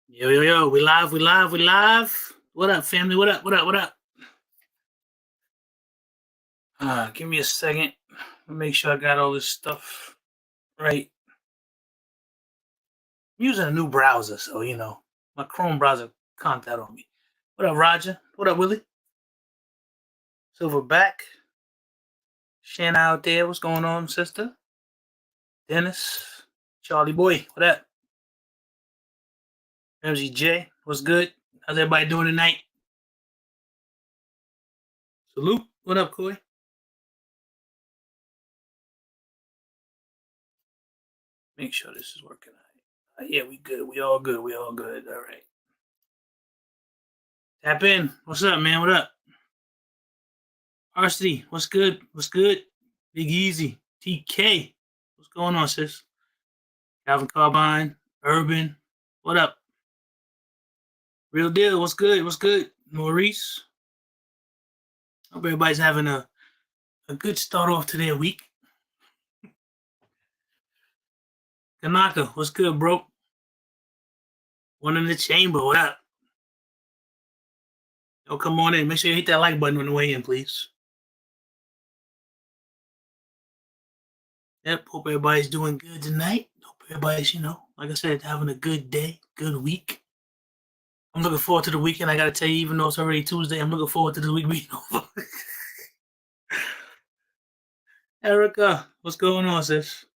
Yo, yo, yo, we live, we live, we live. What up, family? What up, what up, what up? Give me a second. Make sure I got all this stuff right. I'm using a new browser, so my Chrome browser conked out on me. What up, Roger? What up, Willie? Silverback. Shanna out there, what's going on, sister? Dennis. Charlie Boy, what up? MZJ, what's good? How's everybody doing tonight? Salute. What up, Coy? Make sure this is working. Yeah, we good. We all good. We all good. All right. Tap in. What's up, man? What up? Varsity, what's good? What's good? Big Easy, TK, what's going on, sis? Calvin Carbine, Urban, what up? Real deal, what's good? What's good? Maurice, hope everybody's having a good start off to their week. Kanaka, what's good, bro? One in the chamber, what up? Yo, come on in. Make sure you hit that like button on the way in, please. Yep, hope everybody's doing good tonight. Hope everybody's, like I said, having a good day, good week. I'm looking forward to the weekend. I got to tell you, even though it's already Tuesday, I'm looking forward to the week being over. Erica, what's going on, sis?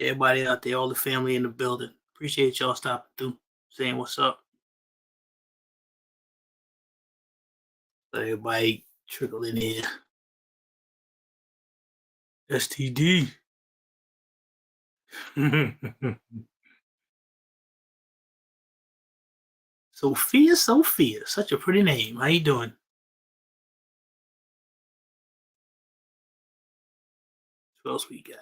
Everybody out there, all the family in the building. Appreciate y'all stopping through, saying what's up. Let everybody trickle in here. STD. Sophia, such a pretty name. How you doing? What else we got?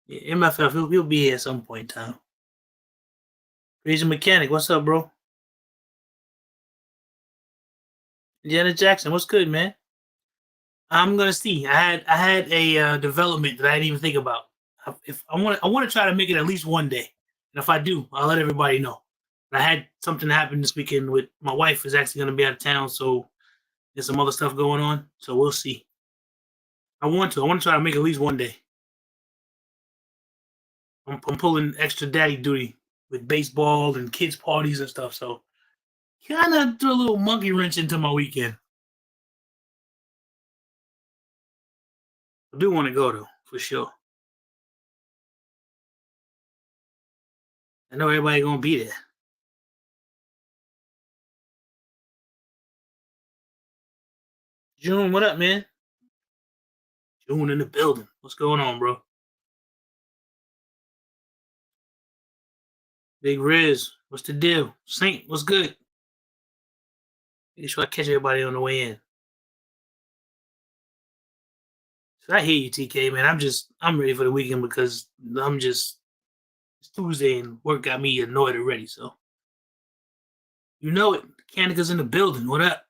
Yeah, MFF, he'll be here at some point in time. Crazy Mechanic, what's up, bro? Janet Jackson, what's good, man? I'm gonna see. I had a development that I didn't even think about. If I want to try to make it at least one day, and if I do, I'll let everybody know. I had something happen this weekend with my wife is actually gonna be out of town, so there's some other stuff going on. So we'll see. I want to try to make at least one day. I'm pulling extra daddy duty with baseball and kids parties and stuff. So kind of threw a little monkey wrench into my weekend. I do want to go though, for sure. I know everybody gonna be there. June, what up, man? June in the building. What's going on, bro? Big Riz, what's the deal? Saint, what's good? Make sure I catch everybody on the way in. So I hear you, TK, man. I'm ready for the weekend because it's Tuesday and work got me annoyed already. So you know it. Canica's in the building. What up?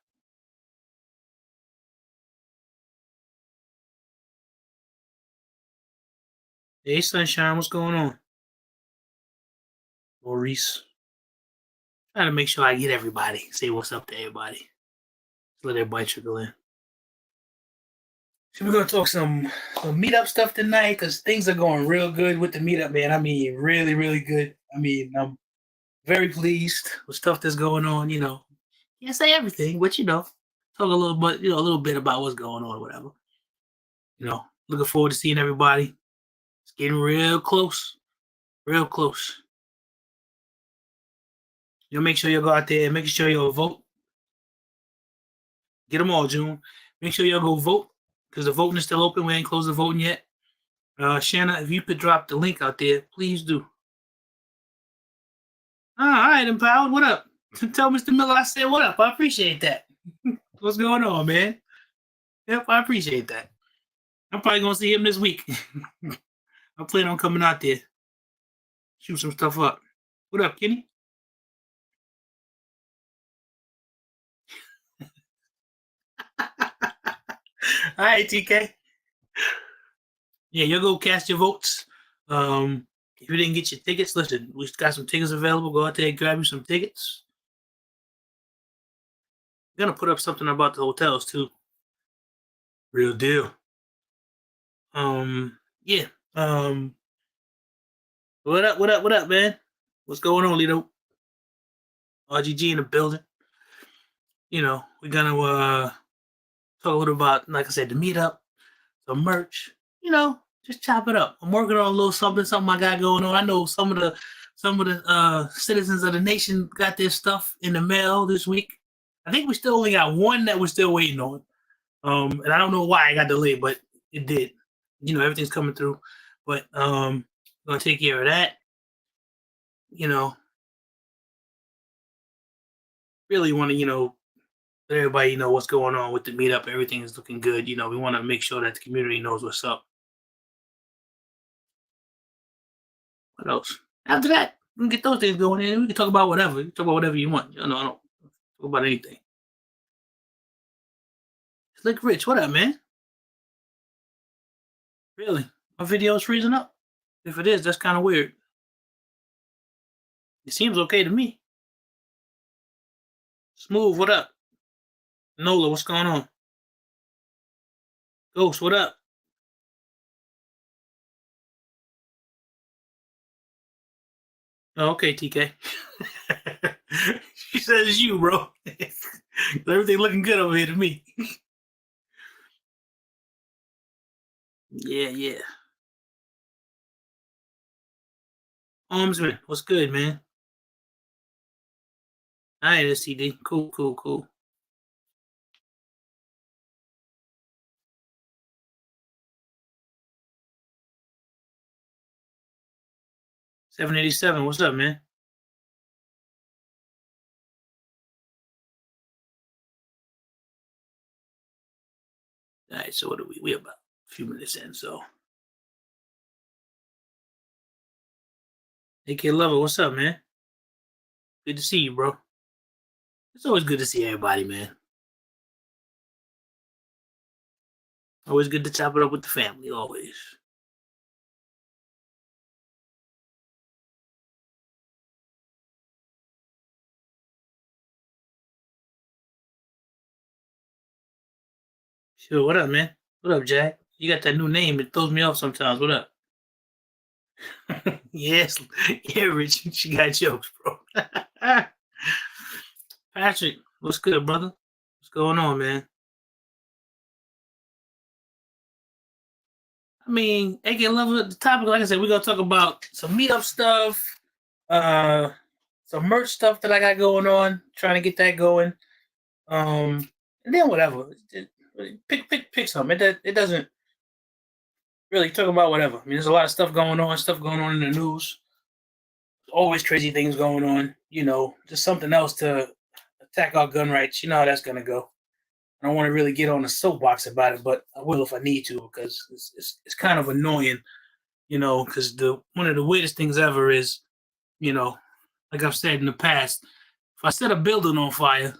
Hey, Sunshine, what's going on? Maurice. Trying to make sure I get everybody. Say what's up to everybody. Let everybody trickle in. So we're gonna talk some meetup stuff tonight because things are going real good with the meetup, man. I mean, really, really good. I mean, I'm very pleased with stuff that's going on. Can't say everything, but talk a little bit, a little bit about what's going on or whatever. Looking forward to seeing everybody. It's getting real close, real close. Make sure you go out there and make sure you'll vote. Get them all, June. Make sure y'all go vote because the voting is still open. We ain't closed the voting yet. Shanna, if you could drop the link out there, please do. All right, Empowered, what up? Tell Mr. Miller I said what up. I appreciate that. What's going on, man? Yep, I appreciate that. I'm probably going to see him this week. I plan on coming out there. Shoot some stuff up. What up, Kenny? All right, TK. Yeah, you'll go cast your votes. If you didn't get your tickets, listen, we got some tickets available. Go out there and grab you some tickets. We're gonna put up something about the hotels too. Real deal. Yeah. What up? What up? What up, man? What's going on, Lito? RGG in the building. We're gonna talk a little about, like I said, the meetup, some merch. Just chop it up. I'm working on a little something I got going on. I know some of the citizens of the nation got their stuff in the mail this week. I think we still only got one that we're still waiting on. And I don't know why it got delayed, but it did. Everything's coming through. But gonna take care of that. Really want to, let everybody know what's going on with the meetup. Everything is looking good. We want to make sure that the community knows what's up. What else? After that, we can get those things going in. We can talk about whatever. You can talk about whatever you want. I don't talk about anything. Slick Rich, what up, man? Really? My video is freezing up? If it is, that's kind of weird. It seems okay to me. Smooth, what up? Nola, what's going on? Ghost, what up? Oh, okay, TK. She says it's you, bro. Everything looking good over here to me. Yeah. Armsman, what's good, man? All right, STD. Cool. 787, what's up, man? All right, so what are we? We about a few minutes in, so. AK Lover, what's up, man? Good to see you, bro. It's always good to see everybody, man. Always good to chop it up with the family, always. Sure, what up, man? What up, Jack? You got that new name, it throws me off sometimes. What up? Yes, yeah, Rich, she got jokes, bro. Patrick, what's good, brother? What's going on, man? I mean, AK Lover, the topic, like I said, we're gonna talk about some meetup stuff, uh, some merch stuff that I got going on, trying to get that going. And then whatever. Pick something. It doesn't really talk about whatever. I mean, there's a lot of stuff going on in the news. Always crazy things going on. Just something else to attack our gun rights. You know how that's gonna go. I don't want to really get on a soapbox about it, but I will if I need to because it's kind of annoying. Because one of the weirdest things ever is, like I've said in the past, if I set a building on fire,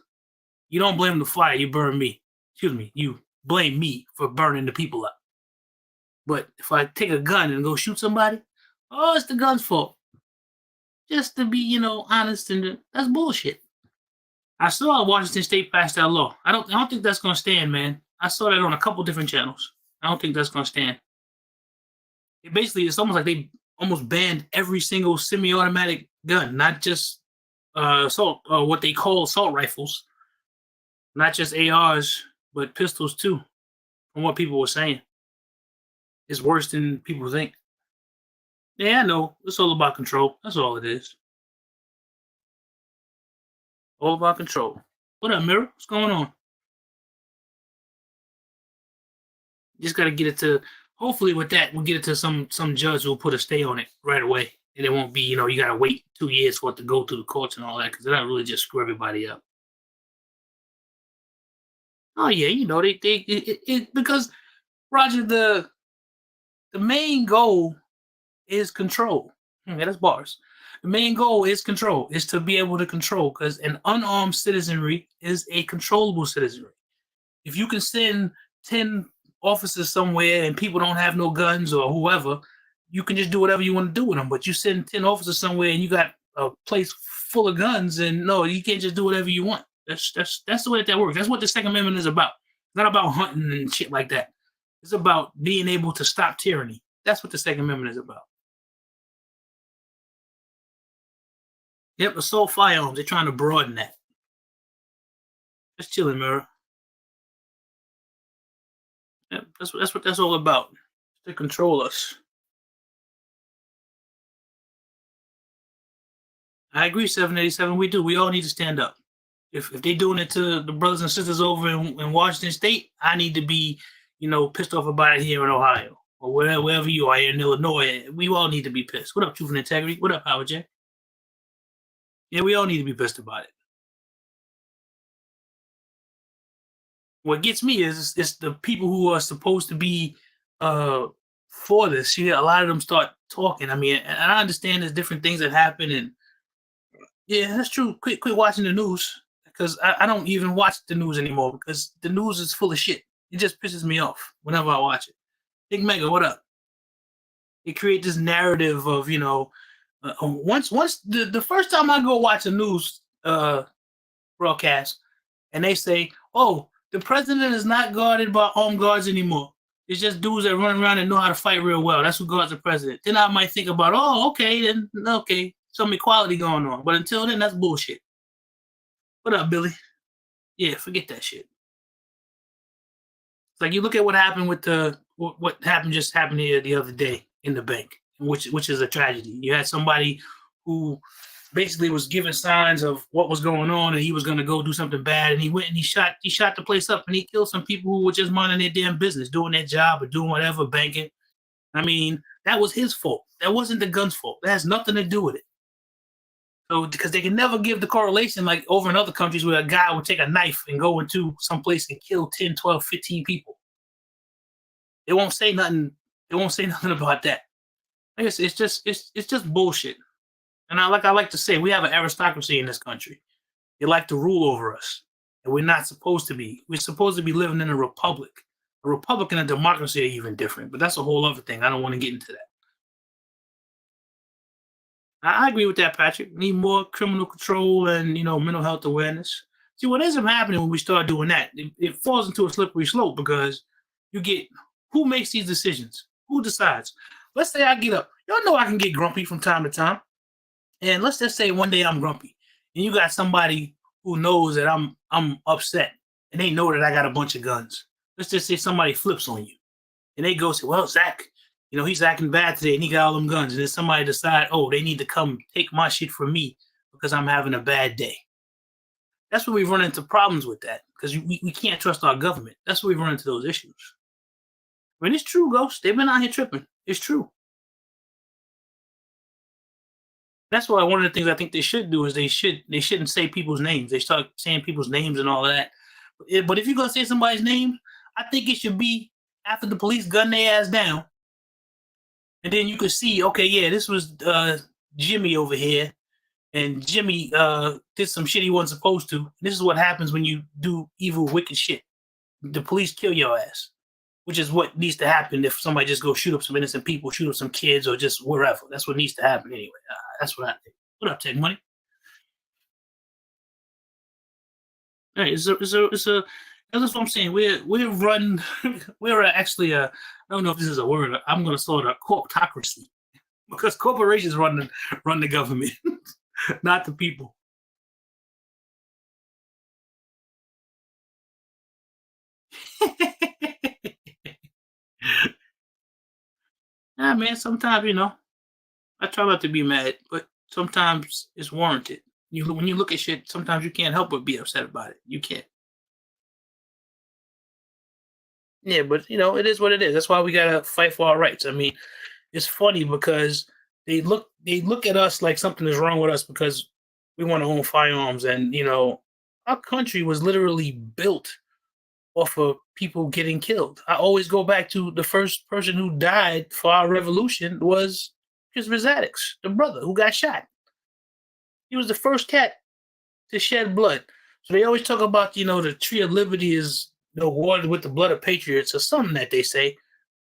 you don't blame the fire, you burn me. Excuse me, you blame me for burning the people up. But if I take a gun and go shoot somebody, oh, it's the gun's fault. Just to be, honest, and that's bullshit. I saw Washington State pass that law. I don't think that's gonna stand, man. I saw that on a couple different channels. I don't think that's gonna stand. It's almost like they almost banned every single semi-automatic gun, not just assault, what they call assault rifles, not just ARs, but pistols too. From what people were saying, it's worse than people think. Yeah, I know. It's all about control. That's all it is. All about control. What up, Mirror? What's going on? Just got to get it to. Hopefully, with that, we'll get it to some judge who'll put a stay on it right away, and it won't be you got to wait 2 years for it to go through the courts and all that because that'll really just screw everybody up. Oh yeah, because Roger, the main goal is control. Yeah, that's bars. The main goal is control, is to be able to control, because an unarmed citizenry is a controllable citizenry. If you can send 10 officers somewhere and people don't have no guns or whoever, you can just do whatever you want to do with them. But you send 10 officers somewhere and you got a place full of guns, and no, you can't just do whatever you want. That's the way that works. That's what the Second Amendment is about. It's not about hunting and shit like that. It's about being able to stop tyranny. That's what the Second Amendment is about. Yep, assault firearms. They're trying to broaden that. Just chilling, mirror. Yep, that's what that's all about. To control us. I agree, 787. We do. We all need to stand up. If they're doing it to the brothers and sisters over in Washington State, I need to be, pissed off about it here in Ohio or wherever you are here in Illinois. We all need to be pissed. What up, Truth and Integrity? What up, Howard J? Yeah, we all need to be pissed about it. What gets me is it's the people who are supposed to be for this. A lot of them start talking. I mean, and I understand there's different things that happen, and yeah, that's true. Quit watching the news because I don't even watch the news anymore because the news is full of shit. It just pisses me off whenever I watch it. Big Mega, what up? They create this narrative of once the first time I go watch a news broadcast and they say, oh, the president is not guarded by armed guards anymore. It's just dudes that run around and know how to fight real well. That's who guards the president. Then I might think about, oh, okay, some equality going on. But until then, that's bullshit. What up, Billy? Yeah, forget that shit. It's like you look at what happened with what happened here the other day in the bank, which is a tragedy. You had somebody who basically was giving signs of what was going on, and he was going to go do something bad, and he went and he shot the place up, and he killed some people who were just minding their damn business, doing their job or doing whatever, banking. I mean, that was his fault. That wasn't the gun's fault. That has nothing to do with it. So, because they can never give the correlation like over in other countries where a guy would take a knife and go into some place and kill 10, 12, 15 people. It won't say nothing. It won't say nothing about that. It's just bullshit. And I like to say, we have an aristocracy in this country. They like to rule over us. And we're not supposed to be. We're supposed to be living in a republic. A republic and a democracy are even different. But that's a whole other thing. I don't want to get into that. I agree with that, Patrick. We need more criminal control and mental health awareness. See, what ends up happening when we start doing that, it falls into a slippery slope because you get who makes these decisions? Who decides? Let's say I get up. Y'all know I can get grumpy from time to time. And let's just say one day I'm grumpy, and you got somebody who knows that I'm upset, and they know that I got a bunch of guns. Let's just say somebody flips on you, and they go say, "Well, Zach, he's acting bad today, and he got all them guns." And then somebody decide, "Oh, they need to come take my shit from me because I'm having a bad day." That's where we run into problems with that because we can't trust our government. That's where we run into those issues. I mean, it's true, Ghost. They've been out here tripping. It's true. That's why one of the things I think they should do is they shouldn't say people's names. They start saying people's names and all of that. But if you're gonna say somebody's name, I think it should be after the police gun their ass down, and then you could see, okay, yeah, this was Jimmy over here, and Jimmy did some shit he wasn't supposed to. This is what happens when you do evil, wicked shit. The police kill your ass, which is what needs to happen if somebody just go shoot up some innocent people, shoot up some kids, or just wherever. That's what needs to happen anyway. That's what I think. What up, Tech Money? Hey, that's what I'm saying. We're run. We're actually I don't know if this is a word. I'm going to call it a corptocracy because corporations run the government, not the people. Yeah, man. Sometimes I try not to be mad, but sometimes it's warranted. When you look at shit, sometimes you can't help but be upset about it. You can't. Yeah, but it is what it is. That's why we gotta fight for our rights. I mean, it's funny because they look at us like something is wrong with us because we want to own firearms, and our country was literally built off of people getting killed. I always go back to the first person who died for our revolution was Christopher Zadok's, the brother who got shot. He was the first cat to shed blood. So they always talk about, the tree of liberty is watered with the blood of patriots or something that they say.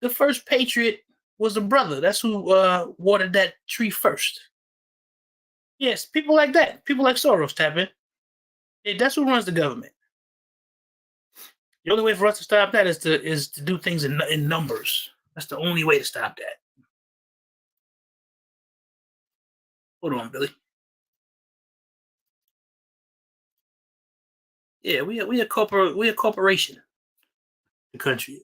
The first patriot was the brother. That's who watered that tree first. Yes, people like that. People like Soros tap in. Yeah, that's who runs the government. The only way for us to stop that is to do things in numbers. That's the only way to stop that. Hold on, Billy. Yeah, we a corporation. The country is,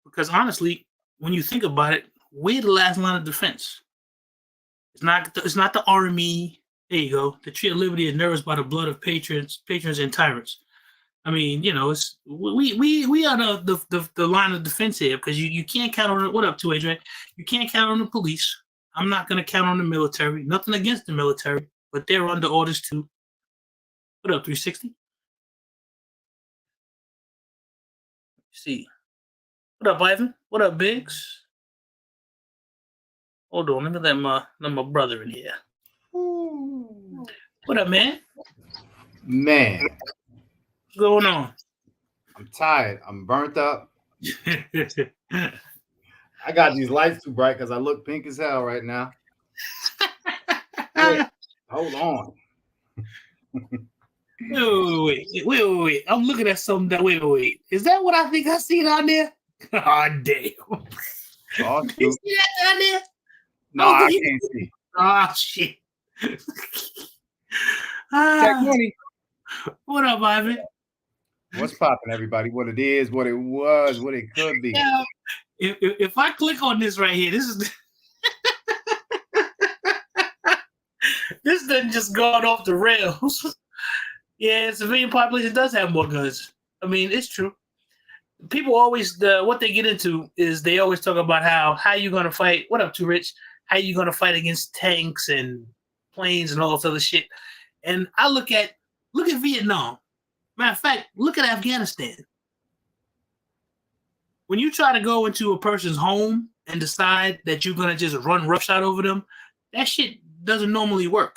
because honestly, when you think about it, we're the last line of defense. It's not the army. There you go. The tree of liberty is nourished by the blood of patrons and tyrants. I mean, it's we are the line of defense here, because you can't count on it. What up, 2 You can't count on the police. I'm not going to count on the military. Nothing against the military, but they're under orders too. What up, 360? See. What up, Ivan? What up, Biggs? Hold on, let me let my brother in here. Ooh. What up, man? Man. What's going on? I'm tired. I'm burnt up. I got these lights too bright because I look pink as hell right now. Wait, hold on. Wait. I'm looking at something that wait. Is that what I think I see down there? Oh, damn. Oh, you see that down there? No, I can't see. Oh, shit. Tech Money. What up, Ivan? What's popping, everybody? What it is, what it was, what it could be. Now, if I click on this right here, this is this doesn't just gone off the rails. Yeah, civilian population does have more guns. I mean, it's true. People always what they get into is they always talk about how you gonna fight. What up, Too Rich? How you gonna fight against tanks and planes and all this other shit? And I look at Vietnam. Matter of fact, look at Afghanistan. When you try to go into a person's home and decide that you're gonna just run roughshod over them, that shit doesn't normally work.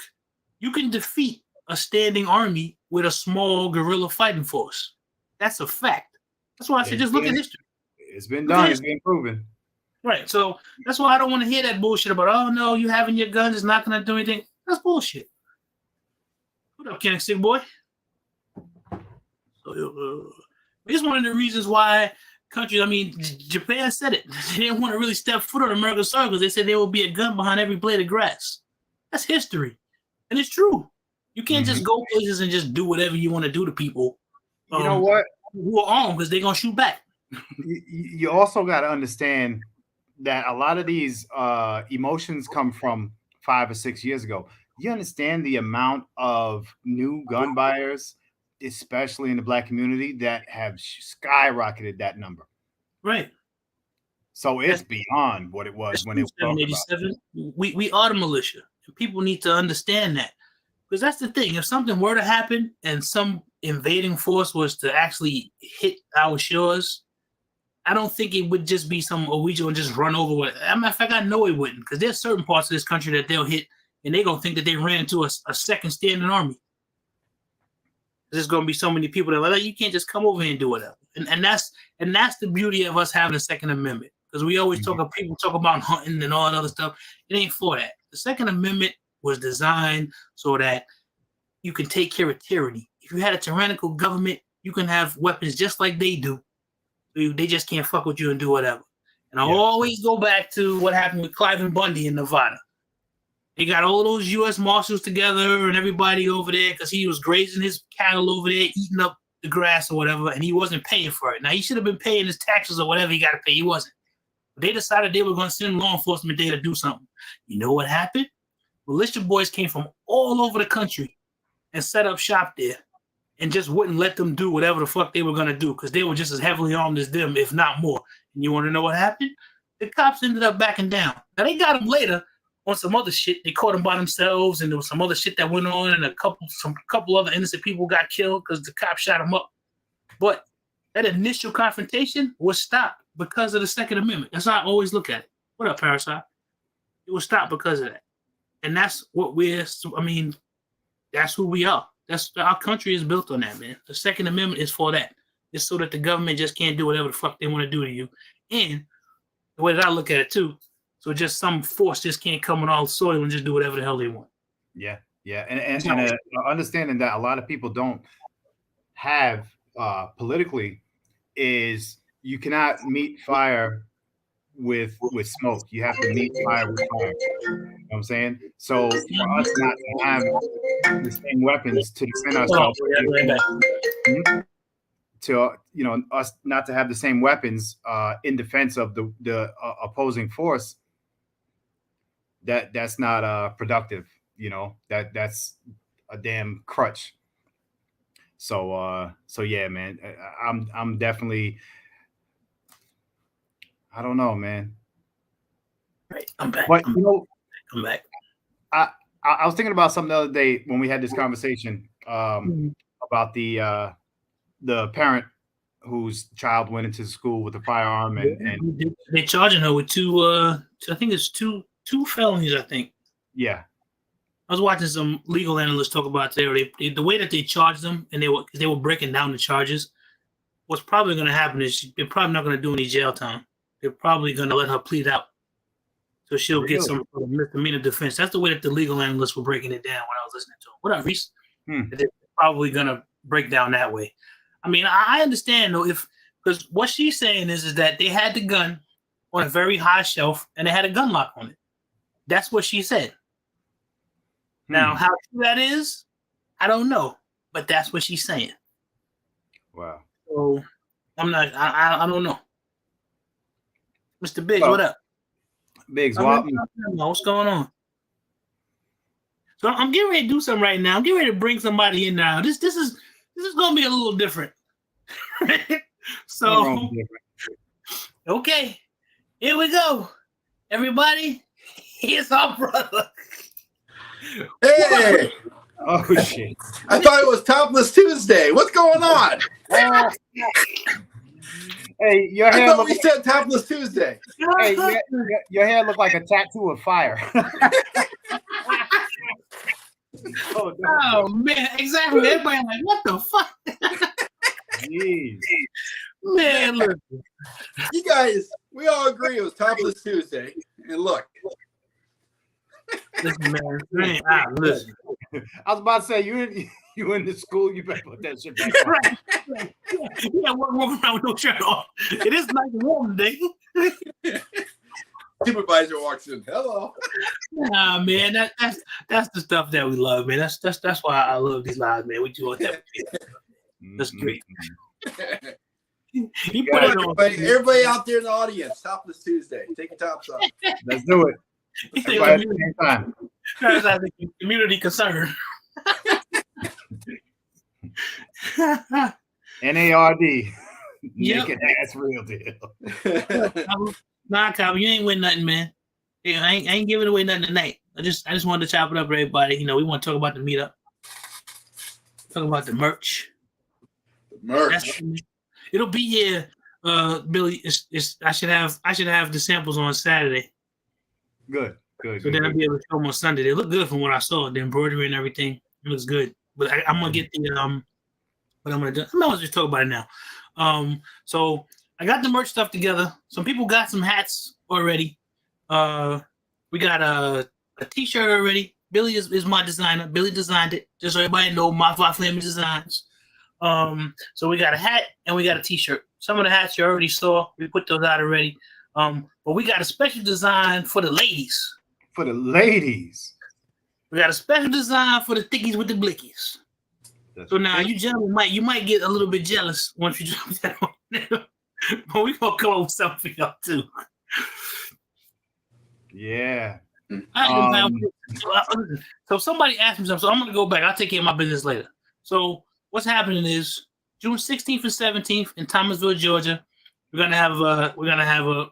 You can defeat a standing army with a small guerrilla fighting force. That's a fact. That's why I said just look at history. It's been done. It's been proven. Right. So that's why I don't want to hear that bullshit about, oh no, you having your guns is not going to do anything. That's bullshit. What up, Ken Sick Boy? It's one of the reasons why countries, I mean, Japan said it. They didn't want to really step foot on American soil because they said there will be a gun behind every blade of grass. That's history. And it's true. You can't just go places and just do whatever you want to do to people. You know what? Who are armed because they're going to shoot back. You also got to understand that a lot of these emotions come from 5 or 6 years ago. You understand the amount of new gun buyers, especially in the Black community, that have skyrocketed that number. Right. So it's beyond what it was when it was 787. We are the militia. And people need to understand that. Because that's the thing. If something were to happen and some invading force was to actually hit our shores, I don't think it would just be some Owejo and just run over with. As a matter of fact, I know it wouldn't, because there's certain parts of this country that they'll hit and they're going to think that they ran into a second standing army. There's going to be so many people that are like, you can't just come over here and do whatever. And that's the beauty of us having a Second Amendment. Because we always people talk about hunting and all that other stuff. It ain't for that. The Second Amendment was designed so that you can take care of tyranny. If you had a tyrannical government, you can have weapons just like they do. They just can't fuck with you and do whatever. And I always go back to what happened with Cliven Bundy in Nevada. They got all those U.S. Marshals together and everybody over there because he was grazing his cattle over there, eating up the grass or whatever, and he wasn't paying for it. Now, he should have been paying his taxes or whatever he got to pay. He wasn't. But they decided they were going to send law enforcement there to do something. You know what happened? Militia boys came from all over the country and set up shop there and just wouldn't let them do whatever the fuck they were going to do because they were just as heavily armed as them, if not more. And you want to know what happened? The cops ended up backing down. Now, they got them later on some other shit. They caught them by themselves, and there was some other shit that went on, and a couple other innocent people got killed because the cops shot them up. But that initial confrontation was stopped because of the Second Amendment. That's how I always look at it. What up, Parasite? It was stopped because of that. And that's what that's who we are. Our country is built on that, man. The Second Amendment is for that. It's so that the government just can't do whatever the fuck they want to do to you. And The way that I look at it too. So just some force just can't come on all soil and just do whatever the hell they want. Yeah, yeah, and understanding that a lot of people don't have politically is you cannot meet fire with smoke. You have to meet fire with fire. You know what I'm saying? So for us not to have the same weapons to defend ourselves, to us not to have the same weapons in defense of the opposing force, that's not productive. That's a damn crutch. So yeah, man, I'm definitely, I don't know, man. Right, I'm back. But I'm back. I was thinking about something the other day when we had this conversation about the parent whose child went into school with a firearm, and they're charging her with two. I think it's two felonies. I think. Yeah. I was watching some legal analysts talk about there. The way that they charged them, and they were breaking down the charges. What's probably going to happen is they're probably not going to do any jail time. They're probably going to let her plead out, so she'll get some sort of misdemeanor defense. That's the way that the legal analysts were breaking it down when I was listening to them. What up, Reese? They're probably going to break down that way. I mean, I understand though, because what she's saying is that they had the gun on a very high shelf and they had a gun lock on it. That's what she said. Now, how true that is, I don't know, but that's what she's saying. Wow. So I'm not. I don't know. Mr. Biggs, what up? Biggs, what's going on? So I'm getting ready to do something right now. I'm getting ready to bring somebody in now. This is going to be a little different. So, okay, here we go, everybody. Here's our brother. Hey! Oh shit! I thought it was Topless Tuesday. What's going on? Hey, your hair. I thought we said Topless Tuesday. Hey, your hair looked like a tattoo of fire. Oh man, exactly. Everybody like, what the fuck? Jeez. Man, look. You guys, we all agree it was Topless Tuesday. And look. Listen, man. Listen. I was about to say, you in the school, you better put that shit back on. Right. Yeah, walking around with no shirt on. It is nice and warm today. Supervisor walks in. Hello. Nah, man, that's the stuff that we love, man. That's why I love these lives, man. We do all that. That's great. Everybody out there in the audience, Topless Tuesday. Take your tops off. Let's do it. That's like the community concern. NARD. Naked ass real deal. Nah, Kyle, you ain't win nothing, man. I ain't giving away nothing tonight. I just wanted to chop it up for everybody. You know, we want to talk about the meetup. Talk about the merch. It'll be here, Billy. I should have the samples on Saturday. Good. So then I'll be able to show them on Sunday. They look good from what I saw. The embroidery and everything. It looks good. But I'm gonna get the what I'm gonna do. I'm gonna just talk about it now. So I got the merch stuff together. Some people got some hats already. We got a t-shirt already. Billy is my designer. Billy designed it. Just so everybody know, my Five Flaming Designs. So we got a hat and we got a t-shirt. Some of the hats you already saw. We put those out already. But we got a special design for the ladies. For the ladies. We got a special design for the thickies with the blickies. So now you gentlemen might get a little bit jealous once you drop that on there. But we gonna come up with something for y'all too. Yeah. So somebody asked me something. So I'm gonna go back. I'll take care of my business later. So what's happening is June 16th and 17th in Thomasville, Georgia. We're gonna have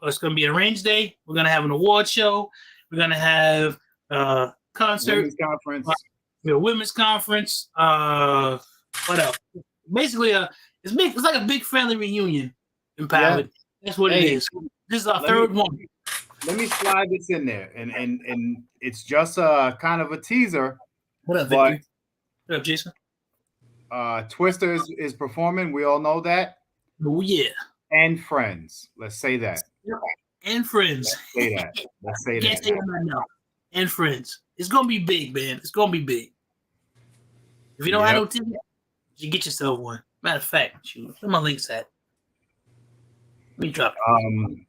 it's gonna be a range day. We're gonna have an award show. We're gonna have a concert, women's conference. What else? Basically, it's big. It's like a big family reunion in Pilot. Yeah. That's what it is. This is our third one. Let me slide this in there, and it's just a kind of a teaser. What up, Victor? What up, Jason? Twister is performing. We all know that. Oh yeah. And Friends. Let's say that. and friends. Let's say that. Let's say Can't that. say that enough. And friends. It's gonna be big, man. It's gonna be big. If you don't have no ticket, you get yourself one. Matter of fact, shoot, where my links at? Let me drop it.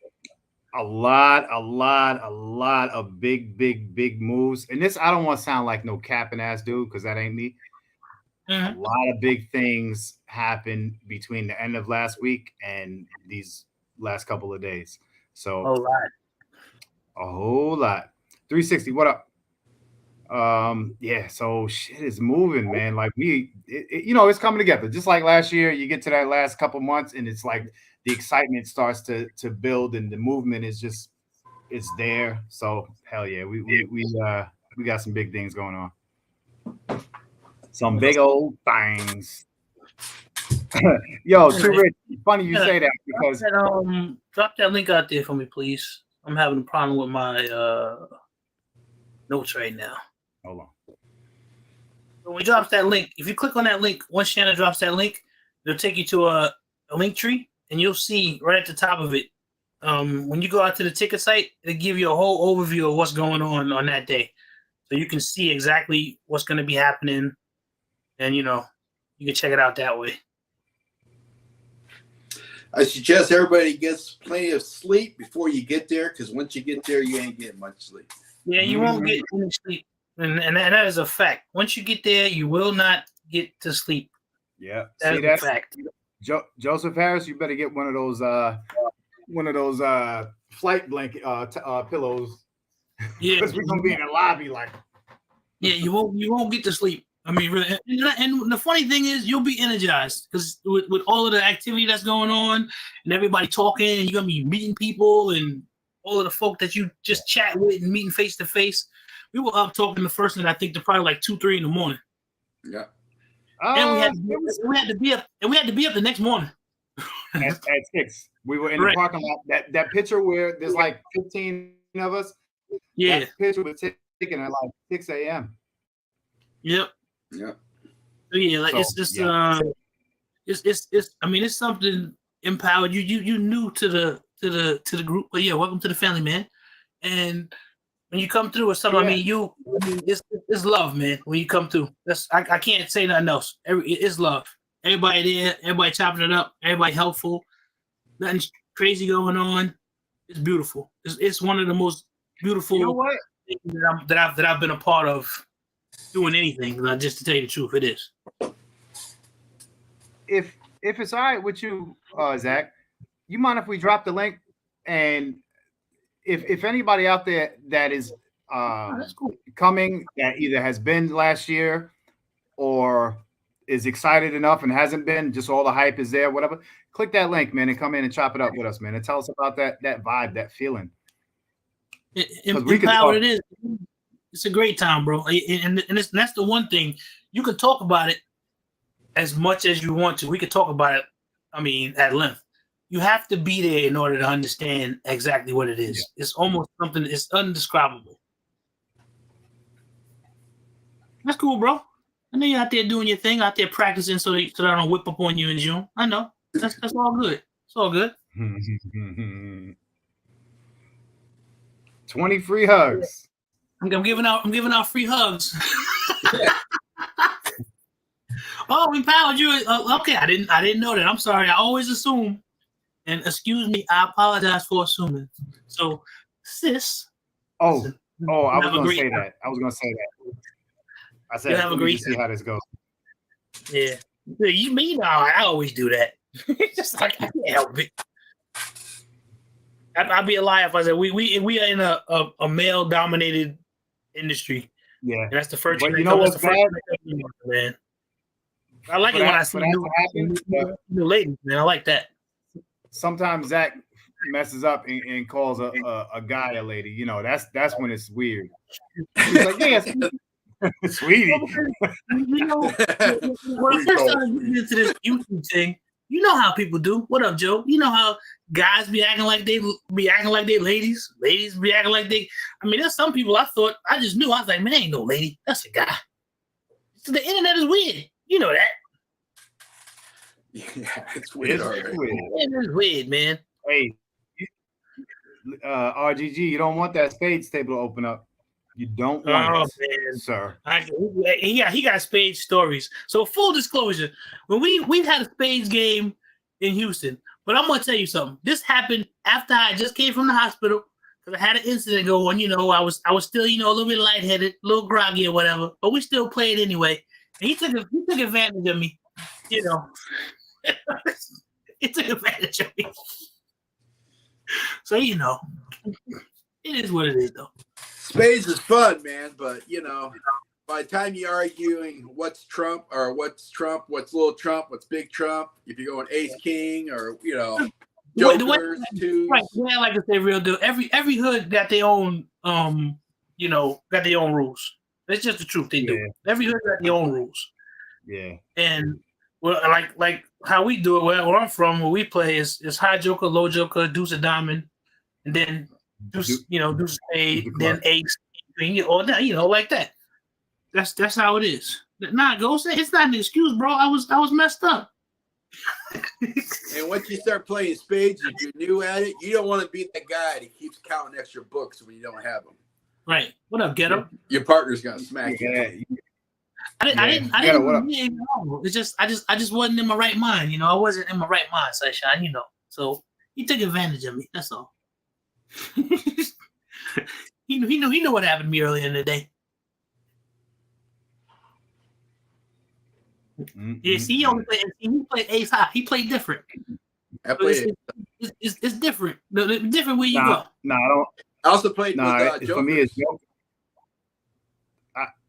A lot of big moves. And this, I don't want to sound like no capping ass dude, because that ain't me. Mhm. A lot of big things happened between the end of last week and these last couple of days. So All right. a whole lot. 360, what up? Yeah, so shit is moving, man. Like it's coming together. Just like last year, you get to that last couple months, and it's like the excitement starts to build, and the movement is just it's there. So hell yeah, we got some big things going on. Some big old things. Yo, Too Rich, funny you say that because drop that link out there for me, please. I'm having a problem with my notes right now. hold on. So when he drops that link, if you click on that link, once Shannon drops that link, it'll take you to a link tree, and you'll see right at the top of it. When you go out to the ticket site, it'll give you a whole overview of what's going on that day. So you can see exactly what's going to be happening, and you can check it out that way. I suggest everybody gets plenty of sleep before you get there, because once you get there, you ain't getting much sleep. Yeah, you won't get any sleep, and that is a fact. Once you get there, you will not get to sleep. Yeah, That is a fact. Joseph Harris, you better get one of those flight blanket pillows. Yeah, because we're gonna be in the lobby like. Yeah, you won't get to sleep. I mean, really, and the funny thing is, you'll be energized because with all of the activity that's going on and everybody talking, and you're gonna be meeting people and all of the folk that you just chat with and meeting face to face. We were up talking the first night, I think, to probably like 2-3 in the morning. Yeah. And we had to be up the next morning. at 6. We were in the parking lot. That picture where there's like 15 of us. Yeah. That picture was taken at like 6 a.m. Yep. Yeah. So yeah, like it's just it's I mean, it's something empowered. You new to the group, but yeah, welcome to the family, man. And when you come through or something, I mean, it's love, man. When you come through, I can't say nothing else. It's love. Everybody there, everybody chopping it up, everybody helpful. Nothing crazy going on. It's beautiful. It's one of the most beautiful things that I've been a part of doing anything. Just to tell you the truth, it is. If it's all right with you, Zach, you mind if we drop the link? And if anybody out there that is coming, that either has been last year or is excited enough and hasn't been, just all the hype is there, whatever, click that link, man, and come in and chop it up with us, man, and tell us about that vibe, that feeling. Empowered it is. It's a great time, bro. And that's the one thing. You can talk about it as much as you want to. We could talk about it, I mean, at length. You have to be there in order to understand exactly what it is. Yeah. It's almost something, it's indescribable. That's cool, bro. I know you're out there doing your thing, out there practicing so that I don't whip up on you in June. I know. That's all good. It's all good. 20 free hugs. I'm giving out free hugs. Oh, empowered you. Okay, I didn't know that. I'm sorry. I always assume. And excuse me, I apologize for assuming. So, sis. I was going to say that. I said, have a great see how this goes. Yeah. You know, I always do that. Just like I can't help it. I'd be a liar if I said we are in a male dominated industry. Yeah, and that's the first. But you know what's bad, man? I like it when I see new ladies, man. I like that. Sometimes Zach messes up and calls a guy a lady. You know, that's when it's weird. He's like, yes, sweetie. You know, when I first started getting into this YouTube thing, you know how people do. What up, Joe? You know how guys be acting like they ladies. Ladies be acting like they. I mean, there's some people I just knew. I was like, man, ain't no lady. That's a guy. So the internet is weird. You know that. Yeah, it's weird. It's weird, man. Hey, RGG, you don't want that spades table to open up. You don't want Oh, it, man. sir. He got spades stories. So full disclosure, when we've had a spades game in Houston, but I'm gonna tell you something. This happened after I just came from the hospital because I had an incident go on. You know, I was still, you know, a little bit lightheaded, a little groggy or whatever, but we still played anyway. And he took advantage of me. You know, he took advantage of me. So you know, it is what it is, though. Spades is fun, man, but you know, by the time you're arguing what's Trump, what's little Trump, what's big Trump, if you're going ace king or you know, jokers, twos. Right. The way I like to say real deal. Every hood got their own you know, got their own rules. That's just the truth. They do. Every hood got their own rules. Yeah. And well, like how we do it, where I'm from, where we play is high joker, low joker, deuce a diamond, and then deuce spade, then ace, or you know, like that. That's how it is. Nah, Ghost, it's not an excuse, bro. I was messed up. And once you start playing spades, if you're new at it, you don't want to be that guy that keeps counting extra books when you don't have them. Right. What up, Ghetto? Your partner's gonna smack you. I didn't. It's just I just wasn't in my right mind. You know, I wasn't in my right mind, Sunshine. You know, so he took advantage of me. That's all. He knew what happened to me earlier in the day. Yeah, see, he played ace high. He played different. It's different. Different where you go. No, I don't. I also played with for me, it's Joker.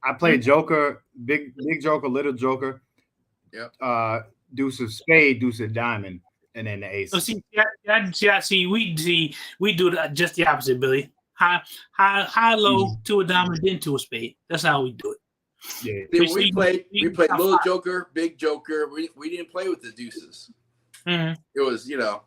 I played Joker, big Joker, little Joker. Yep. Deuce of spade, deuce of diamond, and then the ace. So see, we do just the opposite, Billy. High, low, to a diamond, then to a spade. That's how we do it. Yeah. We played little Joker, big Joker. We didn't play with the deuces. Mm-hmm. It was, you know.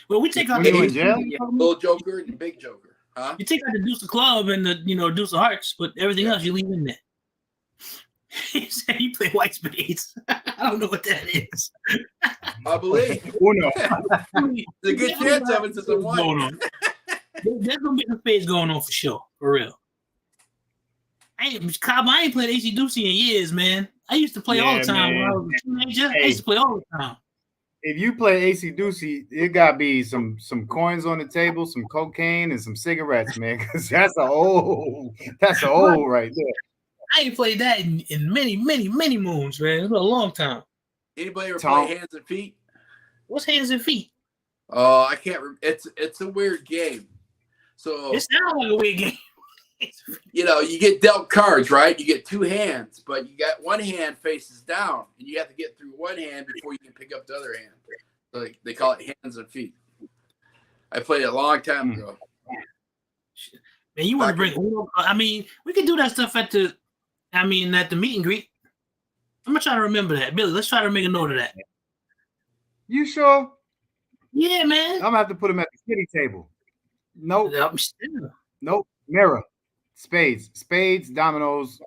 Well, we take out the little Joker and big Joker. Huh? You take out the deuce of club and the deuce of hearts, but everything else you leave in there. He said you play white spades. I don't know what that is. I believe. Uno. There's a good chance of it to someone. There's gonna be some spades going on for sure, for real. I ain't played AC Deucey in years, man. I used to play all the time when I was a teenager. I used to play all the time. If you play AC Deucey, it gotta be some coins on the table, some cocaine, and some cigarettes, man. Because that's a old right there. I ain't played that in many moons, man. It's been a long time. Anybody ever play Hands and Feet? What's Hands and Feet? Oh, I can't remember. It's a weird game. So it sounds like a weird game. You know, you get dealt cards, right? You get two hands, but you got one hand faces down, and you have to get through one hand before you can pick up the other hand. So they call it Hands and Feet. I played it a long time ago. Man, you want to bring? I mean, we could do that stuff at the meet and greet. I'm gonna try to remember that, Billy. Let's try to make a note of that. You sure? Yeah, man. I'm gonna have to put him at the kitty table. Nope. Nope. Mirror. Spades, dominoes.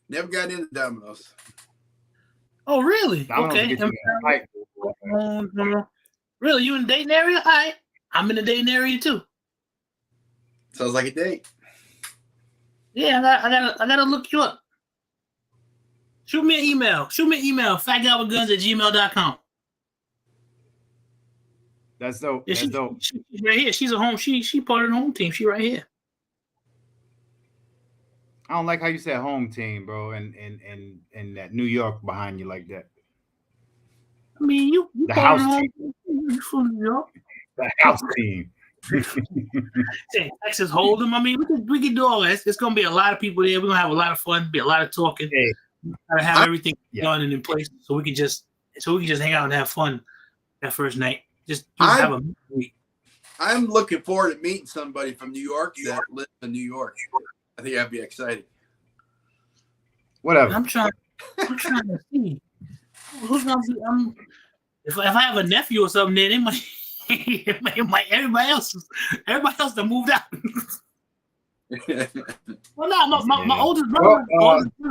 Never got into dominoes. Oh, really? Dominoes Okay. Really? You in the Dayton area? All right. I'm in the Dayton area too. Sounds like a date. Yeah, I gotta look you up. Shoot me an email. fatgalwithguns@gmail.com. That's dope. Yeah, That's dope. She's right here. She's a home. She part of the home team. She right here. I don't like how you said home team, bro, and that New York behind you like that. I mean, you the house team. You from New York? The house team. Texas Hold'em. I mean, we can do all that. It's gonna be a lot of people there. We're gonna have a lot of fun. Be a lot of talking. Hey. Gotta have everything done and in place, so we can just hang out and have fun that first night. Just have a week. I'm looking forward to meeting somebody from New York that lives in New York. I think that'd be exciting. Whatever. I'm trying to see who's gonna be. If I have a nephew or something, then everybody else that moved out. Well, no, my oldest brother,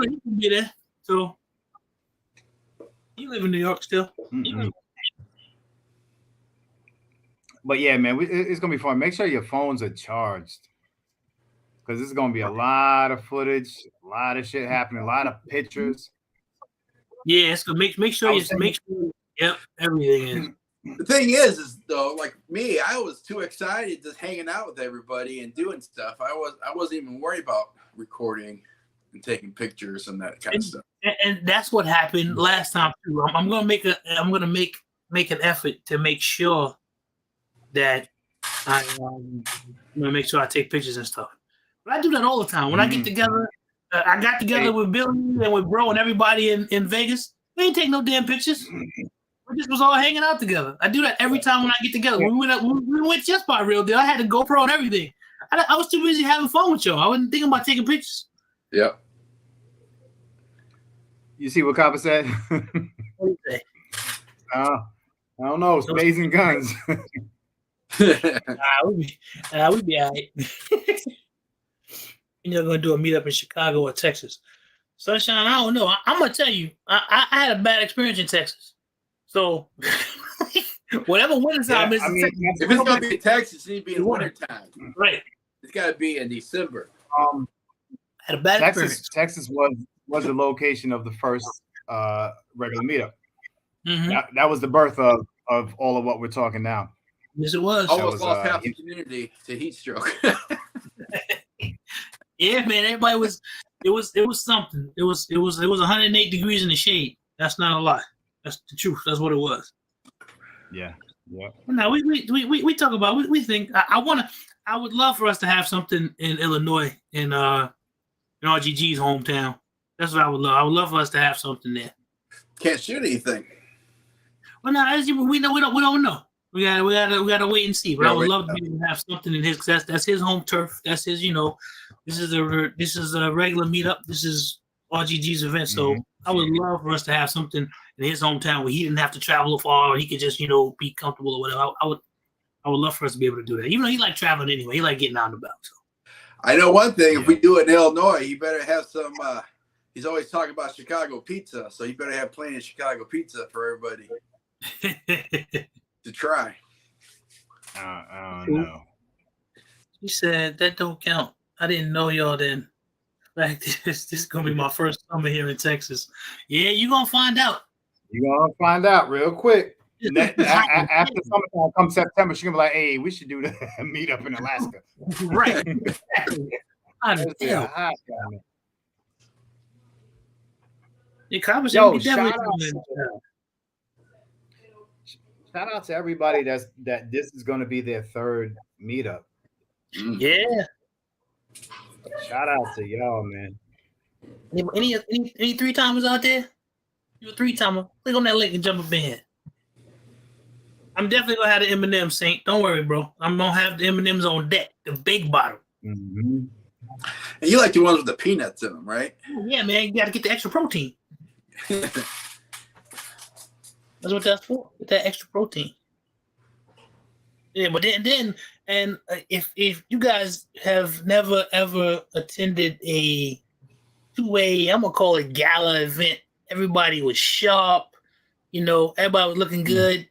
he can be there. So he live in New York still. Mm-hmm. But yeah, man, it's gonna be fun. Make sure your phones are charged because this is gonna be a lot of footage, a lot of shit happening, a lot of pictures. Yeah, it's gonna make sure you make sure. Yep, everything is. The thing is though, like me, I was too excited just hanging out with everybody and doing stuff. I wasn't even worried about recording and taking pictures and that kind of stuff. And that's what happened last time too. I'm gonna make an effort to make sure that I'm gonna make sure I take pictures and stuff. But I do that all the time. When I get together, I got together with Billy and with Bro and everybody in Vegas. We ain't take no damn pictures. We just was all hanging out together. I do that every time when I get together. We went just by Real Deal. I had a GoPro and everything. I was too busy having fun with y'all. I wasn't thinking about taking pictures. Yeah. You see what Copper said? What do you say? I don't know. Spades and guns. We'd be all right. You're gonna do a meetup in Chicago or Texas. Sunshine, I don't know. I'm gonna tell you, I had a bad experience in Texas. So whatever winter time is, if it's gonna be in Texas, it needs to be in winter time. Right. It's gotta be in December. I had a bad experience. Texas was the location of the first regular meetup. Mm-hmm. That was the birth of all of what we're talking now. Yes, it was. Almost lost half the community to heat stroke. Yeah, man. Everybody was. It was something. It was 108 degrees in the shade. That's not a lie. That's the truth. That's what it was. Yeah. Yeah. Now we talk about. We think. I would love for us to have something in Illinois in RGG's hometown. That's what I would love. I would love for us to have something there. Can't shoot anything. Well, no, we don't know. We gotta wait and see. But I would love to be able to have something in his. That's his home turf. That's his. This is a regular meetup. This is RGG's event. So I would love for us to have something in his hometown where he didn't have to travel far, or he could just be comfortable or whatever. I would love for us to be able to do that. Even though he liked traveling anyway, he liked getting out and about. So. I know one thing. If we do it in Illinois, he better have some. He's always talking about Chicago pizza, so you better have plenty of Chicago pizza for everybody to try. I don't know. He said that don't count. I didn't know y'all then. In fact, this is gonna be my first summer here in Texas. Yeah, you're gonna find out. You're gonna find out real quick. After summertime comes September, she's gonna be like, "Hey, we should do the meetup in Alaska." Right. Exactly. Yo, shout out to everybody that this is going to be their third meetup. Yeah. Shout out to y'all, man. Any three-timers out there? You're a three-timer. Click on that link and jump up in here. I'm definitely gonna have the M&M, Saint. Don't worry, bro. I'm gonna have the M&Ms on deck, the big bottle. Mm-hmm. And you like the ones with the peanuts in them, right? Yeah, man. You got to get the extra protein. That's what that's for. Get that extra protein. Yeah, but then if you guys have never ever attended a two-way, I'm gonna call it gala event. Everybody was sharp. Everybody was looking good,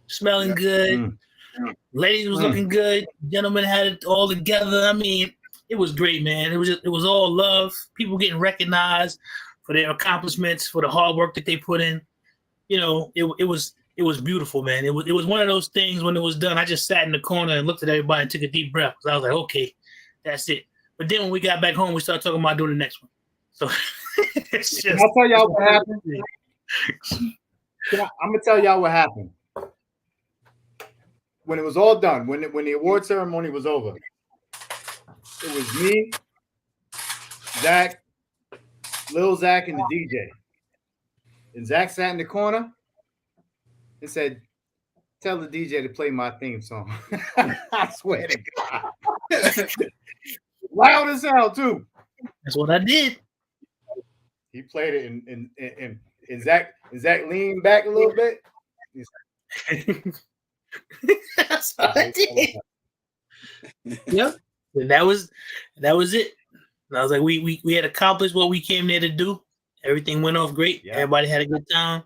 smelling good. Ladies was looking good. Gentlemen had it all together. I mean, it was great, man. It was all love. People getting recognized for their accomplishments, for the hard work that they put in. It was beautiful, man. It was one of those things when it was done. I just sat in the corner and looked at everybody and took a deep breath. I was like, okay, that's it. But then when we got back home, we started talking about doing the next one. So Can I tell y'all what happened? I'm gonna tell y'all what happened. When it was all done, when the award ceremony was over, it was me, Zach, Lil Zach, and the DJ. And Zach sat in the corner and said, "Tell the DJ to play my theme song." I swear to God. Loud as hell, too. That's what I did. He played it, and Zach leaned back a little bit. That's what I did. Yep. And that was it. And I was like, we had accomplished what we came there to do. Everything went off great. Yeah. Everybody had a good time.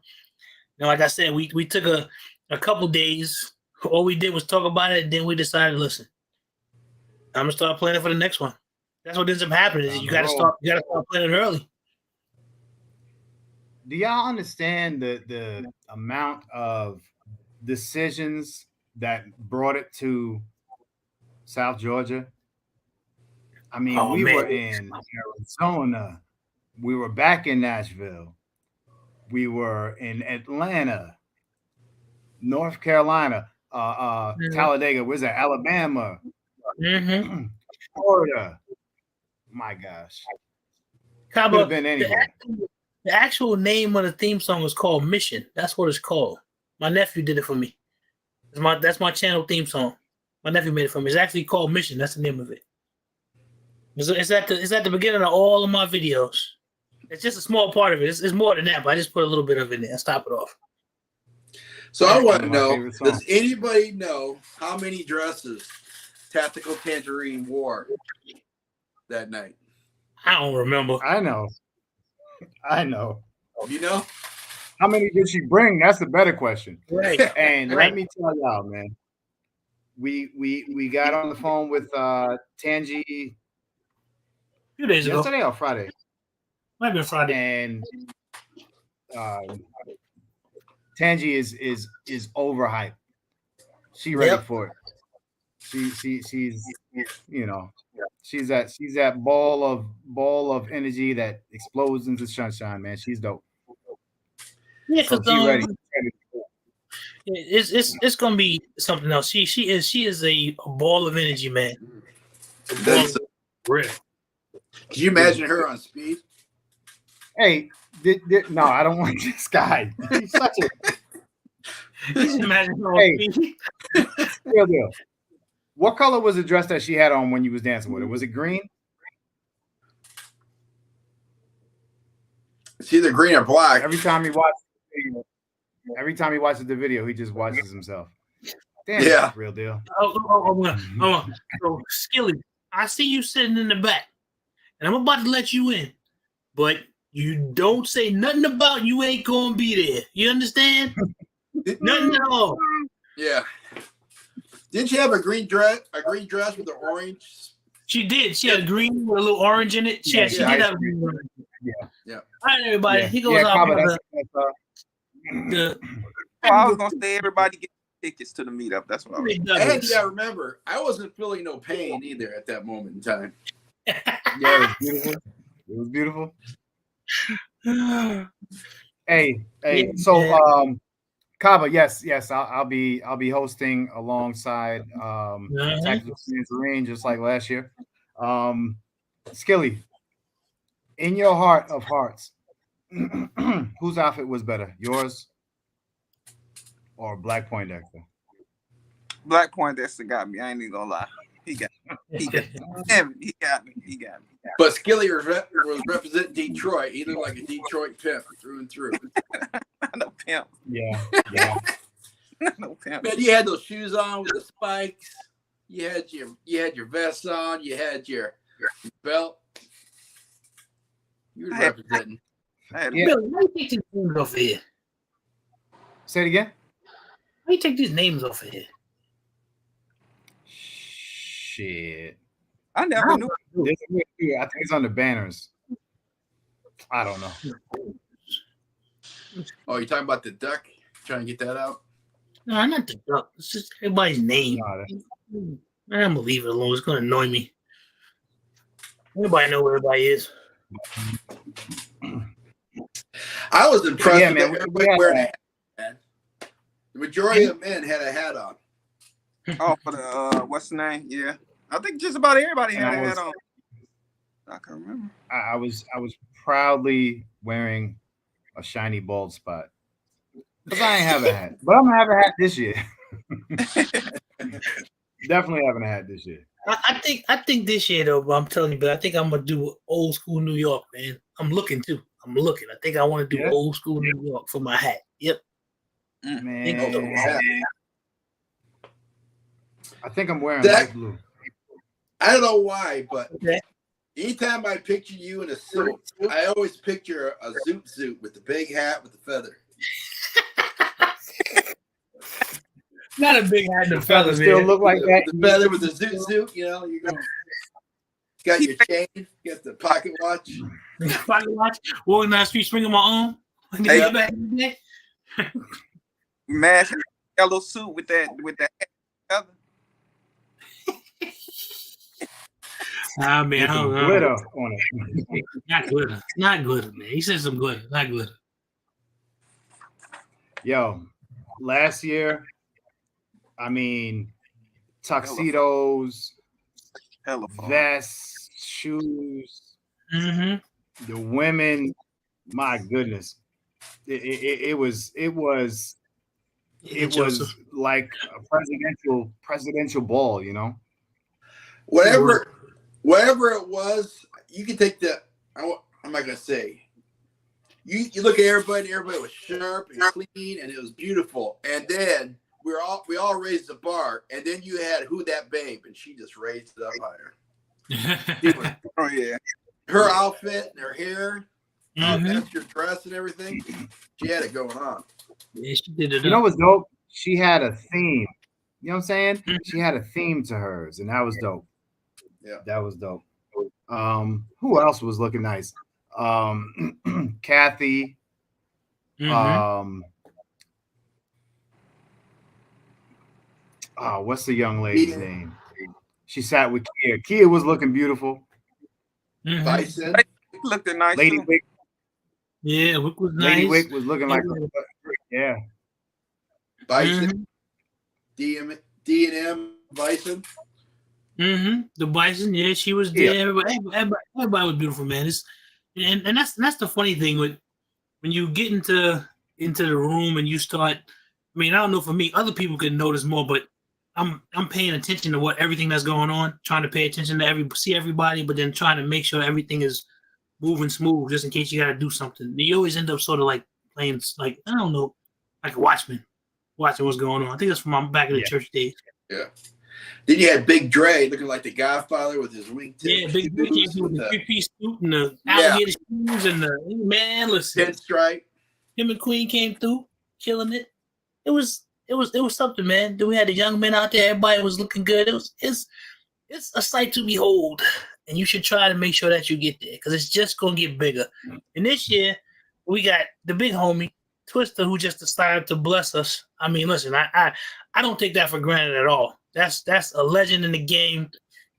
Like I said, we took a couple days All we did was talk about it, and then we decided, listen, I'm gonna start planning for the next one. That's what ends up happening. Is you gotta start planning early. Do y'all understand the amount of decisions that brought it to South Georgia? I mean, we were in Arizona. We were back in Nashville. We were in Atlanta, North Carolina, Talladega. Where's that? Alabama, Florida. My gosh, could have been anywhere. The actual name of the theme song is called Mission. That's what it's called. My nephew did it for me. That's my channel theme song. My nephew made it for me. It's actually called Mission. That's the name of it. It's at the beginning of all of my videos. It's just a small part of it. It's more than that, but I just put a little bit of it in there and stop it off. So I want to know, does anybody know how many dresses Tactical Tangerine wore that night? I don't remember. I know. You know? How many did she bring? That's the better question. Right. And let me tell y'all, man. We got on the phone with Tangi 2 days ago. Yesterday or Friday? Might have been Friday. And Tangi is overhyped. She ready for it. She's you know, she's that ball of energy that explodes into sunshine, man. She's dope. Yeah, so she ready. It's gonna be something else. She is a ball of energy, man. Real. Can you imagine her on speed? Hey, no, I don't want this guy. He's such a. Imagine her on speed. Real deal. What color was the dress that she had on when you was dancing with her? Was it green? It's either green or black. Every time he watches the video, he just watches himself. Damn, yeah, real deal. So, Skilly, I see you sitting in the back, and I'm about to let you in, but you don't say nothing about you ain't gonna be there. You understand? Nothing at all. Yeah. Didn't she have a green dress with the orange? She did. She had green with a little orange in it. She did have green. Yeah. All right, everybody. He goes out I was gonna say everybody get tickets to the meetup. That's what I was. And you gotta remember, I wasn't feeling no pain either at that moment in time. Yeah, it was beautiful. Hey. So Kaba, yes, I'll be hosting alongside Tactical Tangerine just like last year. Skilly, in your heart of hearts, whose outfit was better, yours or Black Poindexter? Black Poindexter got me. I ain't even gonna lie. He got me. But Skilly was representing Detroit. He looked like a Detroit pimp through and through. No pimp. Yeah. No pimp. Man, you had those shoes on with the spikes. You had your vest on. You had your belt. You were representing. Billy, why you take these names off of here? Say it again. Why you take these names off of here? Shit. I never knew. I think it's on the banners. I don't know. Oh, you're talking about the duck? Trying to get that out? No, not the duck. It's just everybody's name. I'm gonna leave it alone. It's gonna annoy me. Everybody know where everybody is. I was impressed Yeah, with man, everybody wearing a hat, man. The majority of men had a hat on. Oh, for the what's the name? Yeah, I think just about everybody had a hat on. I can remember. I was proudly wearing a shiny bald spot because I ain't have a hat, but I'm gonna have a hat this year. Definitely having a hat this year. I think this year though, but I'm telling you, but I think I'm gonna do old school New York, man. I'm looking too. I think I want to do old school New York for my hat. Yep. Man. I think I'm wearing light blue. I don't know why, but anytime I picture you in a suit, I always picture a zoot suit with the big hat with the feather. Not a big hat and a The feather, feather still man. look like that. The feather with the zoot, you know, you got your chain, you got the pocket watch. Pocket watch, walking down the street, swinging my arm. Hey. Back in the day. Mask, yellow suit with that feather. Ah, man, With I some don't know. glitter on it. Not glitter. Not glitter, man. He said some glitter. Not glitter. Yo, last year, I mean, tuxedos, Hella fun. vests, shoes, Mm-hmm. the women, my goodness. It was like a presidential ball, you know. Whatever it was, you can take the. I'm not gonna say. You look at everybody was sharp and clean, and it was beautiful. And then we all raised the bar, and then you had Who That Babe, and she just raised it up higher. Oh yeah. Her outfit, and her hair, Mhm. that's your dress and everything. She had it going on. Yeah, she did it. You know what's dope? She had a theme. You know what I'm saying? Mhm. She had a theme to hers, and that was dope. Yeah. That was dope. Who else was looking nice? Kathy. Mhm. What's the young lady's name? She sat with Kia. Kia was looking beautiful. Mhm. Bison. Looked nice. Lady too. Wick. Yeah, Wick was Lady nice. Wick was looking like yeah. Bison. D&M Bison. Mm-hmm. The Bison, yeah, she was there. Everybody was beautiful, man. And that's the funny thing with when you get into the room and you start. I mean, I don't know, for me, other people could notice more, but I'm paying attention to everything that's going on, trying to pay attention to see everybody, but then trying to make sure everything is moving smooth, just in case you got to do something. You always end up sort of like playing, like, I don't know, like a watchman, watching what's going on. I think that's from my back in the church days. Yeah. Then you had Big Dre looking like the Godfather with his wingtip. Yeah, Big Dre came through with the three-piece suit and the Yeah. alligator shoes and the man. Listen, pinstripe. him and Queen came through, killing it. It was something, man. Then we had the young men out there. Everybody was looking good. It's a sight to behold, and you should try to make sure that you get there because it's just gonna get bigger. And this year, we got the big homie Twister, who just decided to bless us. I mean, listen, I don't take that for granted at all. That's a legend in the game.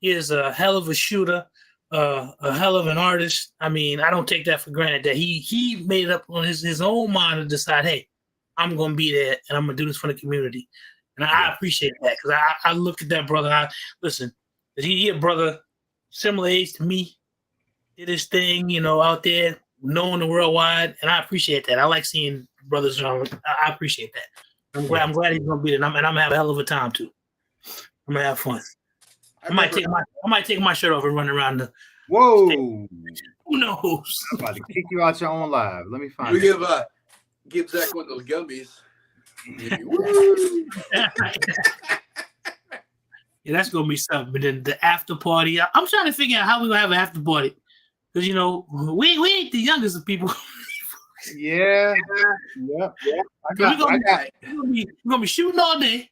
He is a hell of a shooter, a hell of an artist. I mean, I don't take that for granted that he made it up on his own mind to decide, hey, I'm gonna be there and I'm gonna do this for the community. And I appreciate that because I look at that brother. Listen, he a brother similar age to me, did his thing, out there, knowing the worldwide, and I appreciate that. I like seeing brothers. I appreciate that. I'm glad he's gonna be there, and I'm gonna have a hell of a time too. I'm gonna have fun. I might take my shirt off and run around the. Whoa! Who knows? I'm about to kick you out your own live. Let me find We it. give Zach one of those gummies. Yeah, that's gonna be something. But then the after party, I'm trying to figure out how we gonna have an after party because we ain't the youngest of people. Yeah. Yep. We're gonna be shooting all day.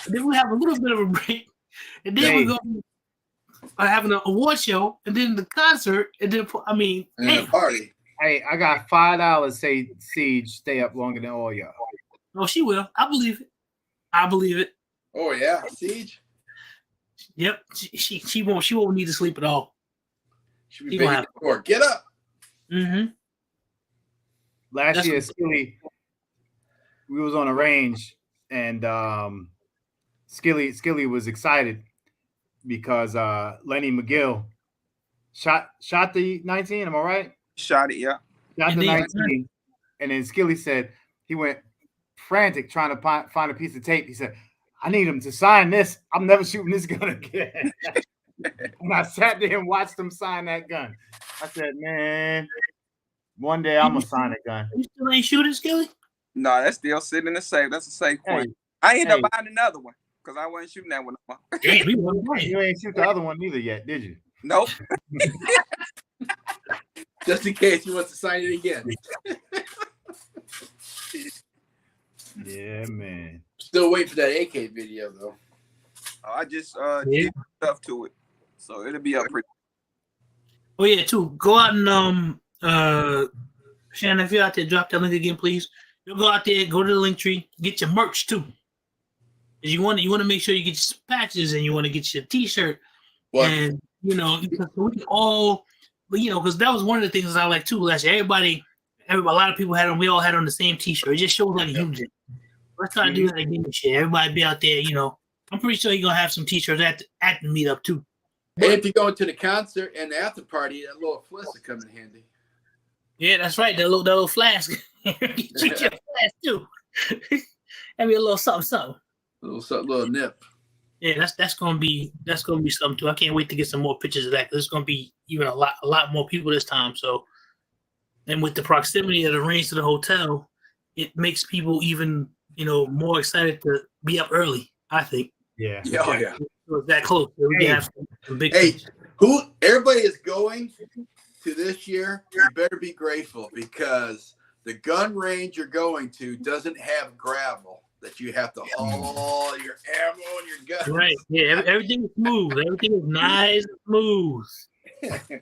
And then we have a little bit of a break, and then we're gonna be having an award show, and then the concert, and then a party. Hey, I got $5. Say Siege stay up longer than all y'all. Oh, she will. I believe it. Oh yeah, Siege. Yep. She won't need to sleep at all. She be begging for get up. Mm-hmm. Last year, Skilly, we was on a range, and Skilly was excited because Lenny McGill shot the 19. Am I right? Shot it, yeah. Shot the 19, and then Skilly said he went frantic trying to find a piece of tape. He said, "I need him to sign this. I'm never shooting this gun again." And I sat there and watched him sign that gun. I said, "Man, one day I'm gonna sign a gun." You still ain't shooting, Skilly? No, that's still sitting in the safe. That's a safe point. Hey, I ended up buying another one because I wasn't shooting that one. You ain't shoot the other one either yet, did you? Nope. Just in case he wants to sign it again. Yeah, man. Still waiting for that AK video though. I just Yeah. did stuff to it, so it'll be up pretty. Oh yeah, too. Go out and Shannon, if you're out there, drop that link again, please. You'll go out there, go to the link tree, get your merch too. 'Cause you want to make sure you get your patches and you want to get your T-shirt, Well, and you know because we can all, because that was one of the things I like too last year. A lot of people had on. We all had on the same T-shirt. It just shows like a unity. Let's try to do that again this year. Everybody be out there. I'm pretty sure you're gonna have some T-shirts at the meetup too. and if you go into the concert and the after party, that little fliss will come in handy. Yeah, that's right. That little flask. Get your flask too. Have a little something. Little nip. Yeah, that's gonna be something too. I can't wait to get some more pictures of that. There's gonna be even a lot more people this time. So, and with the proximity of the range to the hotel, it makes people even more excited to be up early. I think. Yeah. Oh yeah. So it's that close. So we can have some big. Hey, pictures. everybody is going to this year, you better be grateful because the gun range you're going to doesn't have gravel that you have to haul your ammo and your guns. Right. Yeah. Everything is smooth. Everything is nice and smooth.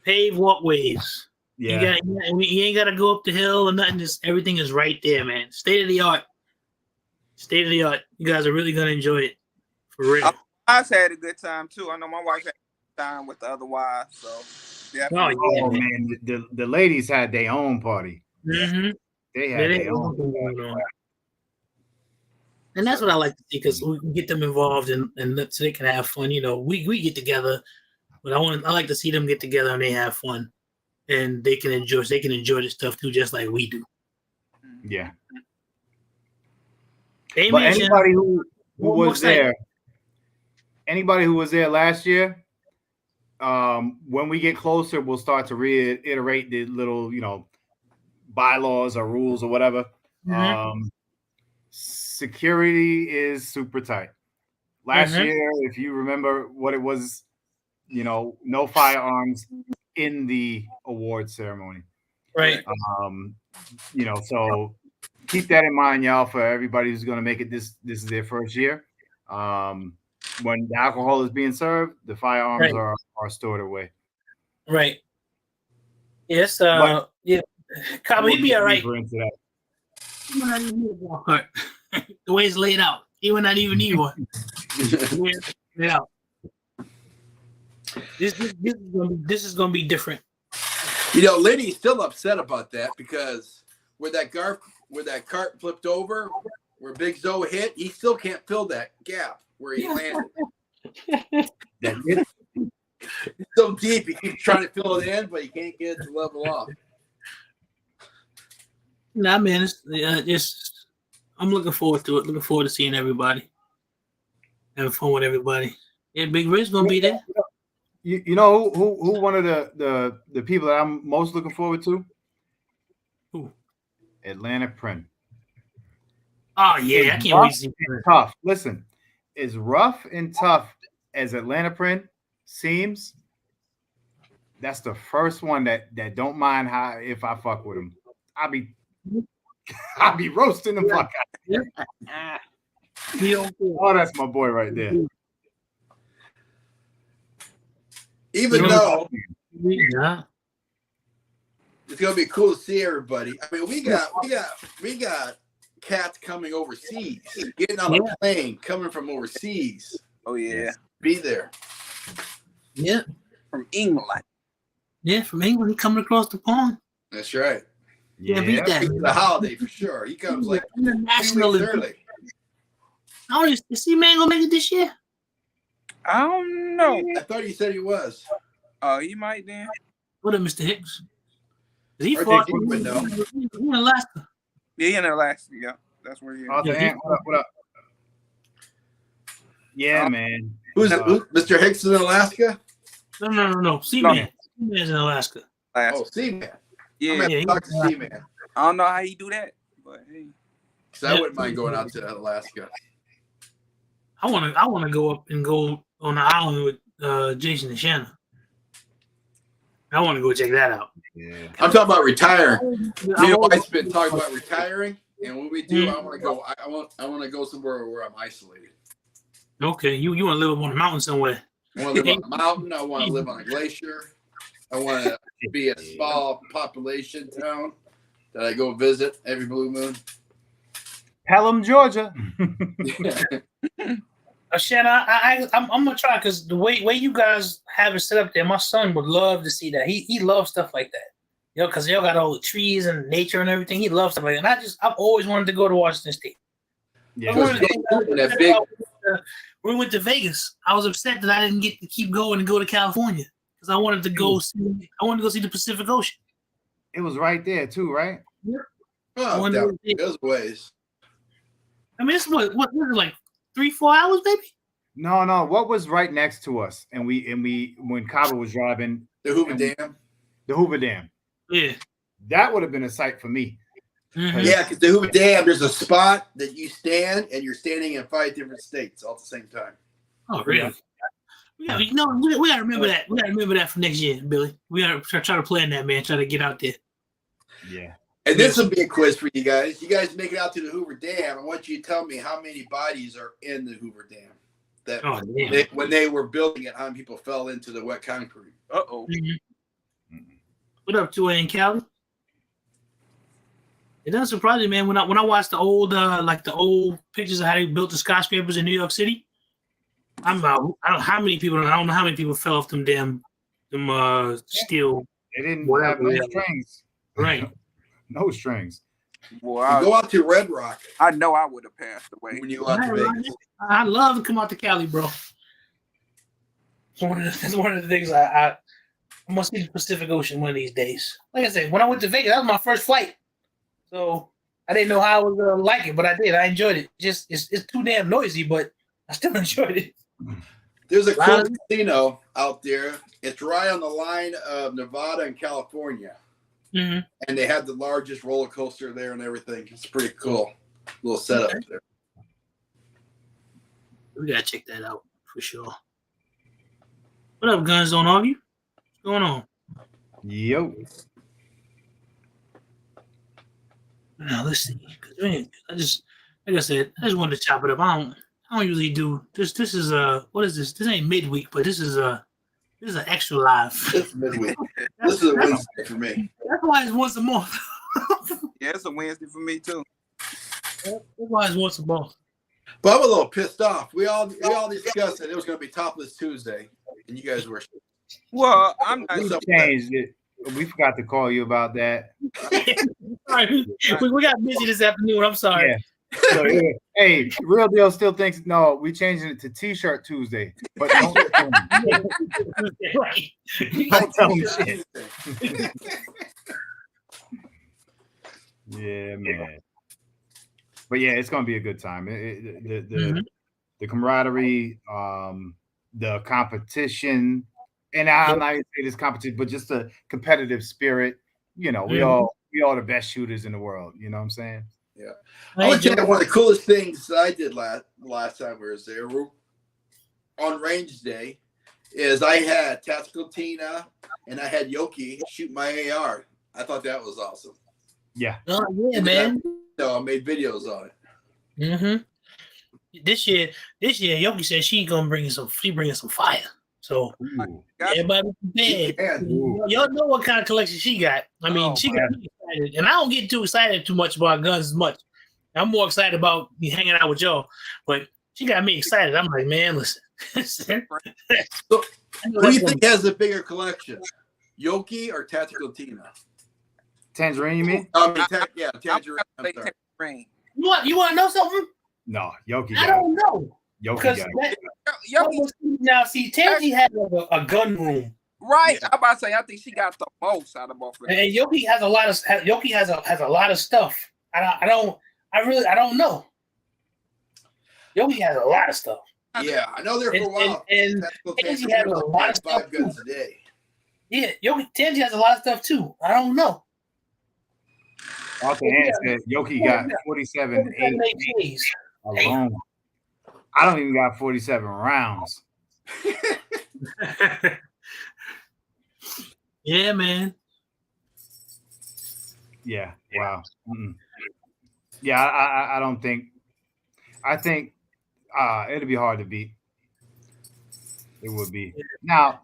Paved walkways. Yeah. You ain't got to go up the hill or nothing. Just everything is right there, man. State of the art. State of the art. You guys are really gonna enjoy it, for real. I've had a good time too. I know my wife had a good time with the other wives, so definitely. Oh man, the ladies had their own party. Mm-hmm. They had their own going on. And that's what I like to see because we can get them involved and so they can have fun. We get together, but I like to see them get together and they have fun, and they can enjoy this stuff too, just like we do. Yeah. Amen, But anybody who One was there, anybody who was there last year, when we get closer, we'll start to reiterate the little, bylaws or rules or whatever. Mhm. Security is super tight. Last year, if you remember what it was, no firearms in the award ceremony. Right. So keep that in mind, y'all, for everybody who's going to make it. This is their first year. When the alcohol is being served, the firearms are stored away. Right. Yes. Yeah. Cabo, he'd be all right. He might not even need a golf cart. The way it's laid out, he would not even need one. Laid out. This is gonna be different. Lenny's still upset about that because where that cart flipped over, where Big Zoe hit, he still can't fill that gap where he landed. It's so deep, he keeps trying to fill it in, but he can't get it to level off. Nah, man, I'm looking forward to it. Looking forward to seeing everybody, having fun with everybody. Yeah, Big Rick's gonna be there. You know who one of the people that I'm most looking forward to? Who? Atlanta Print. Oh yeah, I can't wait to see her. Tough. Listen, as rough and tough as Atlanta Print seems, that's the first one that don't mind how if I fuck with him. I'll be roasting the fuck out. Oh, that's my boy right there. Even though Yeah. it's gonna be cool to see everybody. I mean, we got cats coming overseas, getting on a plane, coming from overseas. Oh yeah, Be there. Yeah. from England. Yeah, from England, he coming across the pond. That's right. Yeah, beat that. It's the holiday for sure. He comes like 2 International. weeks early. Oh, is C-Man gonna make it this year? I don't know. I thought you said he was. Oh, he might then. What up, Mr. Hicks? He RJ fought Goodwin, though. he in Alaska. Yeah, he in Alaska. Yeah, that's where he is. Arthur Ant, what up? Yeah, man. Who's Mr. Hicks in Alaska? No. C-Man. C-Man's in Alaska. Alaska. Oh, C-Man. Yeah, I'm gonna talk to C-Man. I don't know how he do that, but hey. Because I wouldn't mind going out to Alaska. I wanna go up and go on the island with Jason and Shanna. I want to go check that out. Yeah. I'm talking about retiring. You know, I've been talking about retiring. And when we do, I want to go. I want to go somewhere where I'm isolated. Okay, you want to live up on a mountain somewhere? I want to live on a mountain. I want to live on a glacier. I want to be a small population town that I go visit every blue moon. Pelham, Georgia. Shanna, I'm gonna try because the way you guys have it set up there, my son would love to see that. He loves stuff like that. Because y'all got all the trees and nature and everything. He loves stuff like that. And I've always wanted to go to Washington State. Yeah. We went to Vegas. I was upset that I didn't get to keep going and go to California because I wanted to go see. I wanted to go see the Pacific Ocean. It was right there too, right? Oh, those ways. I mean, it's what is it, like 3-4 hours, maybe? No. What was right next to us? And we when Cabo was driving The Hoover Dam. The Hoover Dam. Yeah. That would have been a sight for me. Mm-hmm. Yeah, because the Hoover Dam, there's a spot that you stand, and you're standing in 5 different states all at the same time. Oh, really? Yeah. We gotta remember that. We gotta remember that for next year, Billy. We gotta try to plan that, man. Try to get out there. Yeah. And this will be a quiz for you guys. You guys make it out to the Hoover Dam. I want you to tell me how many bodies are in the Hoover Dam. That when they were building it, how many people fell into the wet concrete? Uh-oh. Mm-hmm. What up, 2A in Cali? It doesn't surprise me, man. When I watch the old pictures of how they built the skyscrapers in New York City, I don't know how many people fell off them steel. They didn't have no strings. Right. No strings. Boy, Go out to Red Rock. I know I would have passed away. When you go out to Vegas. I love to come out to Cali, bro. It's one of the things I must see the Pacific Ocean one of these days. Like I said, when I went to Vegas, that was my first flight. So I didn't know how I was gonna like it, but I did. I enjoyed it. Just it's too damn noisy, but I still enjoyed it. There's a cool casino out there. It's right on the line of Nevada and California. Mm-hmm. And they have the largest roller coaster there and everything. It's pretty cool. Little setup there. We gotta check that out for sure. What up, Guns Don't Argue? What's going on? Yo. Now let's see. I just wanted to chop it up. I don't usually do this. This is what is this? This ain't midweek, but this is an extra live. This is midweek. This is a Wednesday for me. That's why it's once a month. Yeah, it's a Wednesday for me too. That's why it's once a month. But I'm a little pissed off. We all discussed that it was going to be Topless Tuesday, and you guys were. Well, I'm not. We changed it. We forgot to call you about that. Sorry, we got busy this afternoon. I'm sorry. Yeah. So, yeah. Hey, Real Deal still thinks no. We changing it to T-shirt Tuesday, but don't tell him. Right. Don't tell him shit. Yeah, man. But yeah, it's gonna be a good time. The camaraderie, the competition, and I'm not even say this competition, but just the competitive spirit. You know, we all the best shooters in the world. You know what I'm saying? Yeah. I want to tell you one of the coolest things that I did last time we were there on range day is I had Tactical Tina and I had Yoki shoot my AR. I thought that was awesome. Yeah. Oh yeah, man. So I made videos on it. Mm-hmm. This year, Yoki said she bringing some fire. So everybody prepared. Yeah. Y'all know what kind of collection she got. I mean, she got me excited, and I don't get too excited too much about guns as much. I'm more excited about me hanging out with y'all, but she got me excited. I'm like, man, listen. So, who do you think has the bigger collection, Yoki or Tactical Tina? Tangerine, you mean? Tangerine. I'm sorry. Tangerine. You want to know something? No, Yoki. I don't know. Yoki Because now, see, Tangy had a gun room, right? I'm about to say I think she got the most out of both of them. and Yoki has a lot of stuff. I don't know. Yoki has a lot of stuff. Yeah, I know there for a while. And Tangy has a lot of stuff 5 guns a day. Yeah, Tangy has a lot of stuff too. I don't know. Arthur Hand said Yoki got 47 AKs alone. I don't even got 47 rounds. Yeah, man. Yeah. Wow. Mm-mm. Yeah, I don't think. I think it'll be hard to beat. It would be. Now,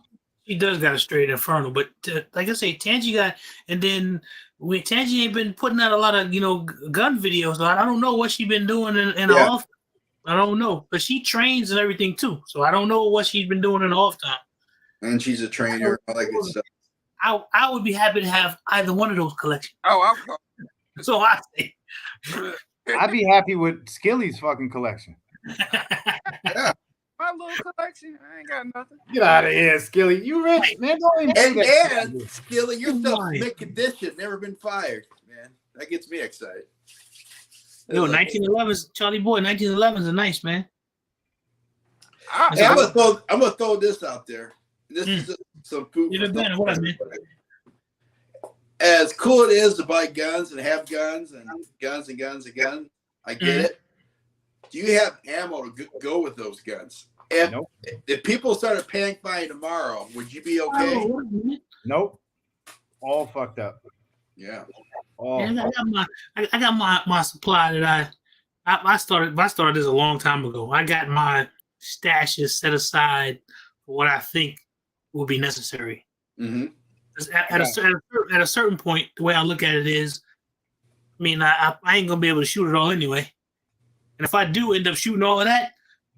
She does got a straight infernal, but like I say, Tangy got, and then Tangy ain't been putting out a lot of gun videos. I don't know what she been doing in the off. I don't know, but she trains and everything too. So I don't know what she's been doing in the off time. And she's a trainer. I like good stuff. I would be happy to have either one of those collections. Oh, So I say, I'd be happy with Skilly's fucking collection. my little collection. I ain't got nothing. Get out of here, Skilly. You rich, man. Don't even do that. And Skilly, your stuff's mint condition, never been fired, man. That gets me excited. Yo, 1911s, Charlie Boy, 1911s are nice, man. Hey, I'm gonna throw this out there. This is just some food. What up, man? As cool it is to buy guns and have guns and guns and guns and guns, I get it. Do you have ammo to go with those guns? If people started panic buying tomorrow, would you be okay? Nope. All fucked up. Yeah. I got my supply that I started this a long time ago. I got my stashes set aside for what I think will be necessary. Mm-hmm. At a certain point, the way I look at it is, I mean, I ain't gonna be able to shoot it all anyway. And if I do end up shooting all of that,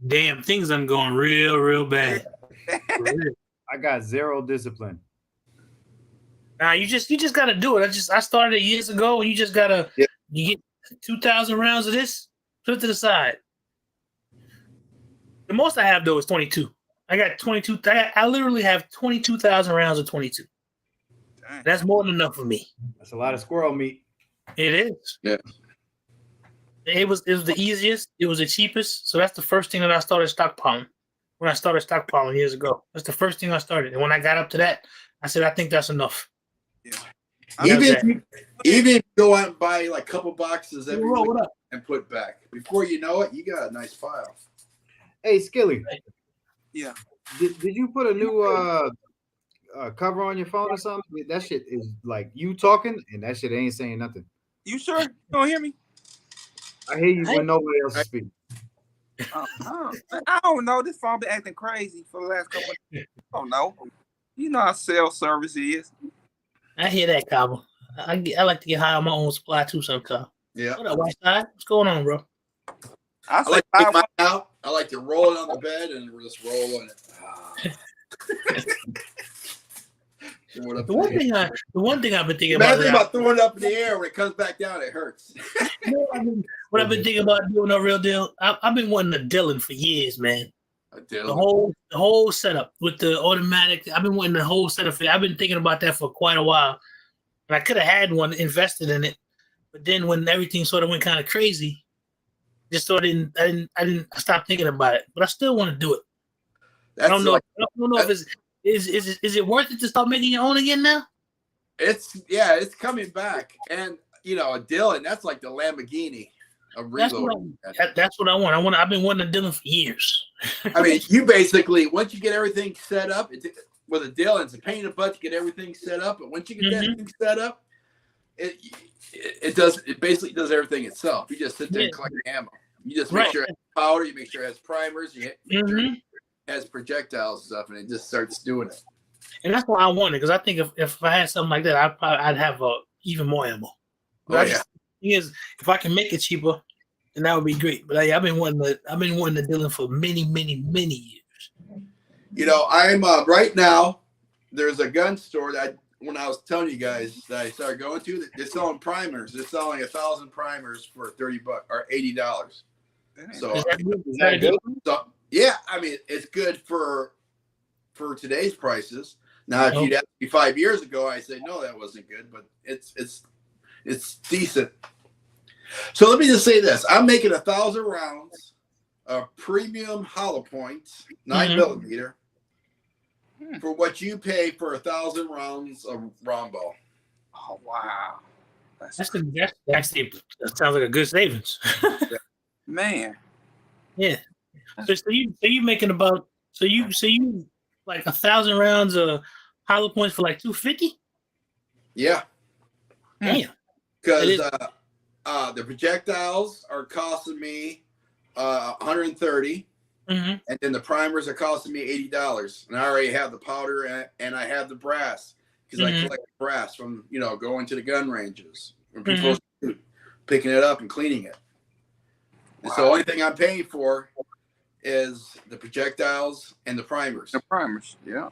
damn, things done going real bad. I got zero discipline. Nah, you just gotta do it. I started it years ago, and you just gotta you get 2,000 rounds of this, put it to the side. The most I have though is 22. I got 22. I literally have 22,000 rounds of 22. Dang. That's more than enough for me. That's a lot of squirrel meat. It is. Yeah. It was the easiest. It was the cheapest. So that's the first thing that I started stockpiling. When I started stockpiling years ago, that's the first thing I started. And when I got up to that, I said, I think that's enough. Yeah. Even if you go out and buy like a couple boxes every week what up? and put back, before you know it, you got a nice pile. Hey, Skilly. Yeah. Did you put a new cover on your phone or something? That shit is like you talking, and that shit ain't saying nothing. You sure? You don't hear me? I hear you when nobody else is speaking. I don't know. This phone been acting crazy for the last couple of days. I don't know. You know how cell service is. I hear that, Cabo. I like to get high on my own supply too sometimes. Yeah. What up, Whiteside? What's going on, bro? I like to take mine out. I like to roll it on the bed and just roll on it. The one thing I've been thinking about. About throwing it up in the air when it comes back down, it hurts. What I've been thinking about doing a real deal. I've been wanting a Dylan for years, man. The whole setup with the automatic. I've been wanting the whole setup. I've been thinking about that for quite a while, and I could have had one, invested in it, but then when everything sort of went kind of crazy, just sort of I stopped thinking about it. But I still want to do it. I don't know. I don't know if it's is it worth it to start making your own again now? It's coming back, and a Dylan, that's like the Lamborghini. That's what I want. I've been wanting a Dylan for years. I mean, you basically once you get everything set up with a Dylan, it's a pain in the butt to get everything set up. But once you get that thing set up, it basically does everything itself. You just sit there and collect ammo. You just make sure it has powder. You make sure it has primers. You it has projectiles and stuff, and it just starts doing it. And that's why I want it, because I think if I had something like that, I'd have even more ammo. But if I can make it cheaper, then that would be great. But I've been wanting the Dylan for many years. I'm right now. There's a gun store that when I was telling you guys that I started going to, they're selling primers. They're selling 1,000 primers for $30 or $80. So is that good? So, yeah, I mean it's good for today's prices. Now, if you'd asked me 5 years ago, I say no, that wasn't good, but it's decent. So let me just say this: I'm making 1,000 rounds of premium hollow points, 9mm, for what you pay for 1,000 rounds of Rombo. Oh wow, that sounds like a good savings, man. Yeah. So you making about you like 1,000 rounds of hollow points for like $250? Yeah. Damn. Because The projectiles are costing me $130, Mm-hmm. and then the primers are costing me $80. And I already have the powder and I have the brass because I collect brass from going to the gun ranges when people shoot, picking it up and cleaning it. And so the only thing I'm paying for is the projectiles and the primers. The primers, yeah.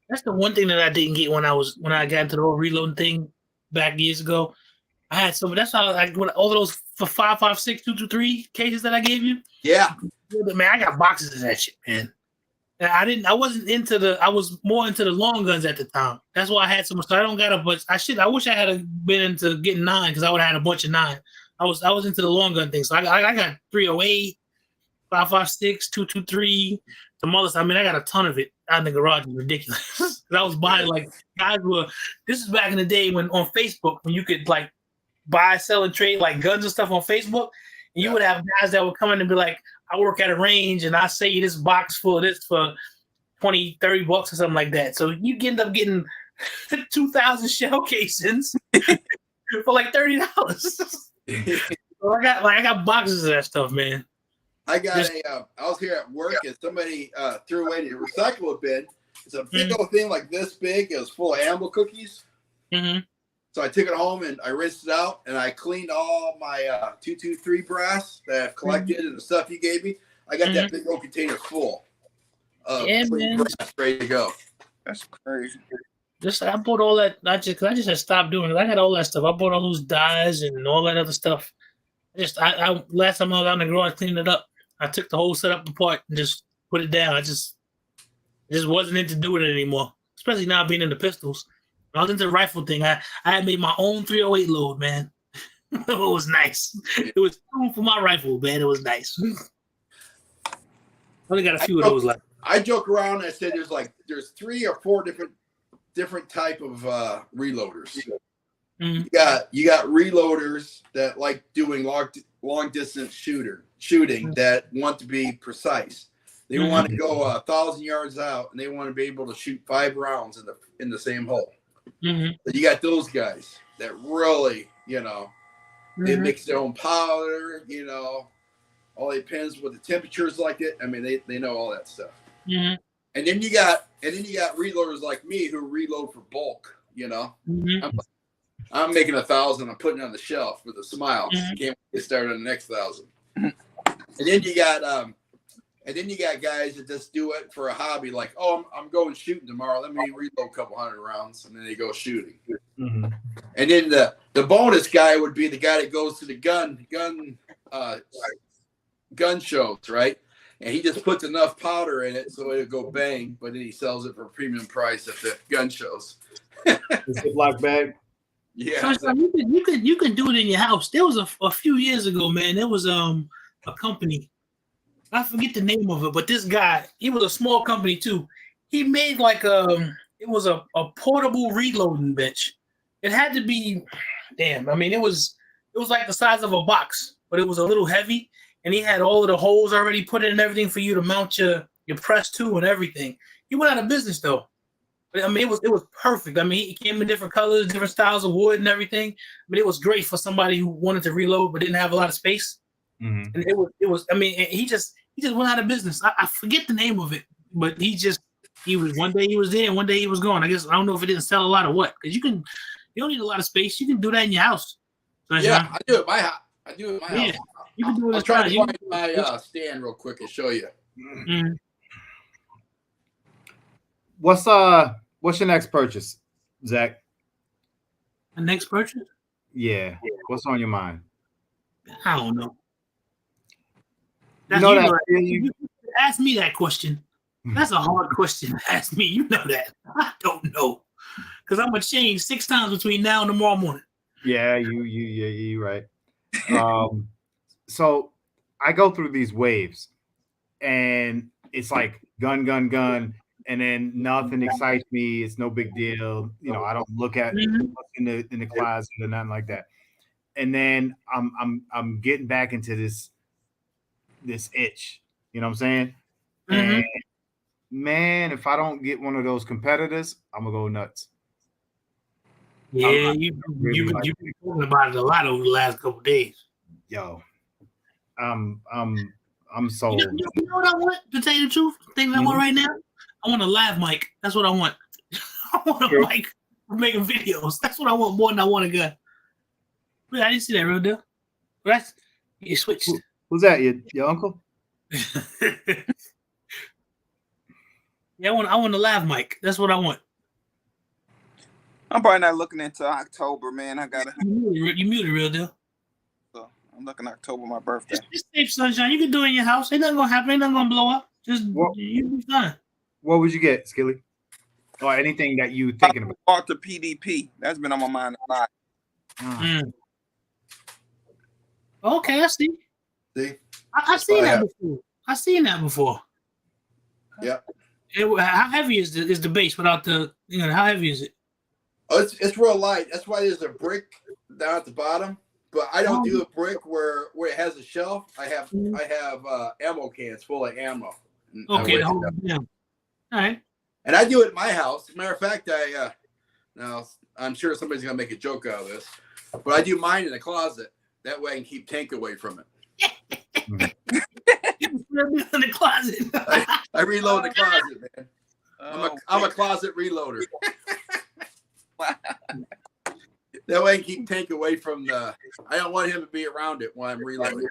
That's the one thing that I didn't get when I got into the whole reloading thing back years ago. I had some. That's how when all of those for 5.56, 223 cases that I gave you. Yeah, Man, I got boxes of that shit, man. And I wasn't into I was more into the long guns at the time. That's why I had so much. So I don't got a bunch. I wish I had been into getting 9 because I would have had a bunch of 9. I was into the long gun thing. So I got 308, 5.56, 223, some others. I mean, I got a ton of it out in the garage. It's ridiculous. I was buying like guys were. This is back in the day when on Facebook when you could like buy, sell, and trade like guns and stuff on Facebook. And you would have guys that would come in and be like, I work at a range and I sell you this box full of this for $20, $30 or something like that. So you end up getting 2,000 shell casings for like $30. So I got boxes of that stuff, man. I got I was here at work and somebody threw away the recyclable bin. It's a big old thing like this big. It was full of Amble cookies. Mm-hmm. So I took it home and I rinsed it out and I cleaned all my 223 brass that I've collected and the stuff you gave me. I got that big old container full of clean brass ready to go. That's crazy. I bought all that. I just had stopped doing it. I got all that stuff. I bought all those dyes and all that other stuff. I last time I was out in the garage cleaning it up, I took the whole setup apart and just put it down. I just wasn't into doing it anymore, especially now being into pistols. I was into the rifle thing. I had made my own 308 load, man. It was nice. It was cool for my rifle, man. It was nice. I only got a few of those left. I joke around and I said there's 3 or 4 different type of reloaders. Mm-hmm. You got reloaders that like doing long distance shooting that want to be precise. They want to go 1,000 yards out and they want to be able to shoot 5 rounds in the same hole. Mm-hmm. But you got those guys that really, they mix their own powder, all they pins with the temperatures like it. I mean, they know all that stuff. Mm-hmm. And then you got reloaders like me who reload for bulk. Mm-hmm. I'm making 1,000. I'm putting it on the shelf with a smile. Mm-hmm. Can't get started on the next 1,000. And then you got guys that just do it for a hobby, like, oh, I'm going shooting tomorrow. Let me reload a couple hundred rounds, and then they go shooting. Mm-hmm. And then the bonus guy would be the guy that goes to the gun shows, right? And he just puts enough powder in it so it'll go bang, but then he sells it for a premium price at the gun shows. It's a black bag. Yeah, so you can do it in your house. There was a few years ago, man. There was a company. I forget the name of it, but this guy, he was a small company too. He made like it was a portable reloading bench. It had to be, damn. I mean, it was like the size of a box, but it was a little heavy. And he had all of the holes already put in and everything for you to mount your press to and everything. He went out of business though. But I mean, it was perfect. I mean, it came in different colors, different styles of wood and everything. But it was great for somebody who wanted to reload but didn't have a lot of space. Mm-hmm. And it was. I mean, he just went out of business. I forget the name of it, but he was one day he was there and one day he was gone. I guess I don't know if it didn't sell a lot of what, because you don't need a lot of space. You can do that in your house. Yeah, I do it in my house. Yeah. You can do it. I'll try to find my stand real quick and show you. Mm-hmm. What's your next purchase, Zach? The next purchase? Yeah. What's on your mind? I don't know. You ask me that question. That's a hard question to ask me. You know that. I don't know. Because I'm gonna change 6 times between now and tomorrow morning. Yeah, you're right. So I go through these waves and it's like gun, and then nothing excites me. It's no big deal. I don't look at what's in the closet or nothing like that. And then I'm getting back into this itch. You know what I'm saying? Mm-hmm. And man, if I don't get one of those competitors, I'm gonna go nuts. Yeah, you've been talking about it a lot over the last couple of days. Yo, I'm sold. You know what I want, to tell you the truth? The thing I want right now? I want a live mic. That's what I want. I want a mic for making videos. That's what I want more than I want a gun. Wait, I didn't see that, real deal. Right? You switched. Who's that? Your uncle? Yeah, I want a live mic. That's what I want. I'm probably not looking into October, man. I gotta. You muted, real deal. So I'm looking October, my birthday. It's safe, sunshine. You can do it in your house. Ain't nothing gonna happen. Ain't nothing gonna blow up. Just you be fine. What would you get, Skilly? Or anything that you thinking about? Walter PDP. That's been on my mind a lot. Okay, I see. See? I seen that before. I seen that before. Yeah. How heavy is the base without the? How heavy is it? Oh, it's real light. That's why there's a brick down at the bottom. But I don't do a brick where it has a shelf. I have ammo cans full of ammo. Okay, hold on. Yeah. All right. And I do it at my house. As a matter of fact, now I'm sure somebody's gonna make a joke out of this, but I do mine in the closet. That way I can keep Tank away from it. In the closet. I reload the closet, man. I'm a closet reloader. That way I can keep Tank away from I don't want him to be around it while I'm reloading.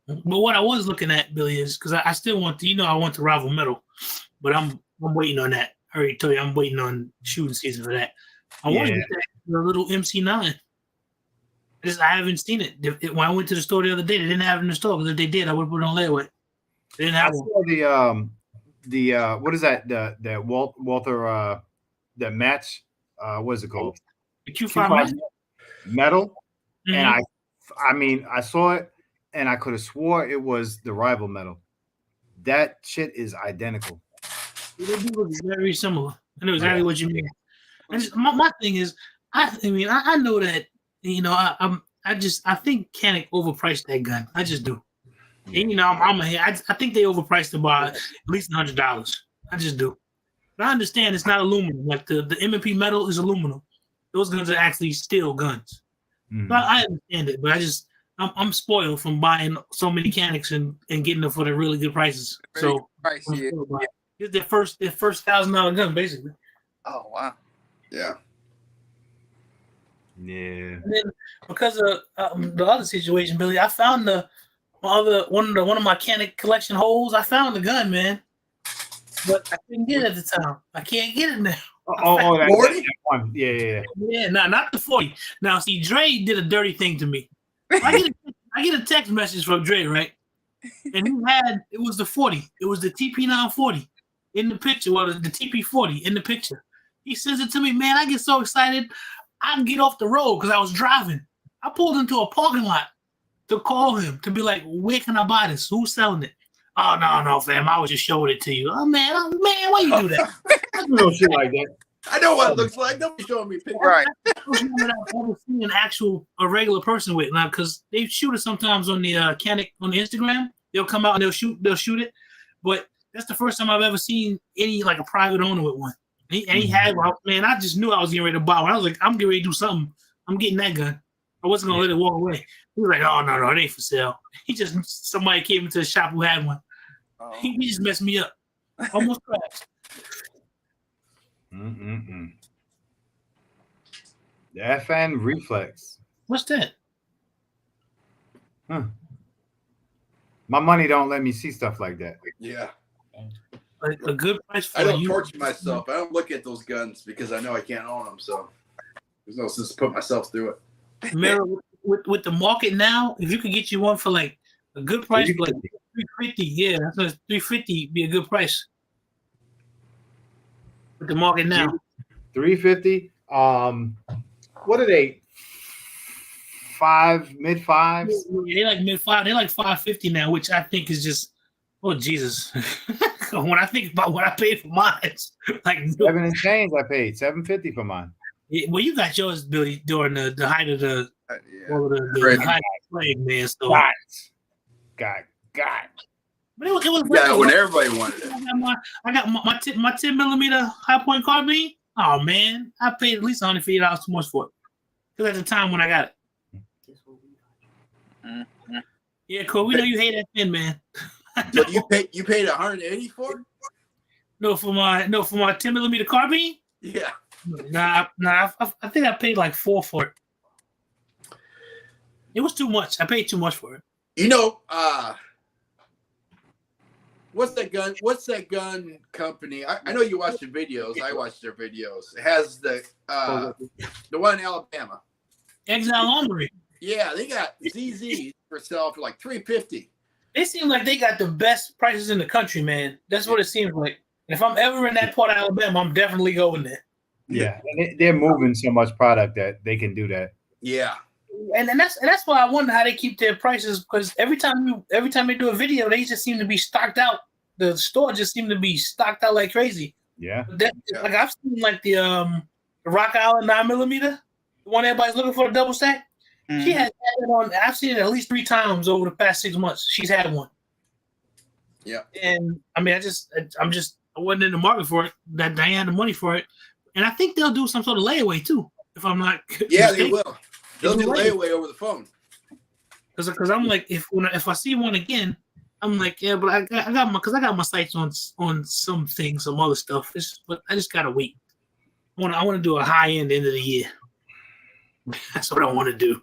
But what I was looking at, Billy, is because I still want I want the rival medal, but I'm waiting on that. I already told you I'm waiting on shooting season for that. I want to get the little MC9. I haven't seen it. When I went to the store the other day, they didn't have it in the store. Because if they did, I would put it on layaway. They didn't have saw the what is that? The Walther the match. What is it called? The Q5 metal. Mm-hmm. And I mean, I saw it, and I could have swore it was the rival metal. That shit is identical. They do look very similar. I know exactly what you mean. My thing is, I know that I think Canik overpriced that gun. I just do. And, I think they overpriced it by at least $100. I just do. But I understand it's not aluminum. Like the M&P metal is aluminum. Those guns are actually steel guns. Mm-hmm. But I understand it. But I'm spoiled from buying so many Caniks and getting them for the really good prices. So it's their first $1,000 gun basically. Oh wow. Yeah. Yeah. And then because of the other situation, Billy, I found one of my Canik collection holes. I found the gun, man, but I couldn't get it at the time. I can't get it now. That 40? One. Yeah. Yeah, not the 40. Now, see, Dre did a dirty thing to me. I get a text message from Dre, right? And it was the 40. It was the TP940 in the picture. Well, the TP40 in the picture. He sends it to me, man. I get so excited. I get off the road because I was driving. I pulled into a parking lot to call him to be like, where can I buy this? Who's selling it? Oh, no, fam. I was just showing it to you. Oh, man, why you do that? I do no shit like that. I know what it looks like. Don't be showing me pictures. Right. I've never seen a regular person with now because they shoot it sometimes on the Canik on the Instagram. They'll come out and they'll shoot it. But that's the first time I've ever seen any like a private owner with one. And he had one. Man, I just knew I was getting ready to buy one. I was like, I'm getting ready to do something. I'm getting that gun. I wasn't gonna let it walk away. He was like, oh no, it ain't for sale. Somebody came into the shop who had one. Oh. He just messed me up. Almost crashed. The FN Reflex. What's that? Huh. My money don't let me see stuff like that. Yeah. A good price for I don't you. torture myself. I don't look at those guns because I know I can't own them. So there's no sense to put myself through it. Mara, with the market now, if you could get you one for like a good price, like $350, yeah, that's $350 be a good price. With the market now, $350. What are they? Mid fives? They like mid five. They're like $550 now, which I think is just Jesus. When I think about what I paid for mine, it's like $7 and change. I paid $750 for mine. Yeah, well, you got yours, Billy, during the height of the height of play, man. So God. But it was when everybody wanted it. I got my 10 millimeter high point carbine. Oh man, I paid at least $150 too much for it. Because at the time when I got it. Yeah, cool. We know you hate that pen, man. So you paid 180 for it? No, for my 10mm carbine. Yeah. Nah. I think I paid like $4 for it. It was too much. I paid too much for it. You know, what's that gun company? I know you watch the videos. I watch their videos. It has the one in Alabama. Exile Armory. Yeah, they got ZZs for sale for like $350. It seems like they got the best prices in the country, man. That's what it seems like. And if I'm ever in that part of Alabama, I'm definitely going there. Yeah, and they're moving so much product that they can do that. Yeah. And that's why I wonder how they keep their prices, because every time they do a video, they just seem to be stocked out. The store just seem to be stocked out like crazy. Yeah. Like I've seen like the Rock Island 9mm, the one everybody's looking for, the double stack. Mm-hmm. She has had it on. I've seen it at least 3 times over the past 6 months. She's had one. Yeah. And I mean, I wasn't in the market for it. That I had the money for it, and I think they'll do some sort of layaway too. If I'm not. Yeah, mistaken. they will. They'll do layaway over the phone. Because I'm like, if I see one again, I'm like, yeah, but I got my sights on some things, some other stuff. But I just gotta wait. I want to do a high end of the year. That's what I want to do.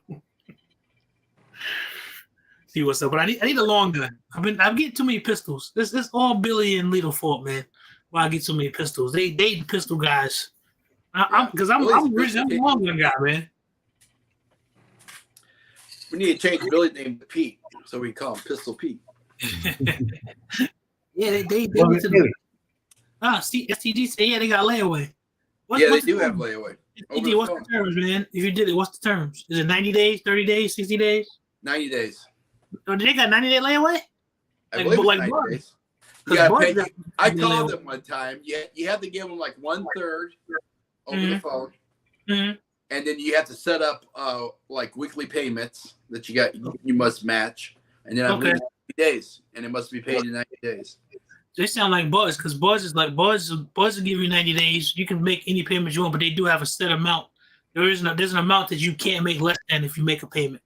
See what's up, but I need a long gun. I'm getting too many pistols. This all Billy and Lito fault, man. Why I get so many pistols? They pistol guys. I'm originally a long gun guy, man. We need to change Billy's name to Pete, so we call him Pistol Pete. Yeah, they went to the STG said, yeah, they got layaway. They do have layaway. STG, what's the terms, man? If you did it, what's the terms? Is it 90 days, 30 days, 60 days? 90 days. Oh, they got 90-day layaway? I believe it's 90 days. You gotta pay. I called them one time. You have to give them like 1/3 over the phone. Mm-hmm. And then you have to set up like weekly payments that you must match, and then I believe 90 days, and it must be paid in 90 days. They sound like Buzz, because Buzz is like Buzz will give you 90 days. You can make any payment you want, but they do have a set amount. There's an amount that you can't make less than if you make a payment.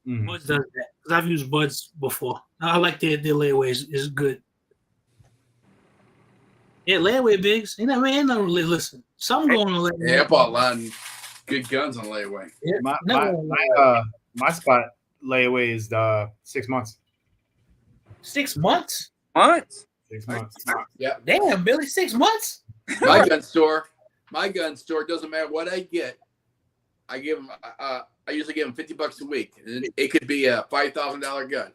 Mm-hmm. Buzz does that, because I've used Buzz before. I like their layaway is good. Yeah, layaway bigs. You know, man, listen. Something going on layaway. Yeah, I bought a lot of good guns on layaway. Yeah, my spot layaway is 6 months. 6 months? 6 months. Yeah. Damn, Billy, 6 months? My gun store doesn't matter what I get. I give them. I usually give him $50 a week. It could be a $5,000 gun.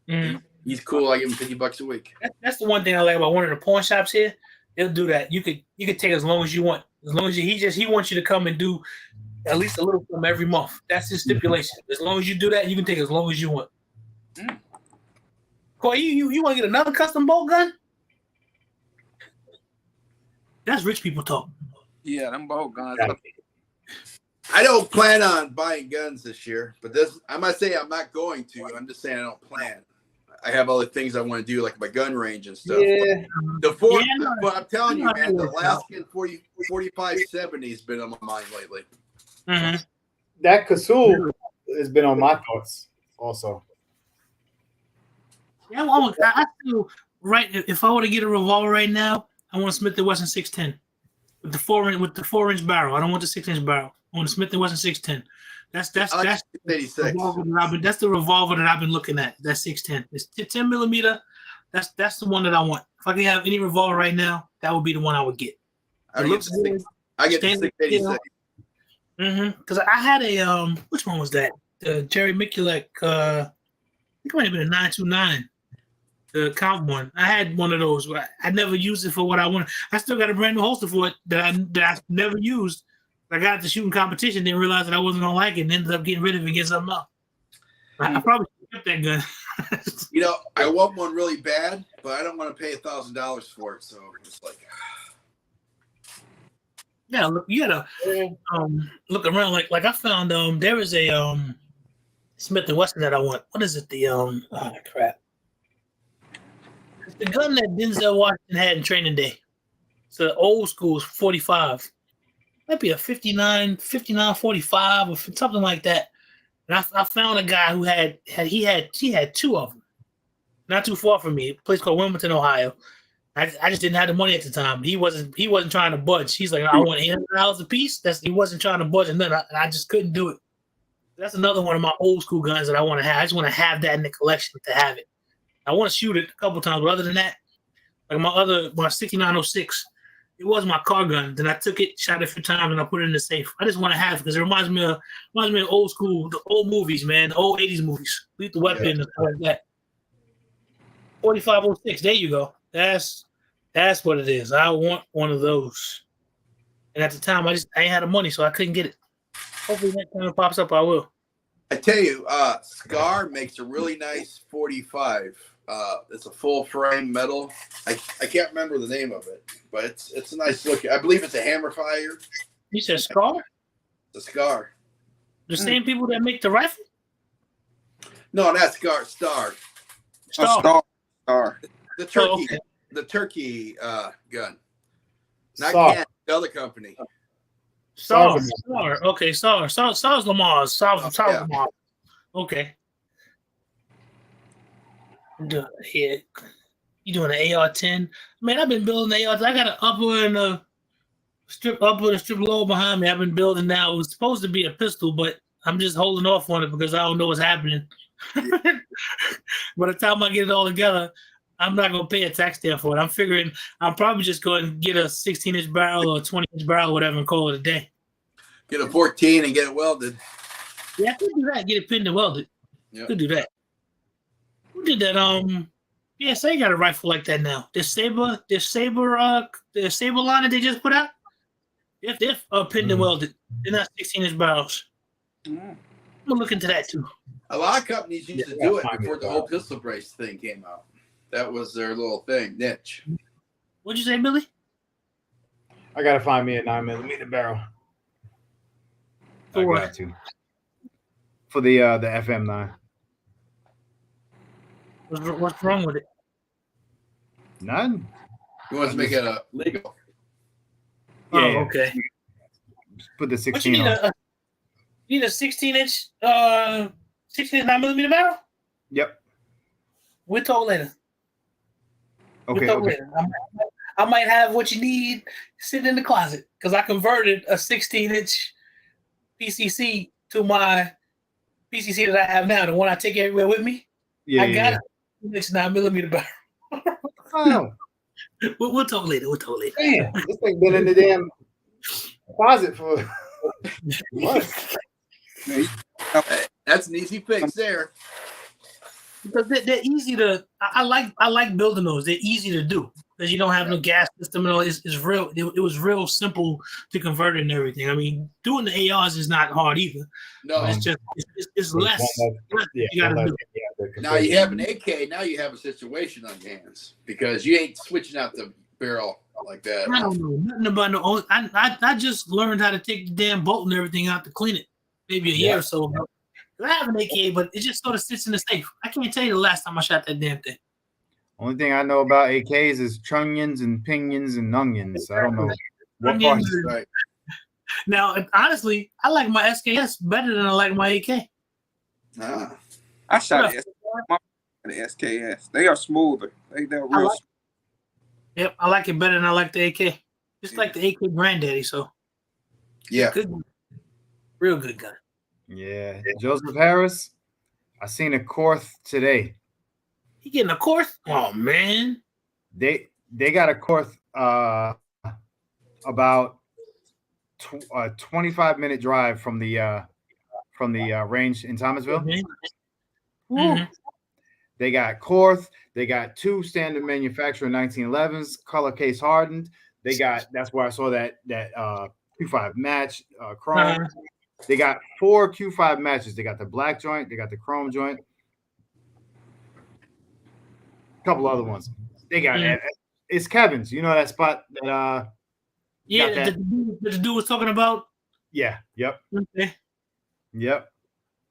Mm-hmm. He's cool. I give him $50 a week. That's the one thing I like about one of the pawn shops here. They'll do that. You could take as long as you want. As long as he wants you to come and do at least a little from every month. That's his stipulation. As long as you do that, you can take as long as you want. Mm. Corey, you want to get another custom bolt gun? That's rich people talk. Yeah, them bolt guns. I don't plan on buying guns this year, but I must say I'm not going to. I'm just saying I don't plan. I have other things I want to do, like my gun range and stuff. Yeah. But I'm telling you, man, the Alaskan 4570 has been on my mind lately. Mm-hmm. That Cazul has been on my thoughts also. Yeah, I feel right. If I were to get a revolver right now, I want a Smith & Wesson 610 with the 4-inch barrel. I don't want the 6-inch barrel. I want a Smith & Wesson 610. That's the revolver that I've been looking at. That's 610. It's 10mm. That's the one that I want. If I could have any revolver right now, that would be the one I would get. I get the 686. Mm-hmm. Because I had a which one was that? The Jerry Mikulek. I think it might have been a 929. The count one. I had one of those, but I never used it for what I wanted. I still got a brand new holster for it that I never used. I got the shooting competition, didn't realize that I wasn't gonna like it, and ended up getting rid of it and get something else. I probably should kept that gun. You know, I want one really bad, but I don't want to pay $1,000 for it. So it's like, yeah, look, you gotta look around. Like I found there is a Smith & Wesson that I want. What is it? The crap. It's the gun that Denzel Washington had in Training Day. It's the old school 45. might be a 5945 or something like that. And I found a guy who had two of them, not too far from me, a place called Wilmington, Ohio. I just didn't have the money at the time. He wasn't trying to budge. He's like, I want $800 a piece. He wasn't trying to budge, and then I just couldn't do it. That's another one of my old school guns that I want to have. I just want to have that in the collection to have it. I want to shoot it a couple times, but other than that, like my 6906, it was my car gun. Then I took it, shot it a few times, and I put it in the safe. I just want to have it because it reminds me of old school, the old movies, man, the old 80s movies, Lethal Weapon and stuff like that. 4506, there you go. That's what it is. I want one of those. And at the time, I ain't had the money, so I couldn't get it. Hopefully next time it pops up, I will. I tell you, Scar makes a really nice 45. It's a full frame metal. I can't remember the name of it, but it's a nice look. I believe it's a hammer fire. You said Scar? The Scar. The same people that make the rifle? No, not Scar. Star. Star. The turkey. Oh, okay. The turkey gun. Not Star. Can, the other company. Star. Okay, Star. Star's Lamar's. Star's Yeah. Lamar. Okay. Here. You doing an AR-10? Man, I've been building AR. I got an upper and a strip lower behind me. I've been building now. It was supposed to be a pistol, but I'm just holding off on it because I don't know what's happening. By the time I get it all together, I'm not going to pay a tax stamp for it. I'm figuring I'm probably just going to get a 16-inch barrel or a 20-inch barrel, or whatever, and call it a day. Get a 14 and get it welded. Yeah, I could do that. Get it pinned and welded. Yep. Could do that. Who did that? Yeah, so they got a rifle like that now. The Saber line that they just put out. They're pinned and welded. They're not 16-inch barrels. I'm gonna look into that too. A lot of companies used to do it before the whole pistol brace thing came out. That was their little thing, niche. What'd you say, Billy? I gotta find me a 9mm barrel. For I what? got to. For the FM9. What's wrong with it? None. He wants to make it legal. Oh, Yeah. okay. Just put the What you 16 need on. you need a 16-inch 9mm barrel? Yep. We'll talk later. Okay. We'll talk Okay. later. I might have what you need sitting in the closet because I converted a 16-inch PCC to my PCC that I have now, the one I take everywhere with me. Yeah. I got a 9mm barrel. Oh, We'll talk later. damn. This thing been in the damn closet for months. That's an easy fix there. Because they're easy to. I like building those. They're easy to do because you don't have no gas system and all. It's real. It was real simple to convert it and everything. I mean, doing the ARs is not hard either. No, It's just it's less. Yeah, You gotta do. now you have an AK. Now you have a situation on your hands because you ain't switching out the barrel like that. I don't know nothing about no. I just learned how to take the damn bolt and everything out to clean it. Maybe a year or so ago. I have an AK, but it just sort of sits in the safe. I can't tell you the last time I shot that damn thing. Only thing I know about AKs is trunnions and pinions and onions. I don't know what Onions parts. and- Right. Now, honestly, I like my SKS better than I like my AK. Ah. I shot the SKS. They are smoother. They're real. Yep, I like it better than I like the AK. Just like the AK granddaddy, so Yeah. good, real good gun. Yeah, Joseph Harris. I seen a Korth today. He getting a course? Oh man, They got a Korth about a 25-minute drive from the range in Thomasville. Mhm. Woo. Mhm. They got Korth. They got 2 standard manufacturer 1911s, color case hardened. They got, that's where I saw that Q5 match chrome. Uh-huh. They got 4 Q5 matches. They got the black joint. They got the chrome joint. A couple other ones. They got it's Kevin's. You know that spot that Yeah, got that. the dude was talking about. Yeah. Yep. Okay. Yep.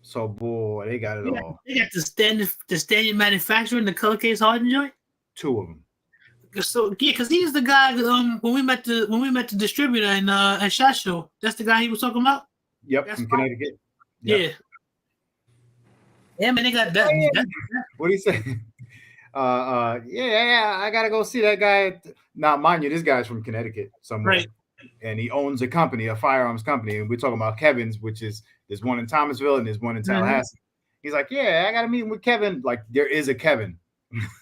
So boy, they got it all. They got the standard manufacturing, the color case hardened joint. 2 of them. So yeah, because he's the guy. When we met the distributor in at SHOT Show, that's the guy he was talking about. Yep, That's from fine. Connecticut. Yep. Yeah. Yeah, man, they got that. What do you say? Yeah, I gotta go see that guy. Now, mind you, this guy's from Connecticut somewhere, Right. and he owns a company, a firearms company, and we're talking about Kevin's, which is there's one in Thomasville and there's one in Tallahassee. He's like, yeah, I gotta meet with Kevin. Like, there is a Kevin.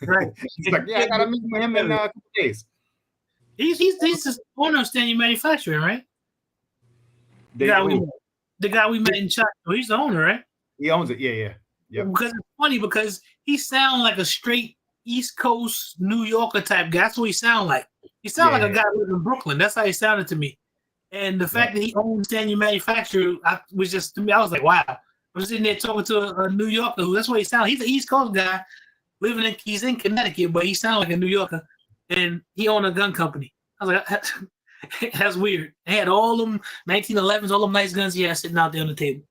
Right. He's like, yeah, I gotta meet with him in a couple days. He's the owner of Stanley Manufacturing, right? The guy we met in SHOT Show. He's the owner, right? He owns it. Yeah. Because it's funny because he sounds like a straight East Coast New Yorker type guy. That's what he sounds like. He sounds like a guy who lives in Brooklyn. That's how he sounded to me. And the fact that he owns Stanley Manufacturing was just, to me, I was like, wow. I was sitting there talking to a New Yorker who, that's what he sounds. He's an East Coast guy he's in Connecticut, but he sounds like a New Yorker. And he owned a gun company. I was like, that's weird. He had all them 1911s, all them nice guns he had sitting out there on the table.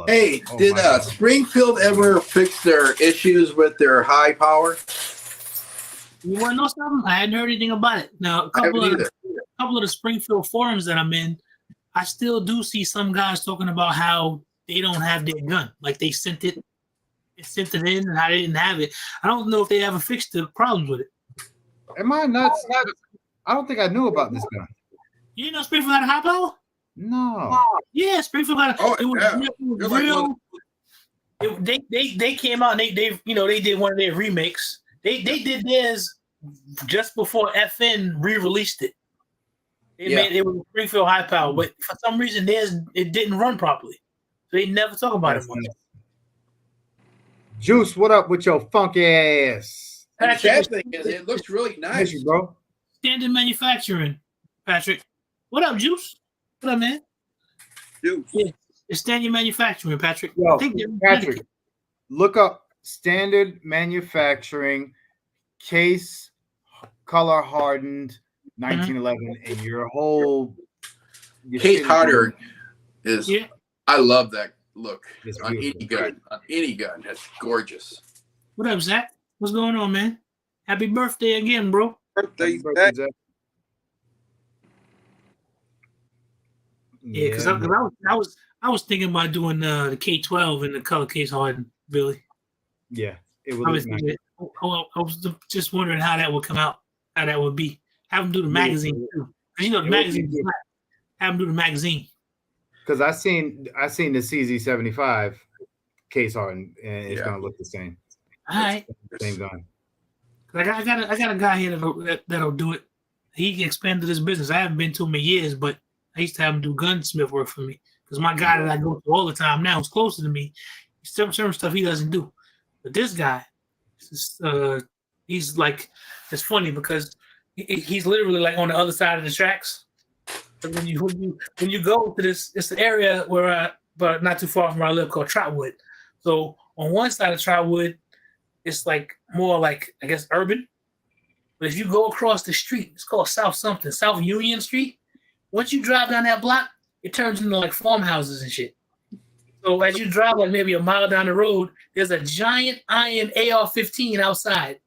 Hey, did Springfield ever fix their issues with their high power? You want to know something? I hadn't heard anything about it. Now, a couple of the Springfield forums that I'm in, I still do see some guys talking about how they don't have their gun. Like they sent it in and how they didn't have it. I don't know if they ever fixed the problems with it. Am I nuts? I don't think I knew about this gun. You didn't know Springfield had a high power? No. Yeah, Springfield had They came out and they did one of their remakes. They did theirs just before FN re-released it. It was Springfield high power, but for some reason it didn't run properly. So they never talk about it much. Juice, what up with your funky ass? The sad thing is, it looks really nice, bro. Standard Manufacturing, Patrick. What up, Juice? What up, man? Juice. Yeah, it's Standard Manufacturing, Patrick. Yo, Patrick, look up Standard Manufacturing case color hardened 1911, and your case harder is. Yeah. I love that look on any gun. On any gun, that's gorgeous. What up, Zach? What's going on, man? Happy birthday again, bro. Birthday, Zach. Yeah, because I was thinking about doing the K12 in the color case hardened, Billy. Yeah, I was just wondering how that would come out, how that would be. Have them do the magazine too, because the magazine. Have them do the magazine. Because I seen the CZ75 case hardened, and it's gonna look the same. All right, same gun. I got a guy here that'll do it. He expanded his business. I haven't been to him in years, but I used to have him do gunsmith work for me because my guy that I go to all the time now is closer to me. Certain stuff he doesn't do, but this guy, he's like, it's funny because he's literally like on the other side of the tracks. But when you go to this, it's an area but not too far from where I live called Trotwood. So on one side of Trotwood, it's like more like, I guess, urban. But if you go across the street, it's called South Union Street. Once you drive down that block, it turns into like farmhouses and shit. So as you drive like maybe a mile down the road, there's a giant iron AR-15 outside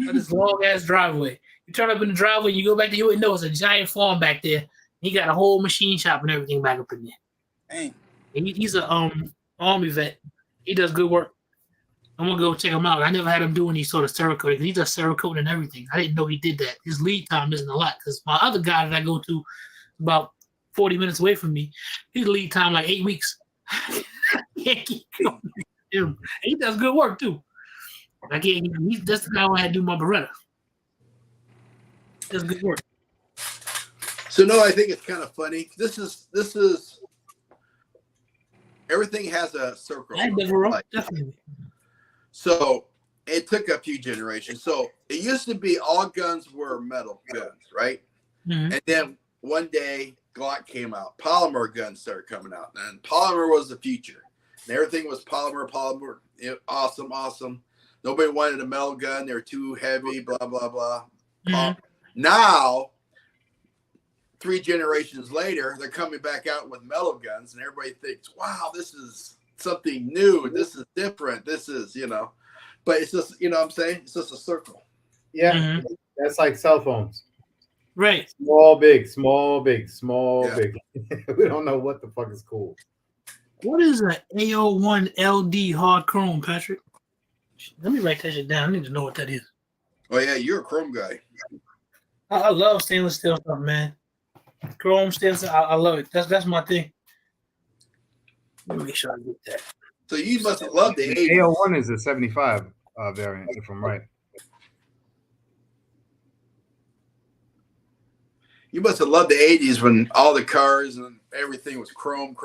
of this long ass driveway. You turn up in the driveway, you go back to you and know it's a giant farm back there. He got a whole machine shop and everything back up in there. Dang. He's a Army vet. He does good work. I'm gonna go check him out. I never had him doing these sort of Cerakote. He does Cerakote and everything. I didn't know he did that. His lead time isn't a lot because my other guy that I go to about 40 minutes away from me, his lead time like 8 weeks. He does good work too. That's the guy I had to do my Beretta. Does good work. So no, I think it's kind of funny. This is everything has a circle. Definitely. So it took a few generations. So it used to be all guns were metal guns, right? Mm-hmm. And then one day Glock came out. Polymer guns started coming out, and polymer was the future. And everything was polymer. Awesome. Nobody wanted a metal gun. They were too heavy. Blah blah blah. Mm-hmm. Now, 3 generations later, they're coming back out with metal guns, and everybody thinks, wow, this is something new. This is different. This is, but it's just, what I'm saying? It's just a circle. Yeah, Mhm. that's like cell phones. Right. Small, big, small, big, small, Yeah. big. We don't know what the fuck is cool. What is an AO1 LD hard chrome, Patrick? Let me write that shit down. I need to know what that is. Oh yeah, you're a Chrome guy. I love stainless steel stuff, man. Chrome stainless, I love it. That's my thing. Let me make sure I get that. So you must have loved the The 80s. AO1 is a 75 variant, if I'm right. You must have loved the 80s when all the cars and everything was chrome.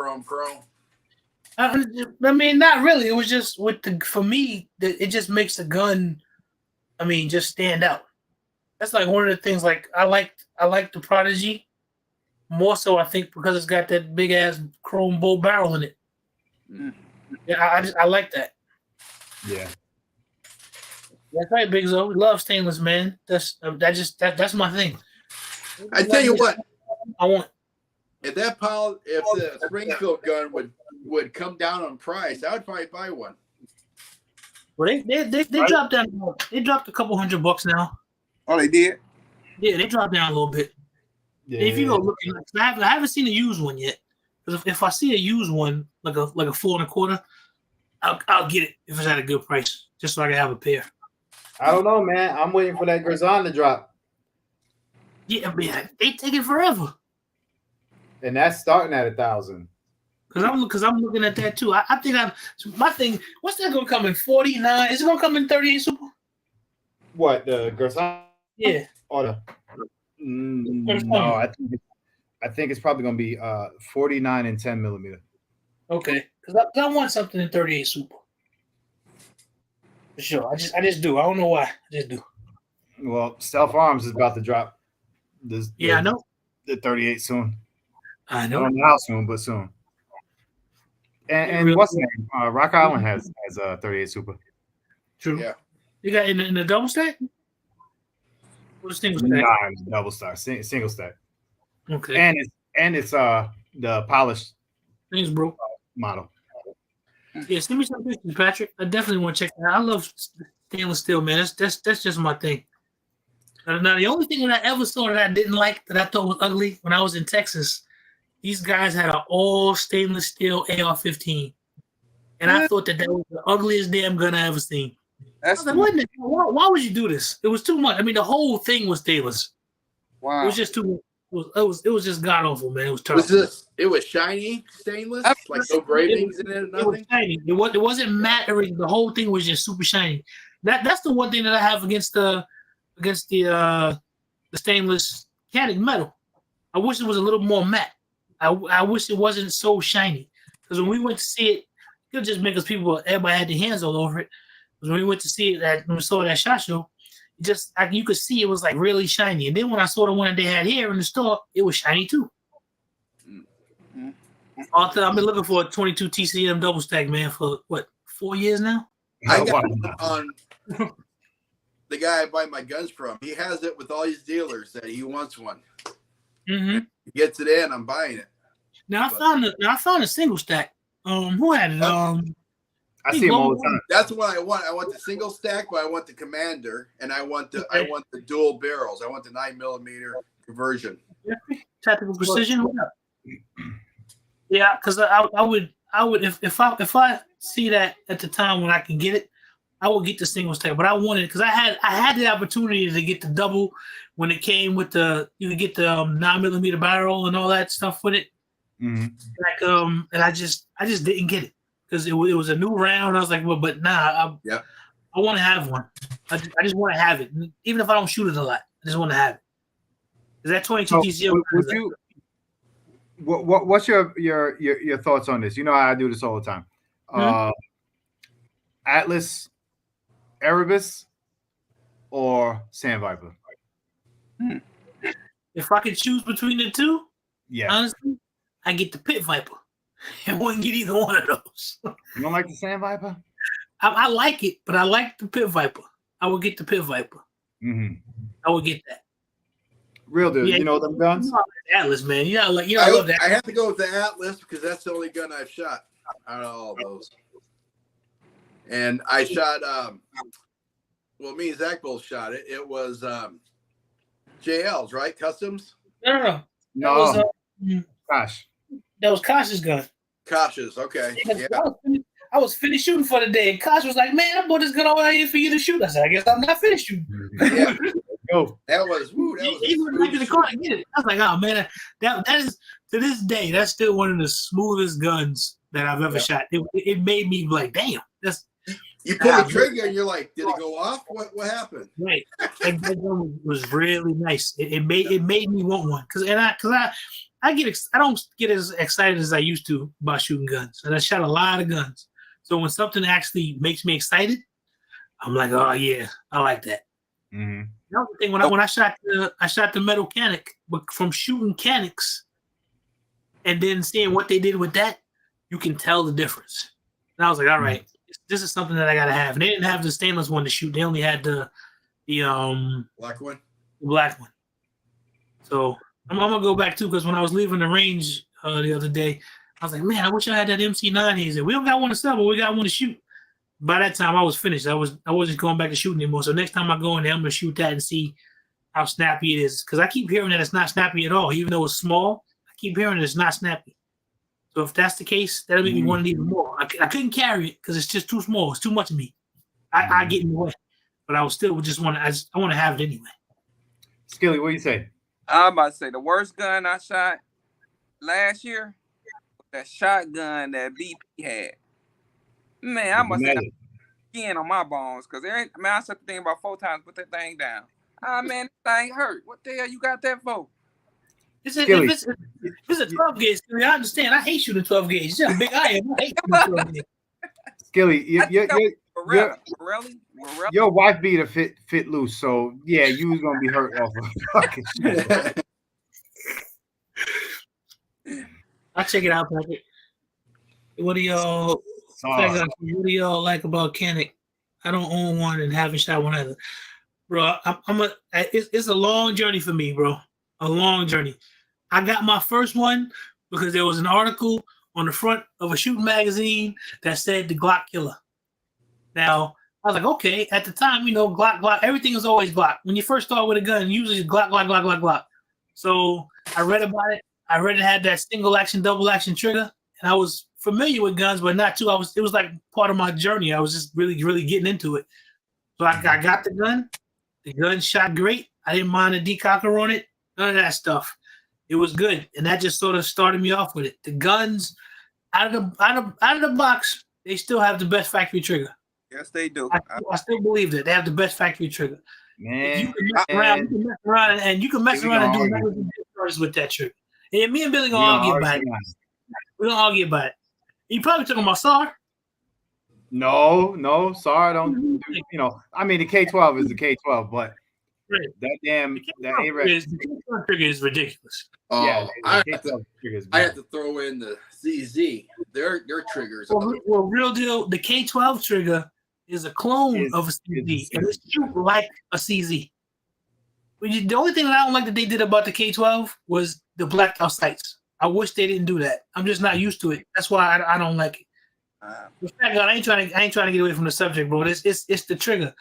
I mean, not really. It was just for me, it just makes the gun. I mean, just stand out. That's like one of the things. Like I like the Prodigy more so. I think because it's got that big ass chrome bolt barrel in it. Mm. Yeah, I like that. Yeah. That's right, Big Zo. We love stainless, man. That's my thing. I tell you what, I want. if the Springfield gun would come down on price, I would probably buy one. Well, they dropped down. They dropped a couple $100 now. Oh, they did? Yeah, they dropped down a little bit. Yeah. If you go looking, I haven't seen a used one yet. Because if I see a used one, like a 4.25, I'll get it if it's at a good price, just so I can have a pair. I don't know, man. I'm waiting for that Grazon to drop. Yeah, man, they take it forever. And that's starting at 1,000. Because I'm looking at that too. I think my thing. What's that gonna come in 49? Is it gonna come in 38 Super? What, the Grazon? Yeah. Or the no, I think it's probably gonna be 49 and 10 millimeter. Okay. Because I want something in 38 Super. For sure. I just do. I don't know why. I just do. Well, Stealth Arms is about to drop Yeah, I know. the 38 soon. I I know. don't know how soon, but soon. And Really? what's the name? Rock Island has a 38 Super. True. Yeah. You got in the double stack? What's the single stack? Nah, it's double stack, single stack, Okay. and it's the polished Thanks, bro. model. Yeah, send me some pictures, Patrick. I definitely want to check that out. I love stainless steel, man. That's just my thing. Now, the only thing that I ever saw that I didn't like, that I thought was ugly, when I was in Texas, these guys had an all stainless steel AR-15, and I thought that was the ugliest damn gun I ever seen. I That's was like, what in the hell? Why would you do this? It was too much. I mean, the whole thing was stainless. It wow. was just too. It was just god awful, man. It was terrible. It was shiny stainless, I've- like no gravings in it or It was nothing. shiny. It wasn't matte or anything. The whole thing was just super shiny. That's the one thing that I have against the stainless cadmium metal. I wish it was a little more matte. I wish it wasn't so shiny. Because when we went to see it was just because everybody had their hands all over it. Because when we went to see it, when we saw that SHOT Show, you could see it was like really shiny. And then when I saw the one that they had here in the store, it was shiny too. Mm-hmm. I've been looking for a 22 TCM double stack, man, for what, 4 years now? I got it on the guy I buy my guns from. He has it with all his dealers that he wants one. Mm-hmm. He gets it in, I'm buying it. Now I found a single stack. Who had it? I see them all the time. That's what I want. I want the single stack, but I want the Commander, and I want the dual barrels. I want the 9mm conversion. Tactical precision. What up? Yeah, because I would if I see that at the time when I can get it, I would get the single stack. But I wanted, because I had the opportunity to get the double when it came with you could get the 9mm barrel and all that stuff with it. Mm-hmm. And I just didn't get it because it was a new round. I was like, well, but nah, I want to have one. I just want to have it, even if I don't shoot it a lot. I just want to have it. Is that 22 TCM? Would you? What's your thoughts on this? You know, I do this all the time. Atlas, Erebus, or Sandviper? If I could choose between the two, Yeah. honestly, I get the Pit Viper. I wouldn't get either one of those. You don't like the Sandviper? I like it, but I like the Pit Viper. I would get the Pit Viper. Mm-hmm. I would get that. Real dude. Yeah, you know them guns? Atlas, man. I love that. I have to go with the Atlas because that's the only gun I've shot out of all those. And I shot well, me and Zach both shot it. It was JL's, right? Customs? No. No, Mm, gosh. that was Kosh's gun. Kosh's, okay. Yeah. I was finished shooting for the day, and Kosh was like, "Man, I bought this gun over here for you to shoot." I said, "I guess I'm not finished shooting." Yeah. Go. That was He went back to the car and get it. I was like, "Oh man, that is to this day that's still one of the smoothest guns that I've ever shot." It made me like, "Damn, that's You pull the trigger and you're like, did it go off? What happened? right." That gun was really nice. It made me want one I don't get as excited as I used to about shooting guns, and I shot a lot of guns. So when something actually makes me excited, I'm like, "Oh yeah, I like that." Mhm. The other thing, when I shot the metal Canic, but from shooting Canics and then seeing what they did with that, you can tell the difference. And I was like, all right, this is something that I gotta have. And they didn't have the stainless one to shoot; they only had the Black one? black one. So I'm gonna go back too, because when I was leaving the range the other day, I was like, man, I wish I had that MC9 here. He said, we don't got one to sell, but we got one to shoot. By that time, I was finished. I wasn't going back to shooting anymore. So next time I go in there, I'm gonna shoot that and see how snappy it is. Because I keep hearing that it's not snappy at all, even though it's small. I keep hearing it's not snappy. So if that's the case, that'll make me want it even more. I couldn't carry it because it's just too small. It's too much of me. I get in the way, but I would still just want to. I want to have it anyway. Skilly, what do you say? I'm about to say the worst gun I shot last year, that shotgun that BP had. Man, I must have skin on my bones because there ain't. Man, I said the thing about 4 times. Put that thing down. Ah, man, this thing hurt. What the hell you got that for? If it's a 12 gauge, I understand. I hate shooting 12 gauge. It's just a big iron. I hate shooting 12 gauge. Skilly, Really? your wife beater fit loose, so yeah, you was gonna be hurt off of fucking shit. I'll check it out, Patrick. What do y'all like about Canic? I don't own one and haven't shot one either, bro. It's a long journey for me, bro. A long journey. I got my first one because there was an article on the front of a shooting magazine that said the Glock killer. Now, I was like, okay, at the time, Glock, everything is always Glock. When you first start with a gun, usually it's Glock. So I read about it. I read it had that single action, double action trigger, and I was familiar with guns, but not too. It was like part of my journey. I was just really, really getting into it. So I got the gun. The gun shot great. I didn't mind the decocker on it. None of that stuff. It was good, and that just sort of started me off with it. The guns out of the box, they still have the best factory trigger. Yes, they do. I still believe that they have the best factory trigger. Man, You can mess around and do nothing with that trigger. And me and Billy gonna argue about it. We're gonna argue about it. You probably talking about SAR. No, sorry, don't do, I mean the K12 is the K12, but Right. that The K12 trigger is ridiculous. Oh, yeah, I the have K12 trigger is to bad. throw in the ZZ. Their triggers. Well, real deal. The K12 trigger is a clone of a CZ, and it's shoots like a CZ. The only thing that I don't like that they did about the K12 was the blacked out sights. I wish they didn't do that. I'm just not used to it. That's why I don't like it. I ain't trying to get away from the subject, bro. It's the trigger.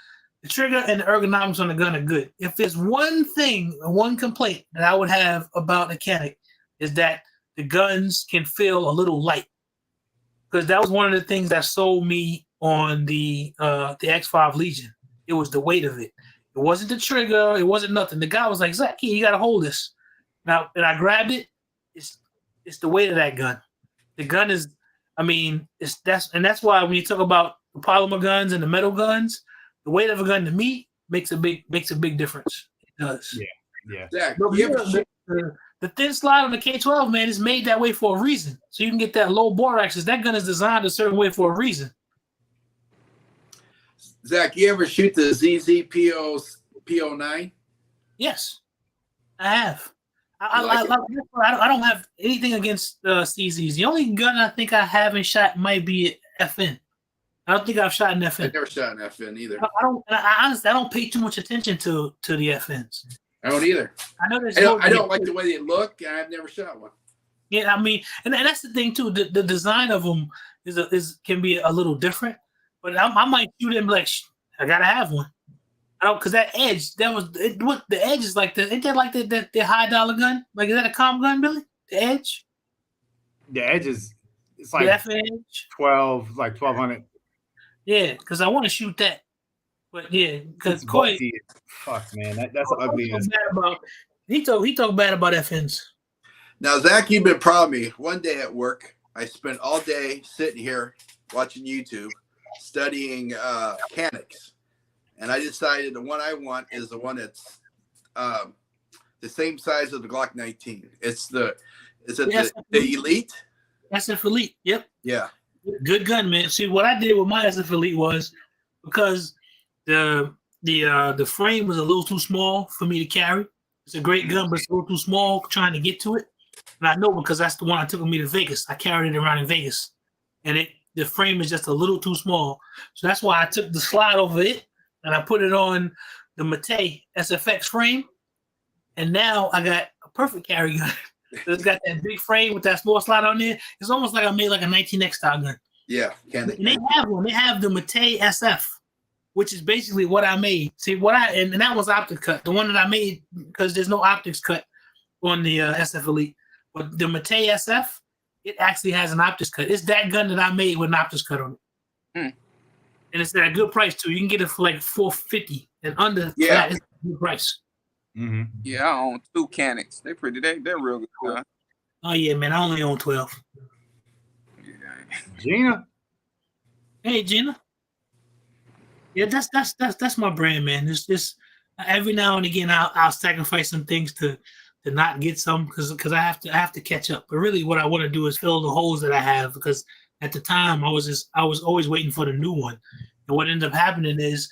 The trigger and the ergonomics on the gun are good. If there's one complaint that I would have about the Canic is that the guns can feel a little light. Because that was one of the things that sold me on the X5 Legion. It was the weight of it. It wasn't the trigger. It wasn't nothing. The guy was like, Zach, you got to hold this. Now, and I grabbed it. It's the weight of that gun. The gun is, that's why when you talk about the polymer guns and the metal guns, the weight of a gun to me makes a big difference. It does. Yeah. Zach, But the thin slide on the K12, man, is made that way for a reason. So you can get that low bore axis. That gun is designed a certain way for a reason. Zach, you ever shoot the ZZ PO9? Yes, I have. I don't have anything against CZs. The only gun I think I haven't shot might be FN. I don't think I've shot an FN. I've never shot an FN either. Honestly, I don't pay too much attention to the FNs. I don't either. I know there's. I don't like the way they look, and I've never shot one. Yeah, and that's the thing too. The design of them can be a little different. But I might shoot them like I gotta have one. I don't, because that Edge, that was what the Edge is like. Ain't that like the high dollar gun? Like, is that a calm gun, Billy? The Edge? The Edge is it's The like Edge? 1200. Yeah, because I want to shoot that. But yeah, because It's Coy bulky. Fuck, man, that's ugly. He talked bad about FNs. Now, Zach, you've been proud of me. One day at work, I spent all day sitting here watching YouTube, studying mechanics. And I decided the one I want is the one that's the same size of the Glock 19. It's the Elite. SF Elite. Yep. Yeah. Good gun, man. See, what I did with my SF Elite was because the frame was a little too small for me to carry. It's a great gun, but it's a little too small trying to get to it. And I know because that's the one I took with me to Vegas. I carried it around in Vegas, and the frame is just a little too small. So that's why I took the slide over it. And I put it on the Matei SFX frame, and now I got a perfect carry gun. It's got that big frame with that small slide on there. It's almost like I made like a 19X style gun. Yeah, and they have one. They have the Matei SF, which is basically what I made. See and that was optic cut. The one that I made because there's no optics cut on the SF Elite, but the Matei SF, it actually has an optics cut. It's that gun that I made with an optics cut on it. And it's at a good price too. You can get it for like $450 and under. Yeah, it's a good price. Mm-hmm. Yeah, I own 2 Canics. They're real good. Huh? Oh yeah, man. I only own 12. Yeah. Gina. Hey, Gina. Yeah, that's my brand, man. It's just every now and again I'll sacrifice some things to not get some because I have to catch up. But really, what I want to do is fill the holes that I have because at the time I was always waiting for the new one. And what ended up happening is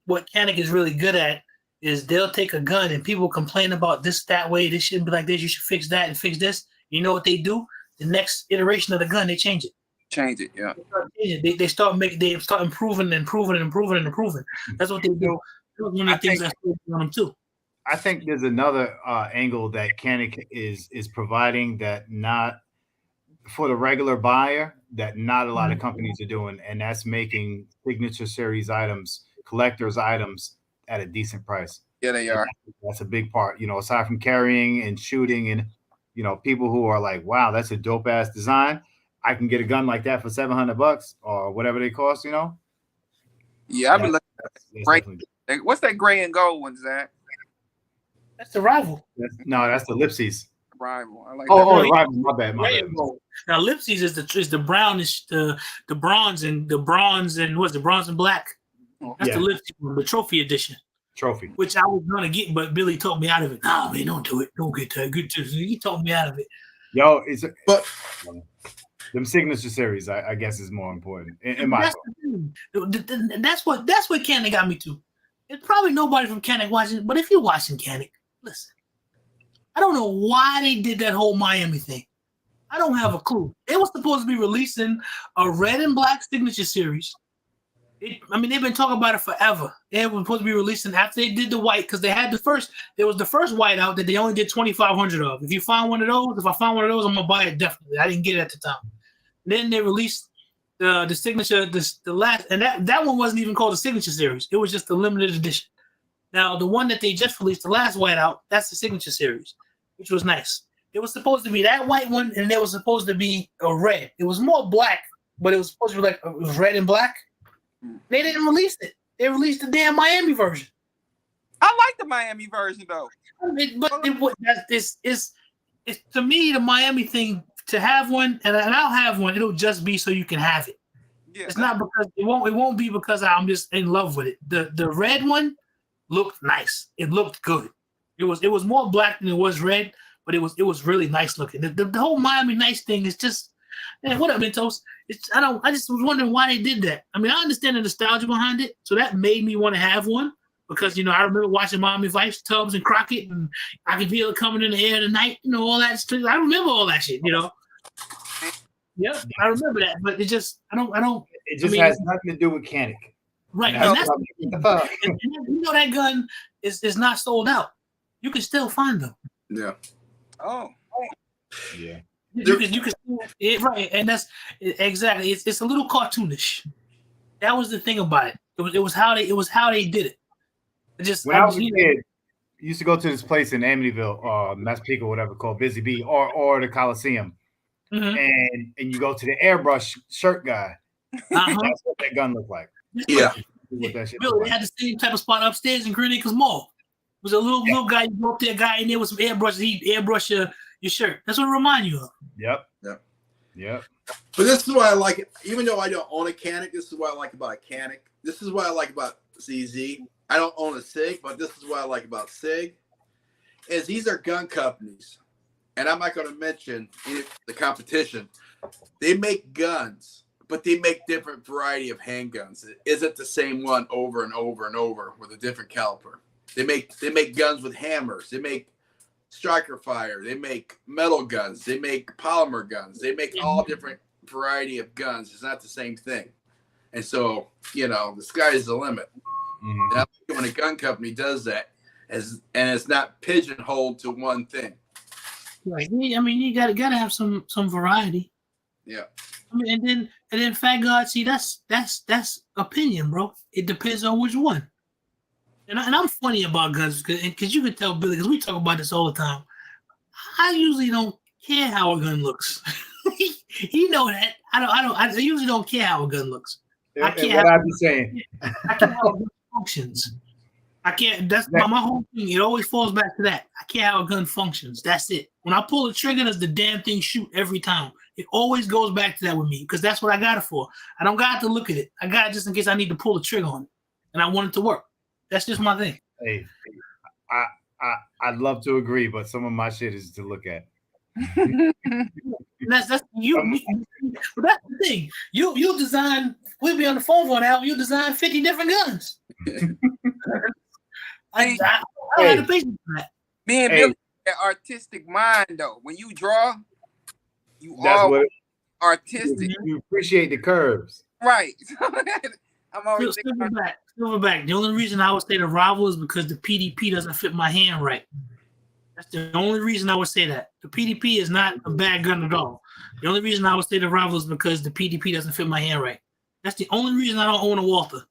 what Canik is really good at is they'll take a gun and people complain about this that way. This shouldn't be like this. You should fix that and fix this. You know what they do? The next iteration of the gun, they change it. Yeah. They start improving and improving and improving and improving. That's what they do. That's one of the things I feel on them too. I think there's another angle that Canik is providing that not for the regular buyer that not a lot of companies are doing, and that's making signature series items, collector's items at a decent price. Yeah, they are. That's a big part, aside from carrying and shooting and, people who are like, wow, that's a dope ass design. I can get a gun like that for $700 or whatever they cost, Yeah, I've been looking at that. What's that gray and gold one, Zach? That's the Rival. That's the Lipsies. Rival. I like Oh, that. Rival. My bad. Now Lipsies is the brownish, the bronze and what's the bronze and black? That's the Lipsies one, the trophy edition. Trophy. Which I was gonna get, but Billy talked me out of it. No, man, don't do it. Don't get that. He talked me out of it. Yo, them signature series, I guess, is more important in my opinion. That's what Canik got me to. It's probably nobody from Canik watching, but if you're watching Canik, listen. I don't know why they did that whole Miami thing. I don't have a clue. They were supposed to be releasing a red and black signature series. They've been talking about it forever. They were supposed to be releasing after they did the white because they had there was the first white out that they only did 2,500 of. If I find one of those, I'm gonna buy it definitely. I didn't get it at the time. Then they released the signature, the last, and that one wasn't even called a signature series. It was just a limited edition. Now the one that they just released, the last white out, that's the signature series, which was nice. It was supposed to be that white one, and there was supposed to be a red. It was more black, but it was supposed to be like it was red and black. They didn't release it. They released the damn Miami version. I like the Miami version though. It's to me the Miami thing to have one, and I'll have one. It'll just be so you can have it. Yeah, it's not because it won't be because I'm just in love with it. The red one looked nice. It looked good. It was more black than it was red, but it was really nice looking. The whole Miami nice thing is just, man, what up, Mentos? I just was wondering why they did that. I mean, I understand the nostalgia behind it, so that made me want to have one because I remember watching Miami Vice, Tubbs, and Crockett, and I could feel it coming in the air tonight. All that stuff. I remember all that shit. Yeah, I remember that, but it just I don't. It just has nothing to do with Canik. Right, and that's that gun is not sold out. You can still find them. Yeah. Oh. Yeah. You can still, right, and that's exactly. It's a little cartoonish. That was the thing about it. It was how they did it. When I was a kid, I used to go to this place in Amityville, Massapequa, whatever, called Busy Bee, or the Coliseum, and you go to the airbrush shirt guy. That's what that gun looked like. Yeah. Really, they had the same type of spot upstairs in Green Acres Mall. It was a little guy. You go up there, guy in there with some airbrush. He airbrush your shirt. That's what it remind you of. Yep. But this is why I like it. Even though I don't own a Canic, this is what I like about a Canic. This is what I like about CZ. I don't own a SIG, but this is what I like about SIG. Is these are gun companies, and I'm not going to mention the competition. They make guns, but they make different variety of handguns. It isn't the same one over and over and over with a different caliber. They make guns with hammers. They make striker fire. They make metal guns. They make polymer guns. They make all different variety of guns. It's not the same thing. And so, the sky is the limit. And I like when a gun company does that, and it's not pigeonholed to one thing. Right. I mean, you gotta have some variety. Yeah. I mean, and then Fat God, see, that's opinion, bro. It depends on which one. And I'm funny about guns because you can tell Billy, because we talk about this all the time. I usually don't care how a gun looks. You know that. I usually don't care how a gun looks. I care how a gun functions. I can't. That's my whole thing. It always falls back to that. I care how a gun functions. That's it. When I pull the trigger, does the damn thing shoot every time? It always goes back to that with me because that's what I got it for. I don't got to look at it. I got it just in case I need to pull the trigger on it, and I want it to work. That's just my thing. Hey, I'd love to agree, but some of my shit is to look at. That's you. But that's the thing. You design. We'll be on the phone for an hour. You design 50 different guns. I don't have the patience for that. Me and Billy, that artistic mind though. When you draw, artistic. You appreciate the curves, right? I'm always Silverback. The only reason I would say the rival is because the PDP doesn't fit my hand right. That's the only reason I would say that. The PDP is not a bad gun at all. The only reason I would say the rival is because the PDP doesn't fit my hand right. That's the only reason I don't own a Walther.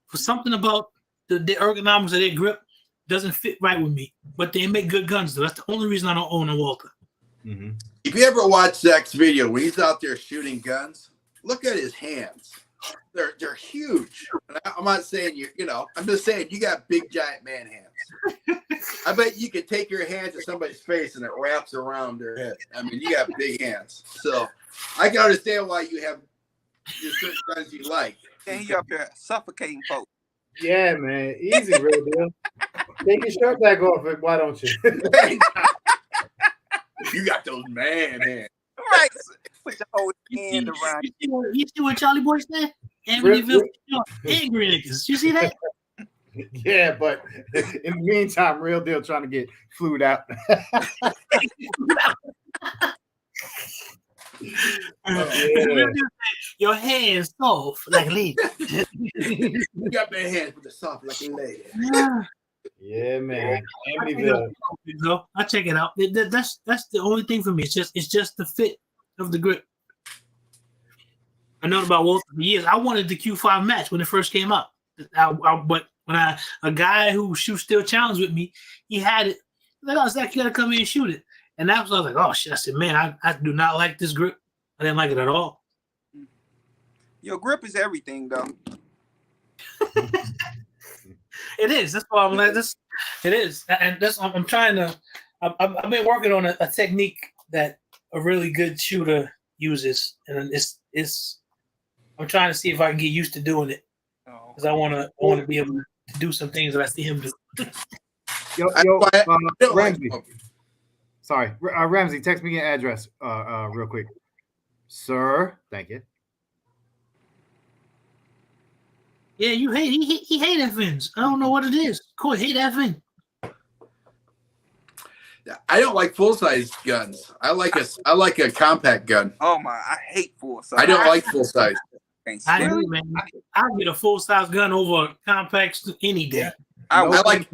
For something about the ergonomics of their grip doesn't fit right with me. But they make good guns though. That's the only reason I don't own a Walther. Mm-hmm. If you ever watch Zach's video when he's out there shooting guns, look at his hands. They're huge. And I'm not saying I'm just saying you got big giant man hands. I bet you could take your hand to somebody's face and it wraps around their head. I mean, you got big hands. So I can understand why you have your certain guns you like. And he up there suffocating folks. Yeah, man. Easy, real deal. Take your shirt back off it. Why don't you? You got those man hands. Right. Put your whole hand around. You see what Charlie Boy said? Amityville and Green Acres. You see that? Yeah, but in the meantime, real deal trying to get flued out. Your hands soft like a lady. You got their hands with the soft like a lady. Yeah, man. Amityville. I'll check it out. That's the only thing for me. It's just the fit of the grip. I know about Walther for years. I wanted the Q5 match when it first came out. But when a guy who shoots Steel Challenge with me, he had it. Like, oh, Zach, you gotta come in and shoot it. And that was, I was like, oh shit. I said, man, I do not like this grip. I didn't like it at all. Your grip is everything, though. It is. That's why I'm like this. It is, and that's I'm trying to. I've been working on a technique that a really good shooter uses, and it's. I'm trying to see if I can get used to doing it because I want to be able to do some things that I see him do. Ramsey. Sorry, Ramsey. Text me your address, real quick, sir. Thank you. Yeah, you hate he hate FNs. I don't know what it is. Cool, hate FN. I don't like full size guns. I like a compact gun. Oh my, I hate full size. I don't like full size. I do, man. I'll get a full size gun over a compact any day. I like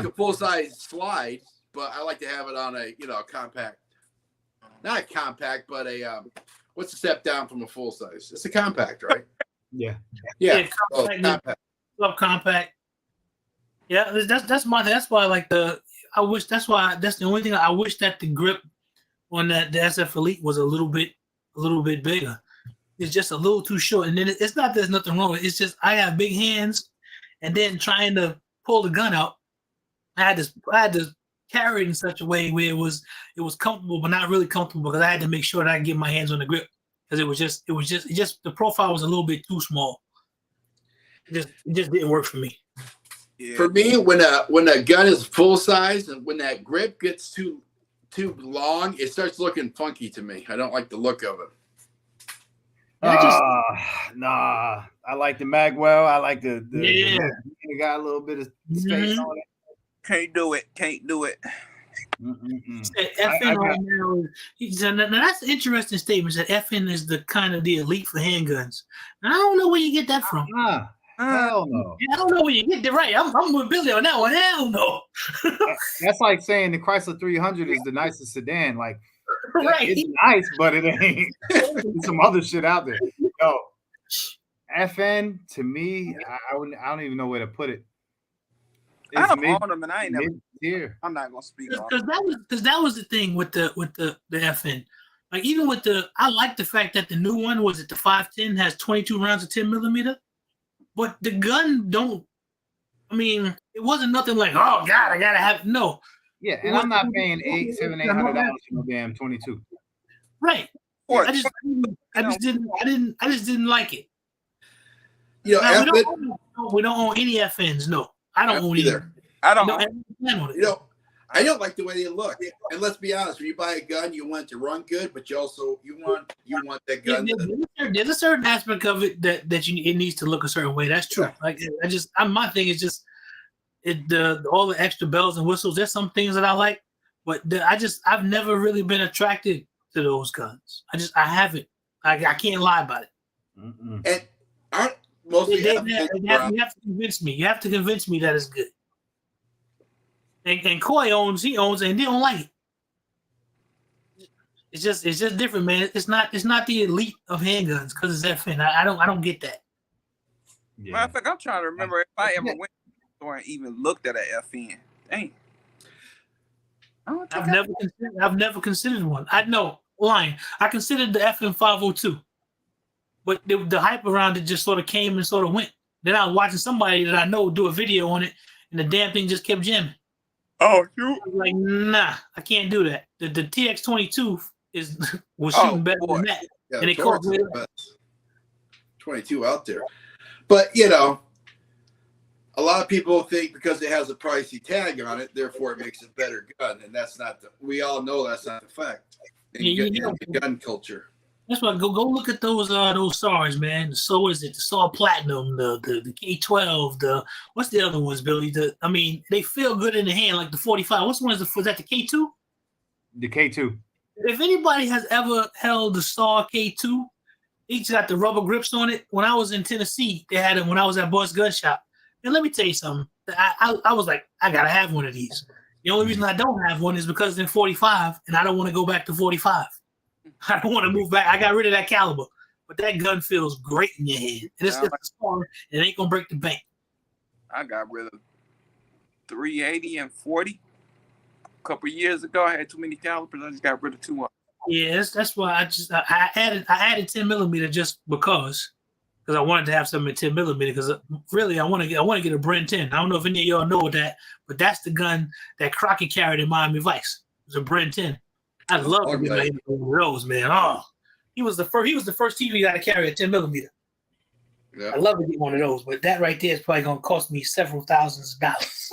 a full size slide, but I like to have it on a compact. Not a compact, but a what's the step down from a full size? It's a compact, right? Yeah. Compact. Love compact. Yeah, that's my thing. That's why like I wish that's the only thing I wish that the grip on the SF Elite was a little bit bigger. It's just a little too short. And then it's not there's nothing wrong with it. It's just I have big hands, and then trying to pull the gun out, I had to carry it in such a way where it was comfortable but not really comfortable because I had to make sure that I could get my hands on the grip because it was just the profile was a little bit too small. It just didn't work for me. Yeah. For me, when a gun is full size and when that grip gets too long, it starts looking funky to me. I don't like the look of it. Nah. I like the Magwell. I like the it got a little bit of space on it. Can't do it. Now that's an interesting statement. That FN is the kind of the elite for handguns. And I don't know where you get that from. Hell no. I don't know where you get it right. I'm with Billy on that one. Hell no. That's like saying the Chrysler 300 is the nicest sedan. Like, right. It's nice, but it ain't. There's some other shit out there. Yo, FN to me, I don't even know where to put it. I don't own them, and I ain't never. Here. I'm not gonna speak on because that was the thing with the FN. Like even with I like the fact that the new one was it the 510 has 22 rounds of 10 millimeter, but the gun don't. I mean, it wasn't nothing like oh god, I gotta have no. Yeah, and I'm not paying $800 for no damn 22. Right. I just didn't like it. You know, now, we don't own any FNs. No, I don't own either. I don't. You know, I don't like the way they look. And let's be honest, when you buy a gun, you want it to run good, but you want that gun. There's a certain aspect of it that it needs to look a certain way. That's true. Like my thing is just all the extra bells and whistles. There's some things that I like, but I've never really been attracted to those guns. I haven't. I can't lie about it. Mm-mm. And aren't mostly you have to convince me. You have to convince me that it's good. And Coy owns it and they don't like it. It's just different, man. It's not the elite of handguns because it's FN. I don't get that. Yeah. Matter of fact, I'm trying to remember if I ever went to the store and even looked at an FN. Dang. I've never considered one. Lying. I considered the FN 502, but the hype around it just sort of came and sort of went. Then I was watching somebody that I know do a video on it, and the damn thing just kept jamming. Oh, I was like, nah, I can't do that. The TX22 was shooting better than that, and it cost me 22 out there. But you know, a lot of people think because it has a pricey tag on it, therefore it makes a better gun, and that's not we all know that's not the fact. In gun culture. That's why go look at those SARs, man. So is it the SAR Platinum, the K12, what's the other ones, Billy? They feel good in the hand, like the 45. What's one was that the K2? The K2. If anybody has ever held the SAR K2, each got the rubber grips on it. When I was in Tennessee, they had it when I was at Boss Gun Shop. And let me tell you something. I was like, I gotta have one of these. The only reason I don't have one is because it's in 45, and I don't want to go back to 45. I don't want to move back. I got rid of that caliber, but that gun feels great in your hand. And it's a SAR. It ain't gonna break the bank. I got rid of 380 and 40 a couple of years ago. I had too many calibers. I just got rid of 2 of them. Yeah, that's why I added 10 millimeter just because I wanted to have something in 10 millimeter. Because really, I want to get a Bren 10. I don't know if any of y'all know that, but that's the gun that Crockett carried in Miami Vice. It was a Bren 10. I love to get one of those, man. Oh, he was the first TV guy to carry a 10 millimeter. Yeah. I love to get one of those, but that right there is probably gonna cost me several thousands of dollars.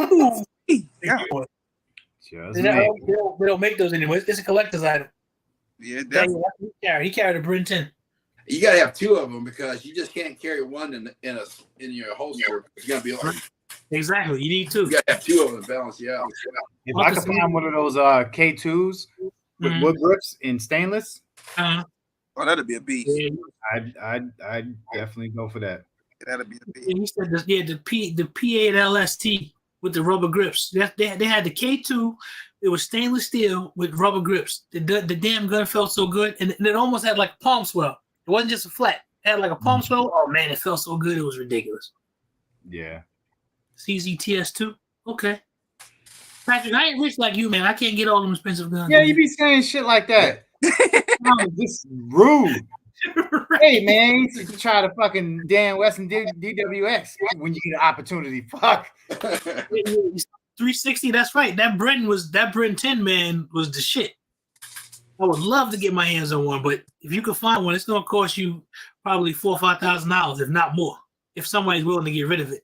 Yeah. They don't make those anymore. It's a collector's item. Yeah, definitely. He carried a Bren 10. You gotta have 2 of them because you just can't carry one in your holster. It's gonna be like exactly. You need 2. You gotta have 2 of them to balance you out. If I could find one of those K2s with wood grips in stainless, oh, that'd be a beast. I'd definitely go for that. That'd be a beast. He said the P8 LST with the rubber grips. They had the K2. It was stainless steel with rubber grips. The damn gun felt so good, and it almost had like a palm swell. It wasn't just a flat. It had like a palm swell. Oh man, it felt so good. It was ridiculous. Yeah. CZTS2. Okay. Patrick, I ain't rich like you, man. I can't get all them expensive guns. Yeah, you be saying shit like that. No, this is rude. Hey, man, you try to fucking Dan Weston DWX when you get an opportunity. Fuck. 360, that's right. That Bren 10 man was the shit. I would love to get my hands on one, but if you could find one, it's gonna cost you probably $4,000 or $5,000, if not more, if somebody's willing to get rid of it.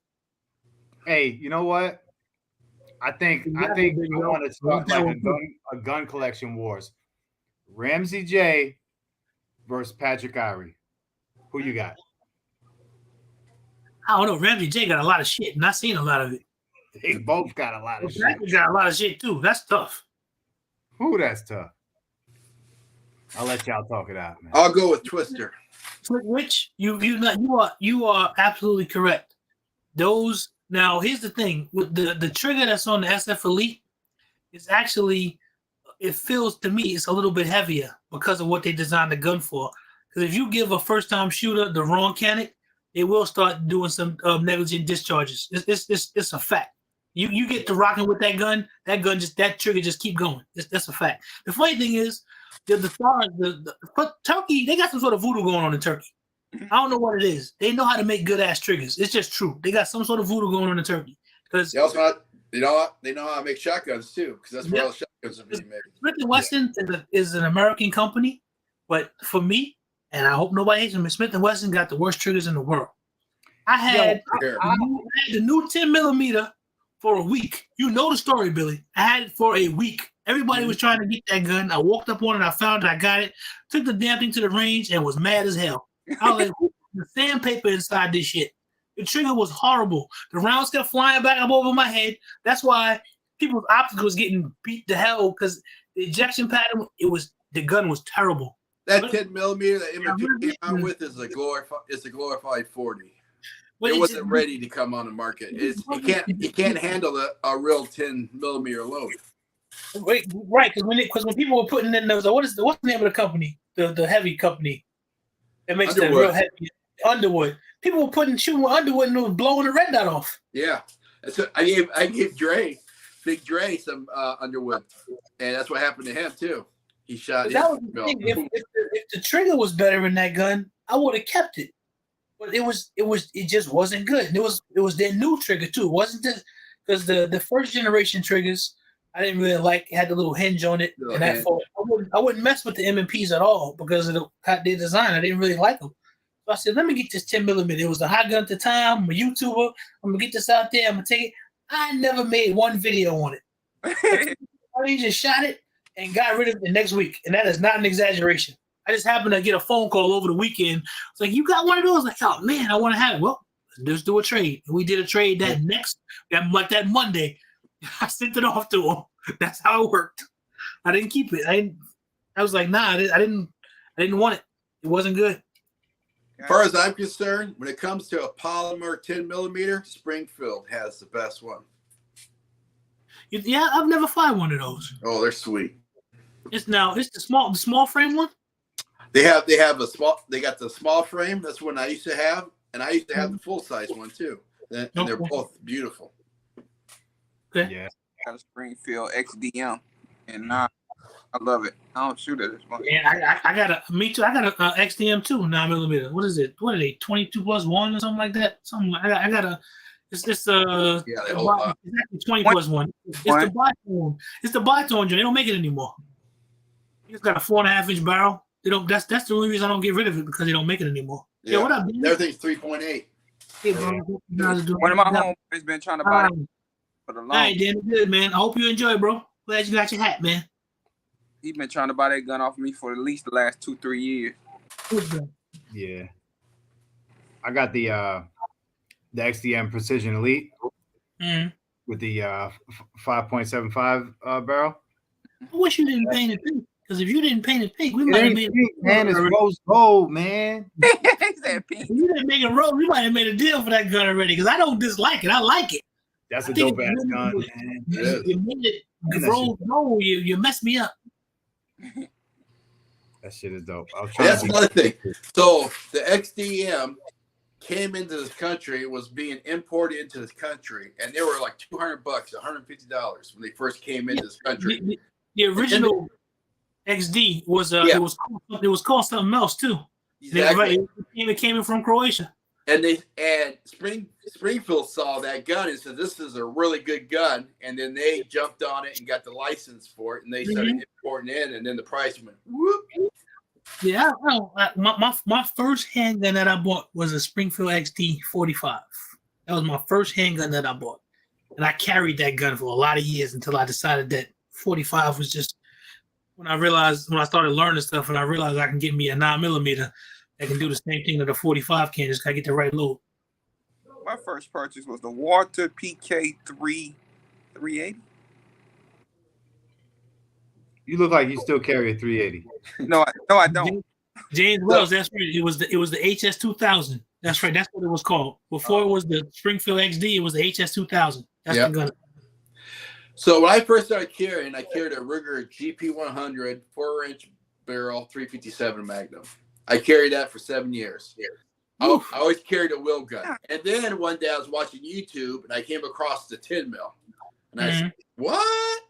Hey, you know what? I think I want to start like a gun collection wars. Ramsey J versus Patrick Irie. Who you got? I don't know. Ramsey J got a lot of shit, and I've seen a lot of it. They both got a lot of shit. Patrick got a lot of shit too. That's tough. Who? That's tough. I'll let y'all talk it out, man. I'll go with Twister. Which you are absolutely correct. Those now here's the thing with the trigger that's on the SF Elite is actually, it feels to me it's a little bit heavier because of what they designed the gun for. Because if you give a first time shooter the wrong cannon, they will start doing some negligent discharges. It's a fact. You get to rocking with that gun that trigger just keep going. That's a fact. The funny thing is, the Turkey, they got some sort of voodoo going on in Turkey. I don't know what it is. They know how to make good ass triggers. It's just true. They got some sort of voodoo going on in Turkey. Because they also they know how to make shotguns too, because that's where all the shotguns are being made. Smith & Wesson is an American company, but for me, and I hope nobody hates them, Smith & Wesson got the worst triggers in the world. I had the new 10 millimeter for a week. You know the story, Billy. I had it for a week. Everybody was trying to get that gun. I walked up on it. I found it. I got it. Took the damn thing to the range and was mad as hell. I was like, the sandpaper inside this shit. The trigger was horrible. The rounds kept flying back up over my head. That's why people's optics was getting beat to hell because the ejection pattern, the gun was terrible. That 10 millimeter that M&P came out with is a glorified 40. It wasn't ready to come on the market. It can't handle a real 10 millimeter load. Right, because when people were putting in those, what's the name of the company? The heavy company that makes the real heavy Underwood. People were shooting with Underwood and it was blowing the red dot off. Yeah, so I gave Big Dre some Underwood, and that's what happened to him too. He shot. That was the thing. If the trigger was better in that gun, I would have kept it. But it just wasn't good. And it was their new trigger too. It wasn't because the first generation triggers I didn't really like. It had the little hinge on it, and I wouldn't mess with the M&Ps at all because of their design. I didn't really like them. So I said, let me get this 10 millimeter. It was a hot gun at the time. I'm a YouTuber. I'm gonna get this out there. I'm gonna take it. I never made one video on it. I just shot it and got rid of it the next week, and that is not an exaggeration. I just happened to get a phone call over the weekend. It's like, you got one of those? Like, oh man, I want to have it. Well, let's do a trade. And we did a trade that Monday. I sent it off to him. That's how it worked. I didn't keep it. I was like, nah, I didn't want it. It wasn't good. As far as I'm concerned, when it comes to a polymer 10 millimeter, Springfield has the best one. Yeah, I've never found one of those. Oh, they're sweet. It's the small frame one. They got the small frame. That's one I used to have, and I used to have the full size one too. And they're both beautiful. Okay. Yeah. Got a Springfield XDM, and I love it. I don't shoot it as much. And I got a XDM too, 9 millimeter. What is it? What are they? 22+1 or something like that? Something. I got a. It's exactly 20+1. It's the Bytone. It's the Bytone joint. They don't make it anymore. It's got a 4.5-inch barrel. They don't. That's the only reason I don't get rid of it because they don't make it anymore. Yeah. What up, dude? Everything's 3.8. Hey, bro. One of my homeboys been trying to buy it for the long. All right, Dan, good, man. I hope you enjoy, bro. Glad you got your hat, man. He's been trying to buy that gun off me for at least the last 2-3 years. Yeah. I got the XDM Precision Elite with the 5.75 barrel. I wish you didn't paint it pink, because if you didn't paint it pink, we might have made it pink, man. It's rose gold, man. He said pink. If you didn't make it rose, we might have made a deal for that gun already, because I don't dislike it. I like it. That's a dope ass gun, man. You made it rose gold. You messed me up. That shit is dope. That's another thing. So the XDM came into this country, was being imported into this country, and they were like $200, $150 when they first came into this country. The original XD was it was called something else too. Exactly. It came in from Croatia. And Springfield saw that gun and said, "This is a really good gun." And then they jumped on it and got the license for it, and they started importing it, and then the price went whoop. Yeah, my first handgun that I bought was a Springfield XD 45. That was my first handgun that I bought, and I carried that gun for a lot of years until I decided that 45 was just. When I started learning stuff, and I realized I can get me a 9mm that can do the same thing that a 45 can. Just gotta get the right load. My first purchase was the Walther PK 380. You look like you still carry a 380. No, I don't. James Wells, that's right. It was the HS 2000. That's right. That's what it was called. Before it was the Springfield XD, it was the HS 2000. That's the gun. So when I first started carrying, I carried a Ruger GP100 4-inch barrel 357 Magnum. I carried that for 7 years. I always carried a wheel gun. And then one day I was watching YouTube and I came across the 10 mil. And I said, "What?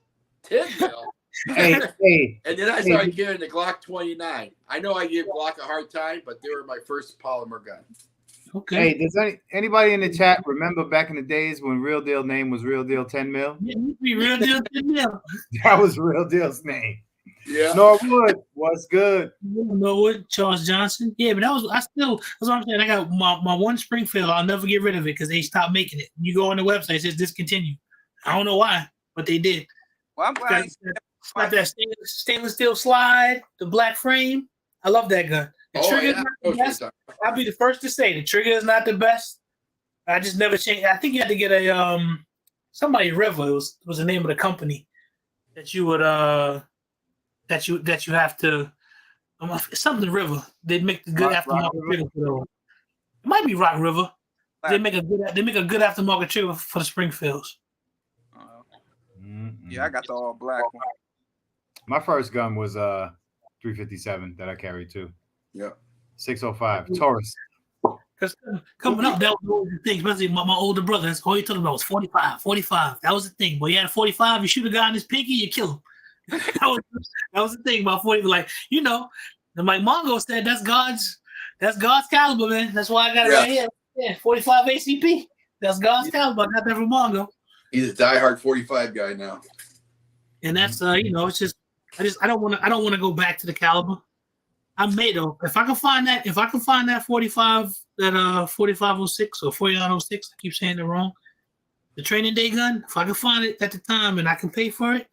10 mil?" Hey. And then I started carrying the Glock 29. I know I gave Glock a hard time, but they were my first polymer gun. Okay. Hey, does anybody in the chat remember back in the days when Real Deal name was Real Deal 10 mil? Yeah, Real Deal 10 mil. That was Real Deal's name. Yeah. Norwood, what's good? Norwood, Charles Johnson. Yeah, but that's what I'm saying. I got my one Springfield. I'll never get rid of it because they stopped making it. You go on the website, it says discontinued. I don't know why, but they did. Well, I'm glad. Got that stainless steel slide, the black frame. I love that gun. The trigger's not the best. I'll be the first to say the trigger is not the best. I just never changed. I think you had to get a somebody River. It was the name of the company that you would that you have to something River. They make the good aftermarket trigger for those. It might be Rock River. They make a good aftermarket trigger for the Springfields. Yeah, I got the all black one. My first gun was 357 that I carried too. Yeah. 605 Taurus. Because coming up, that was always the thing, especially my older brother. That's all he talking about was 45. That was the thing. But you had a 45, you shoot a guy in his pinky, you kill him. that was the thing about 40. Like, and like Mongo said, that's God's caliber, man. That's why I got it right here. Yeah, 45 ACP. That's God's caliber. I got that from Mongo. He's a diehard 45 guy now. And that's it's just I don't want to go back to the caliber. I may though. If I can find that 45, that 4506 or 4906, I keep saying it wrong. The training day gun, if I can find it at the time and I can pay for it,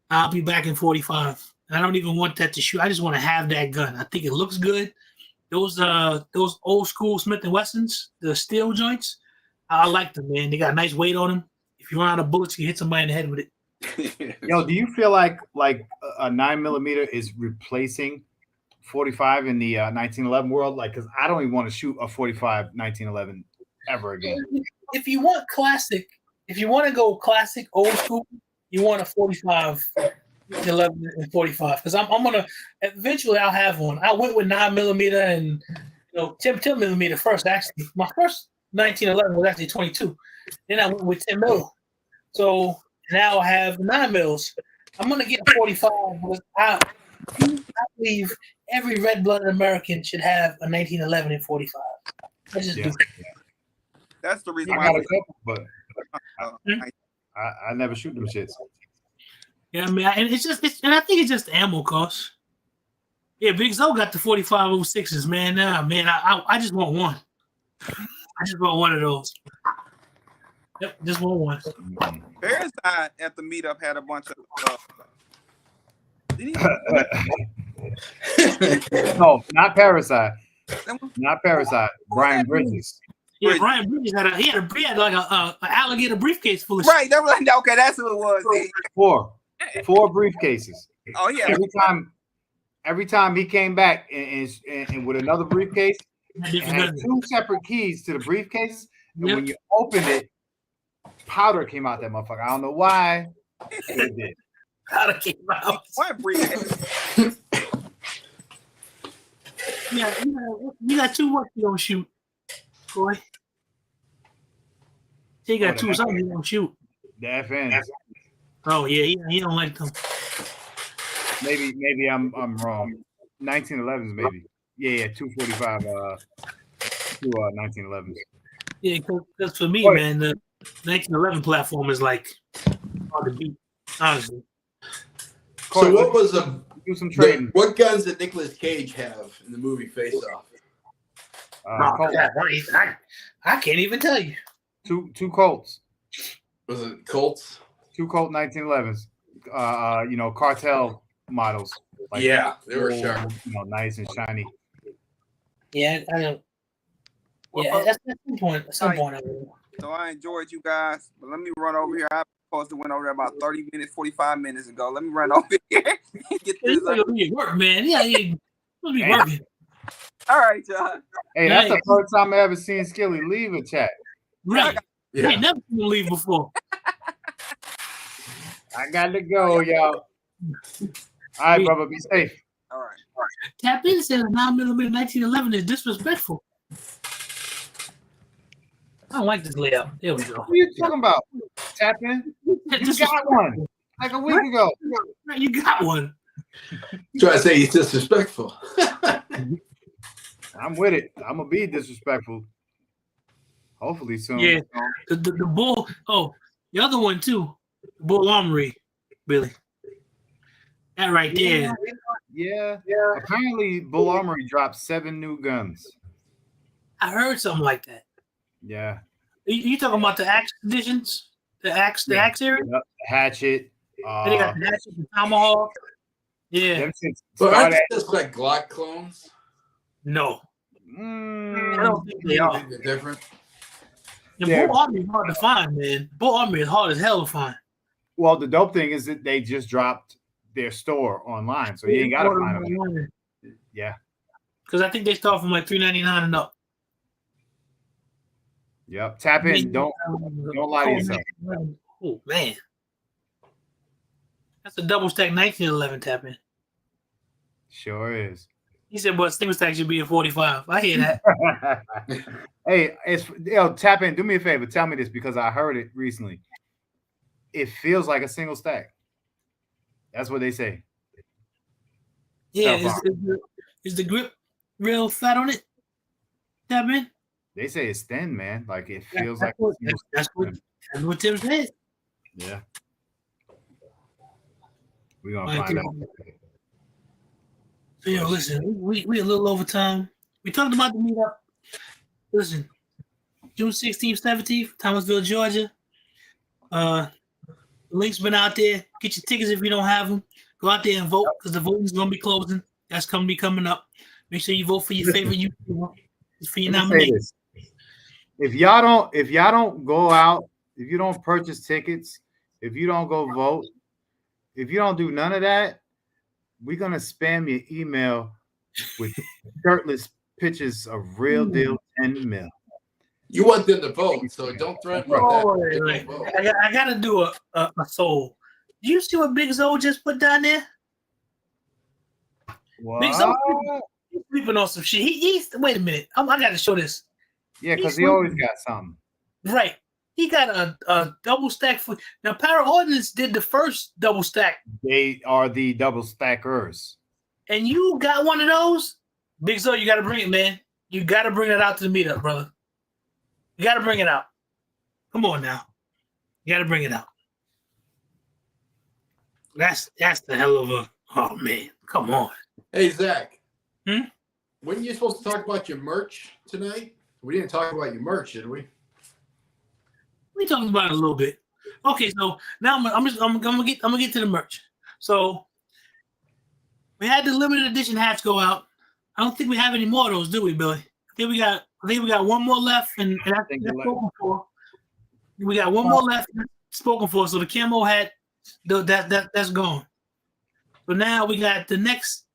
I'll be back in 45. And I don't even want that to shoot. I just want to have that gun. I think it looks good. Those old school Smith & Wessons, the steel joints, I like them, man. They got a nice weight on them. If you run out of bullets, you hit somebody in the head with it. Yo, do you feel like a 9mm is replacing 45 in the 1911 world? Like, because I don't even want to shoot a 45 1911 ever again. If you want classic, if you want to go classic old school, you want a 45 11 and 45. Because I'm gonna eventually I'll have one. I went with 9mm and 10mm first. Actually, my first 1911 was actually 22. Then I went with 10 mil. So now I have 9 mils. I'm gonna get a 45 because I believe every red-blooded American should have a 1911 and 45. I just do. That's the reason I why got a couple, but I never shoot them shits. Yeah, I mean, and I think it's just ammo cost. Yeah, Big Zo got the 4506s, man. Nah, man, I just want one. I just want one of those. Yep, just want one. Parasite at the meetup had a bunch of No, not Parasite. Not Parasite. Brian Bridges. Yeah, Brian Bridges had like a alligator briefcase full of right. That was, okay, that's what it was. Four briefcases. Oh yeah. Every time he came back and with another briefcase, it had 2 separate keys to the briefcases. And when you opened it, powder came out that motherfucker. I don't know why. It did. Powder came out. What briefcase? Yeah, you got 2 what you don't shoot. Boy. He got Oh, two the something he won't shoot. The FNs. Oh yeah, he don't like them. Maybe I'm wrong. 1911s maybe. Yeah, 245 two 1911s. Yeah, because for me, man, the 1911 platform is like hard to beat, honestly. So what was do some trading? what guns did Nicolas Cage have in the movie Face Off? Colt. I can't even tell you. Two Colts. Was it Colts? 2 Colt 1911s. Cartel models. Like, Yeah, they were sharp. Nice and shiny. Yeah, I don't. Yeah, at some point. I will. So I enjoyed you guys, but let me run over here. I supposed to went over there about 30 minutes, 45 minutes ago. Let me run over here and get this. You be at work, man. Yeah, you be working. All right, John. Hey, that's the first time I ever seen Skilly leave a chat. Right. Yeah. I ain't never seen him leave before. I got to go, y'all. All right, brother. Be safe. All right. Tap in says 9mm 1911 is disrespectful. I don't like this layout. There we go. What are you talking about? Tap in? You got one like a week ago. Right, you got one. Try to say he's disrespectful. I'm with it. I'm gonna be disrespectful. Hopefully soon. Yeah. The bull. Oh, the other one too. Bull Armory, Billy. That right there. Yeah. Apparently, Bull Armory dropped 7 new guns. I heard something like that. Yeah. You talking about the Axe editions? The Axe series? Yep. Hatchet. And they got the Hatchet, the Tomahawk. Yeah. Them shits But aren't started- they just like Glock clones? No. Mm, I don't think they are. They're different. The Yeah. Bull Armory is hard to find, man. Bull Armory is hard as hell to find. Well, the dope thing is that they just dropped their store online, so you ain't gotta find them. Yeah. Because I think they start from like $3.99 and up. Yep. Tap in. Don't lie to yourself. Oh man, that's a double stack 1911 tap in. Sure is. He said, "But single stack should be a 45." I hear that. Hey, tap in. Do me a favor. Tell me this because I heard it recently. It feels like a single stack. That's what they say. Yeah, Self-arm. is the grip real fat on it? Tap in. They say it's thin, man. Like it feels like That's what Tim said. yeah. We're gonna find out. So, listen, we a little over time. We talked about the meetup. Listen, June 16th, 17th, Thomasville, Georgia. The link's been out there. Get your tickets if you don't have them. Go out there and vote because the voting's gonna be closing. That's gonna be coming up. Make sure you vote for your favorite YouTuber for your Let me say nominee. this. If y'all don't go out, if you don't purchase tickets, if you don't go vote, if you don't do none of that, we're gonna spam your email with shirtless pictures of real deal 10 mil. You want them to vote, so don't threaten them. I gotta do a soul. Do you see what Big Zoe just put down there? Big Zoe, he's sleeping on some shit. He's wait a minute. I gotta show this. Yeah, because he always got something. Right. He got a double stack for now. Para Ordnance did the first double stack, They are the double stackers. and you got one of those. Big Zoe, you gotta bring it, man. You gotta bring it out to the meetup, brother. You gotta bring it out. Come on now. You gotta bring it out. That's the hell of a man. Come on. Hey, Zach. Hmm? Weren't you supposed to talk about your merch tonight? We didn't talk about your merch, did we? We talked about it a little bit. Okay, so now I'm gonna get to the merch. So we had the limited edition hats go out. I don't think we have any more of those, do we, Billy? I think we got one more left, and that's spoken for. We got one more left spoken for. So the camo hat, that's gone. So now we got the next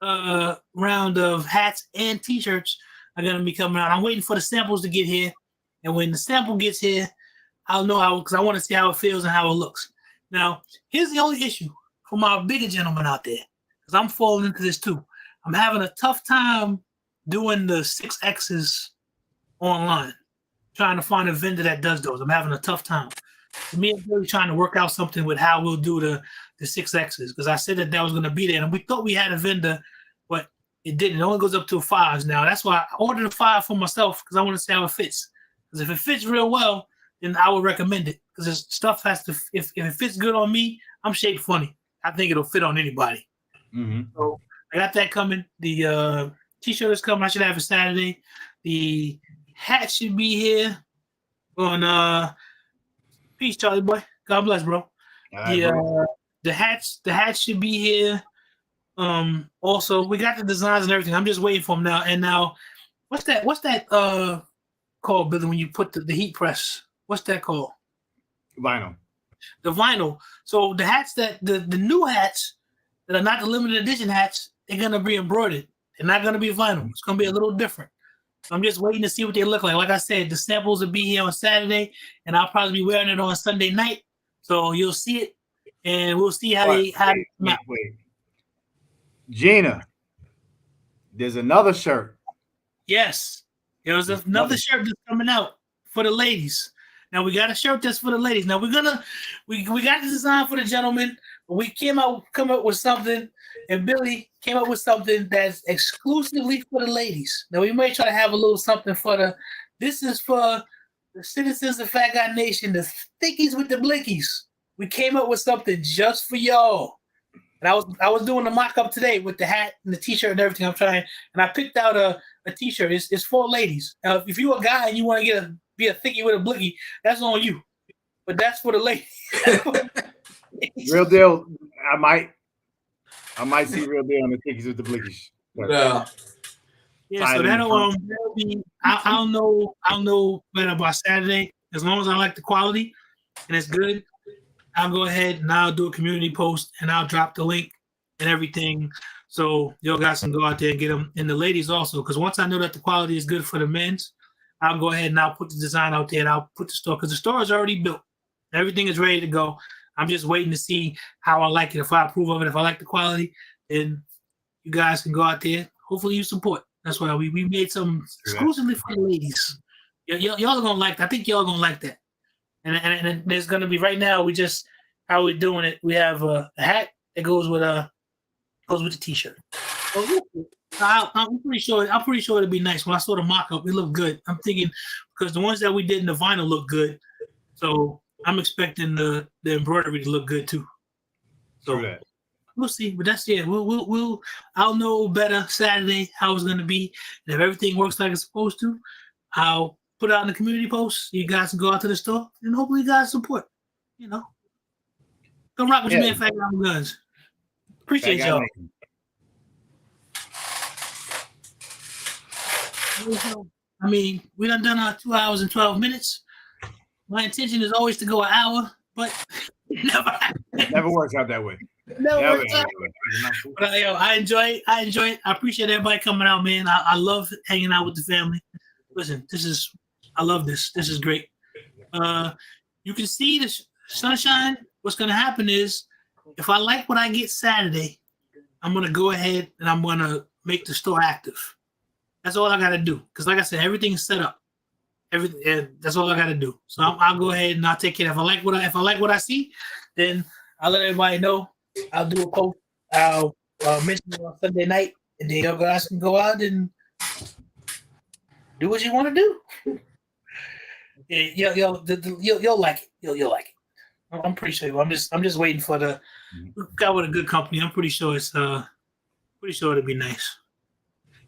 round of hats and t-shirts are gonna be coming out. I'm waiting for the samples to get here, and when the sample gets here, I'll know how, because I want to see how it feels and how it looks. Now, here's the only issue for my bigger gentlemen out there, because I'm falling into this too. I'm having a tough time doing the 6Xs online. trying to find a vendor that does those. I'm having a tough time. Me and Billy trying to work out something with how we'll do the 6Xs, because I said that was going to be there, and we thought we had a vendor, but it didn't. It only goes up to 5s now. That's why I ordered a 5 for myself, because I want to see how it fits. Because if it fits real well, then I would recommend it. Because stuff has to. If it fits good on me, I'm shaped funny. I think it'll fit on anybody. Mm-hmm. So I got that coming. The T-shirt is coming. I should have it Saturday. The hat should be here on peace, Charlie boy. God bless, bro. The hats should be here. Also, we got the designs and everything. I'm just waiting for them now. And now, what's that called, Billy, when you put the heat press? What's that called? Vinyl. The vinyl. So the hats the new hats that are not the limited edition hats, they're gonna be embroidered. They're not gonna be vinyl. It's gonna be a little different. So I'm just waiting to see what they look like. Like I said, the samples will be here on Saturday, and I'll probably be wearing it on Sunday night. So you'll see it, and we'll see how they wait. Gina, there's another shirt. Yes, there was another shirt that's coming out for the ladies. Now we got a shirt that's for the ladies. Now we got the design for the gentlemen, but we come up with something, and Billy came up with something that's exclusively for the ladies. Now we may try to have a little something for this is for the citizens of Fat Guy Nation, the thickies with the blinkies. We came up with something just for y'all. And I was doing the mock-up today with the hat and the T-shirt and everything. I'm trying, and I picked out a T-shirt. It's for ladies. Now, if you're a guy and you want to be a thickie with a blinky, that's on you. But that's for the ladies. Real deal. I might see Real Deal on the thickies with the blinkies. Yeah. Yeah, so that'll be. I'll know better by Saturday. As long as I like the quality and it's good, I'll go ahead and I'll do a community post and I'll drop the link and everything. So y'all guys can go out there and get them. And the ladies also, because once I know that the quality is good for the men's, I'll go ahead and I'll put the design out there and I'll put the store, because the store is already built. Everything is ready to go. I'm just waiting to see how I like it. If I approve of it, if I like the quality, then you guys can go out there. Hopefully you support. That's why we made some exclusively for the ladies. Y'all are gonna like that. I think y'all are gonna like that. And there's gonna be right now. We just how we're doing it. We have a hat that goes with the T-shirt. So I'm pretty sure it'll be nice. When I saw the mock-up, it looked good. I'm thinking because the ones that we did in the vinyl look good, so I'm expecting the embroidery to look good too. So we'll see. But that's I'll know better Saturday how it's gonna be. And if everything works like it's supposed to, I'll put out in the community post. You guys can go out to the store and hopefully you guys support. You know. Come rock with your man, Fat Guy Guns. Appreciate y'all. I mean, we done our 2 hours and 12 minutes. My intention is always to go an hour, but it never works out that way. Never works out. But I enjoy it. I appreciate everybody coming out, man. I love hanging out with the family. Listen, I love this. This is great. You can see the sunshine. What's going to happen is, if I like what I get Saturday, I'm going to go ahead and I'm going to make the store active. That's all I got to do. Because like I said, everything's set up. That's all I got to do. So I'll go ahead and I'll take care. If I like what I see, then I'll let everybody know. I'll do a post. I'll mention it on Sunday night, and then you guys can go out and do what you want to do. Yeah, you'll like it. You'll like it. I'm pretty sure. I'm just waiting for the guy with a good company. I'm pretty sure it'll be nice.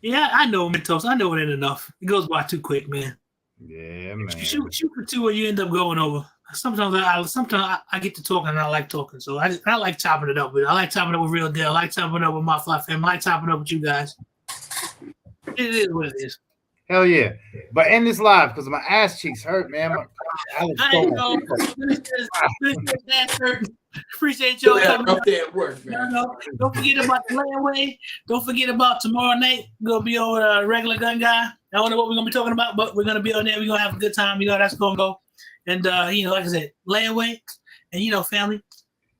Yeah, I know, Mentos. I know it ain't enough. It goes by too quick, man. Yeah, man. Shoot for two, and you end up going over. Sometimes I get to talking, and I like talking. So I like chopping it up with. I like chopping it up with Real Deal. I like chopping it up with my fly family. I like chopping it up with you guys. It is what it is. Hell yeah. But end this live because my ass cheeks hurt, man. I know. Appreciate y'all coming up there at work, man. Don't forget about the layaway. Don't forget about tomorrow night. We're going to be on a regular gun guy. I don't know what we're going to be talking about, but we're going to be on there. We're going to have a good time. You know, that's going to go. And, like I said, layaway. And, family.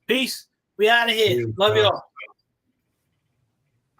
Peace. We out of here. Love y'all.